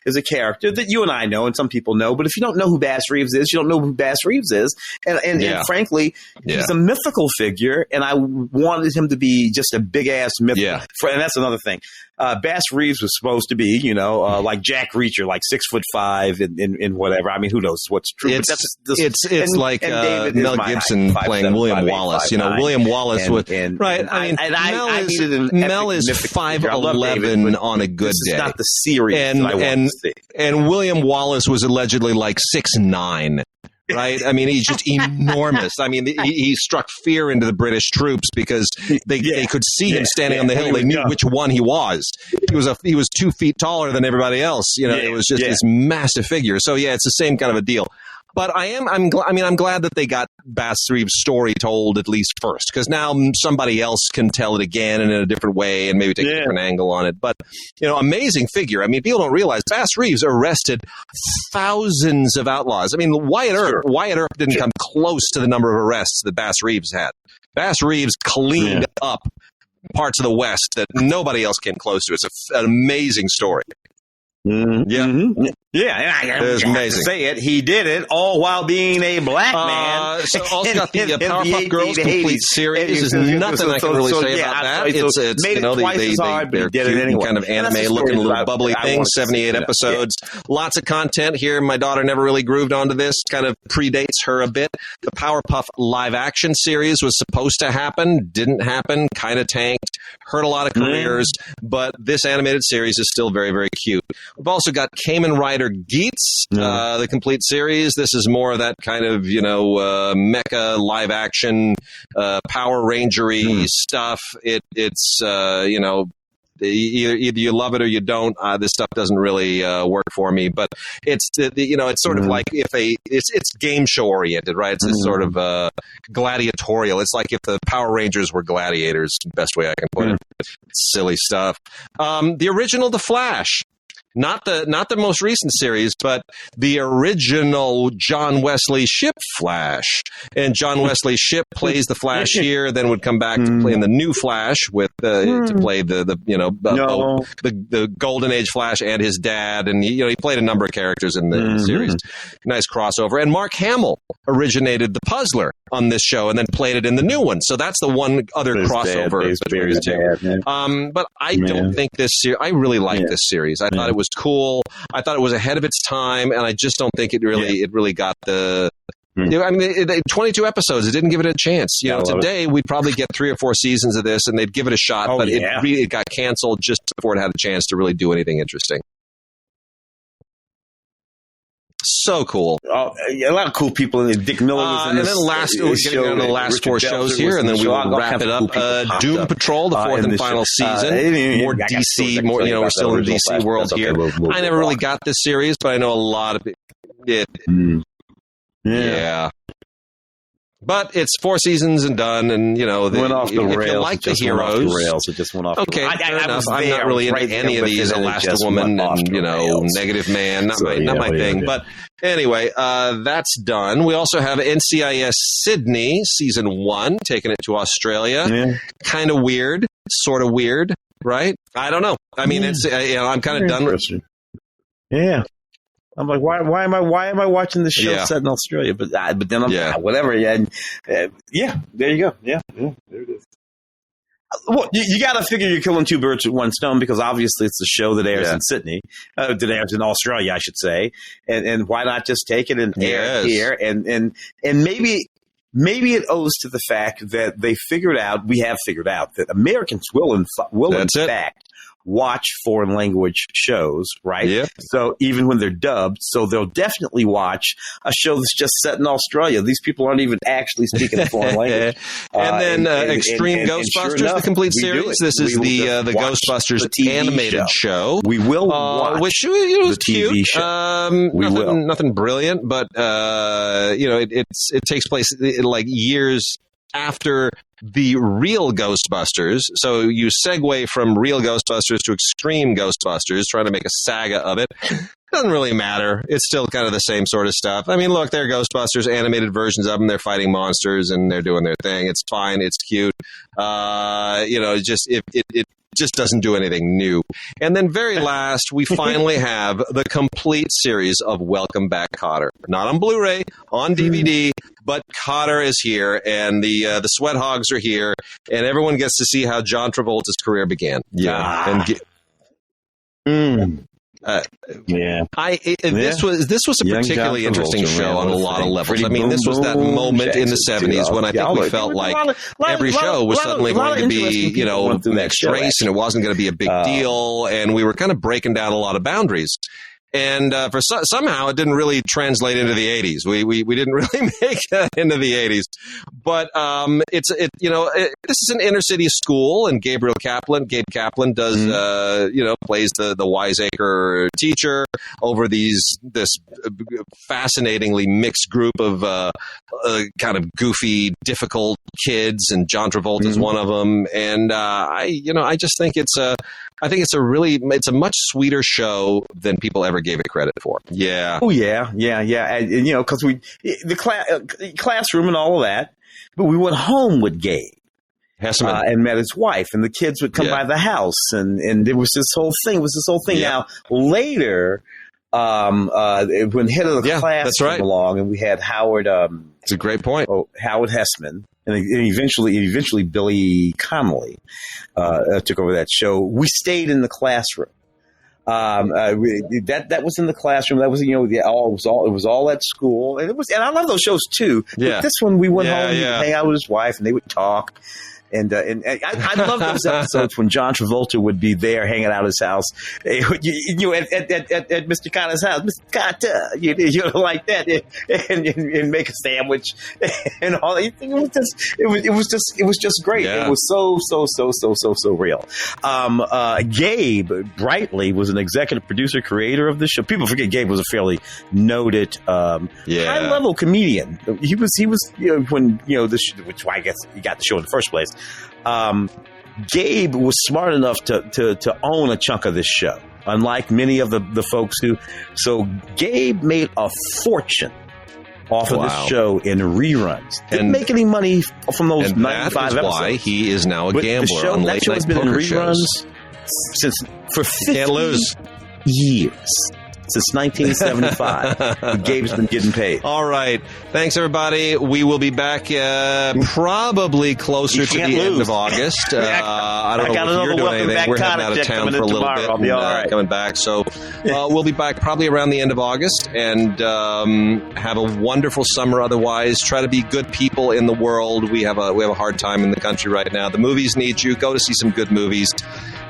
is a character that you and I know and some people know, but if you don't know who Bass Reeves is, you don't know who Bass Reeves is. And frankly, he's a mythical figure, and I wanted him to be just a big-ass myth. Yeah. And that's another thing. Bass Reeves was supposed to be, like Jack Reacher, like 6'5" and whatever. I mean, who knows what's true? It's like Mel Gibson playing William Wallace. William Wallace would right. Mel is 5'11" on a good day. This is not the series and William Wallace was allegedly like 6'9". Right? I mean, he's just enormous. I mean, he struck fear into the British troops because they could see him standing on the hill. They knew which one he was. He was 2 feet taller than everybody else. It was just this massive figure. So it's the same kind of a deal. But I'm glad that they got Bass Reeves' story told at least first, because now somebody else can tell it again and in a different way and maybe take a different angle on it. But, amazing figure. I mean, people don't realize Bass Reeves arrested thousands of outlaws. I mean, Wyatt Earp didn't come close to the number of arrests that Bass Reeves had. Bass Reeves cleaned up parts of the West that nobody else came close to. It's an amazing story. Mm-hmm. It was amazing. Say it. He did it all while being a black man. So also got the Powerpuff Girls complete series. There's nothing I can really say about that. It's made it twice as hard, but he did it anyway. Kind of anime-looking little bubbly thing. 78 episodes. Lots of content here. My daughter never really grooved onto this. Kind of predates her a bit. The Powerpuff live-action series was supposed to happen. Didn't happen. Kind of tanked. Hurt a lot of careers. But this animated series is still very, very cute. We've also got Kamen Rider Geats, the complete series. This is more of that kind of, mecha live action, Power Ranger-y stuff. It's either you love it or you don't. This stuff doesn't really work for me, but it's sort of like it's game show oriented, right? It's sort of gladiatorial. It's like if the Power Rangers were gladiators, best way I can put it. It's silly stuff. The original The Flash. Not the most recent series, but the original John Wesley Shipp Flash. And John Wesley Shipp plays the Flash here, then would come back to play in the new Flash with to play the Golden Age Flash and his dad, and he played a number of characters in the series. Nice crossover. And Mark Hamill originated the Puzzler on this show and then played it in the new one. So that's the one other crossover between the two. But I don't think this series. I really like this series. I thought it was cool. I thought it was ahead of its time, and I just don't think it really got the. I mean, 22 episodes. It didn't give it a chance. Today we'd probably get 3 or 4 seasons of this, and they'd give it a shot. But it got canceled just before it had a chance to really do anything interesting. So cool. A lot of cool people. Dick Miller was in this. And then we're getting down to the last four shows here, and then we will wrap it up. Doom Patrol, the fourth and final season. More DC, more, we're still in the DC world here. I never really got this series, but I know a lot of it. Yeah. But it's 4 seasons and done, and went off the rails. If you like the heroes, it just went off. Okay, fair enough. I'm not really into any of these. Elastigwoman and Negative Man, not my thing. But anyway, that's done. We also have NCIS Sydney season 1, taking it to Australia. Yeah. Kind of weird, sort of weird, right? I don't know. I mean, it's I'm kind of done with. Yeah. I'm like, why am I watching this show set in Australia? But then I'm whatever. Yeah, there you go. Yeah, there it is. Well, you got to figure you're killing 2 birds with one stone, because obviously it's a show that airs in Sydney, that airs in Australia, I should say. And why not just take it and air it here? And maybe it owes to the fact that we have figured out that Americans will in fact watch foreign language shows, right? Yep. So even when they're dubbed, so they'll definitely watch a show that's just set in Australia. These people aren't even actually speaking a foreign language. And then Extreme Ghostbusters, sure enough, the complete series. This is the Ghostbusters animated show. We will watch which was the cute. TV show. Nothing brilliant, but it takes place like years after the real Ghostbusters. So you segue from real Ghostbusters to Extreme Ghostbusters, trying to make a saga of it. Doesn't really matter. It's still kind of the same sort of stuff. I mean, look, they're Ghostbusters, animated versions of them. They're fighting monsters and they're doing their thing. It's fine. It's cute. It just doesn't do anything new. And then very last, we finally have the complete series of Welcome Back, Kotter. Not on Blu-ray, on DVD, but Kotter is here, and the Sweat Hogs are here, and everyone gets to see how John Travolta's career began. Yeah. This was a particularly interesting show on a lot of levels. I mean, this was that moment in the 70s when I think we felt like every show was suddenly going to be, mixed race, and it wasn't going to be a big deal, and we were kind of breaking down a lot of boundaries. And somehow it didn't really translate into the 80s. We didn't really make that into the 80s. But this is an inner city school, and Gabe Kaplan does plays the wiseacre teacher over this fascinatingly mixed group of kind of goofy, difficult kids, and John Travolta's one of them. And I just think it's a much sweeter show than people ever gave it credit for. Yeah. Oh yeah. And, because the classroom and all of that, but we went home with Gabe and met his wife, and the kids would come by the house, and there was this whole thing. Now later, when head of the class came along, and we had Howard. It's a great point. Howard Hessman. And eventually Billy Connolly took over that show. We stayed in the classroom. That was in the classroom. That was it was all at school, and I love those shows too. Yeah. But this one we went home, and hang out with his wife, and they would talk. And I love those episodes when John Travolta would be there hanging out at his house, at Mr. Cotter's house, Mr. Kotter, like that, and make a sandwich and all. It was just great. Yeah. It was so real. Gabe Brightly was an executive producer, creator of the show. People forget Gabe was a fairly noted, high level comedian. He was which I guess he got the show in the first place. Gabe was smart enough to own a chunk of this show, unlike many of the folks who. So Gabe made a fortune off of this show in reruns. Didn't make any money from those 95 episodes. Why he is now a gambler on late night poker shows. For 50 years. Since 1975, Gabe's been getting paid. All right. Thanks, everybody. We will be back probably closer to the end of August. I don't know if you're doing anything. We're heading out of town for a little bit. I'll be all right. Coming back. So we'll be back probably around the end of August, and have a wonderful summer otherwise. Try to be good people in the world. We have a hard time in the country right now. The movies need you. Go to see some good movies.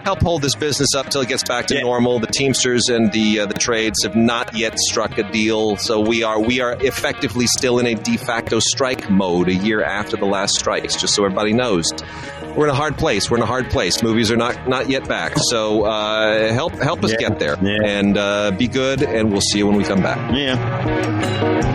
help hold this business up till it gets back to normal. The Teamsters and the trades have not yet struck a deal, so we are effectively still in a de facto strike mode a year after the last strikes. Just so everybody knows, we're in a hard place. Movies are not yet back, so help us get there and be good. And we'll see you when we come back. Yeah.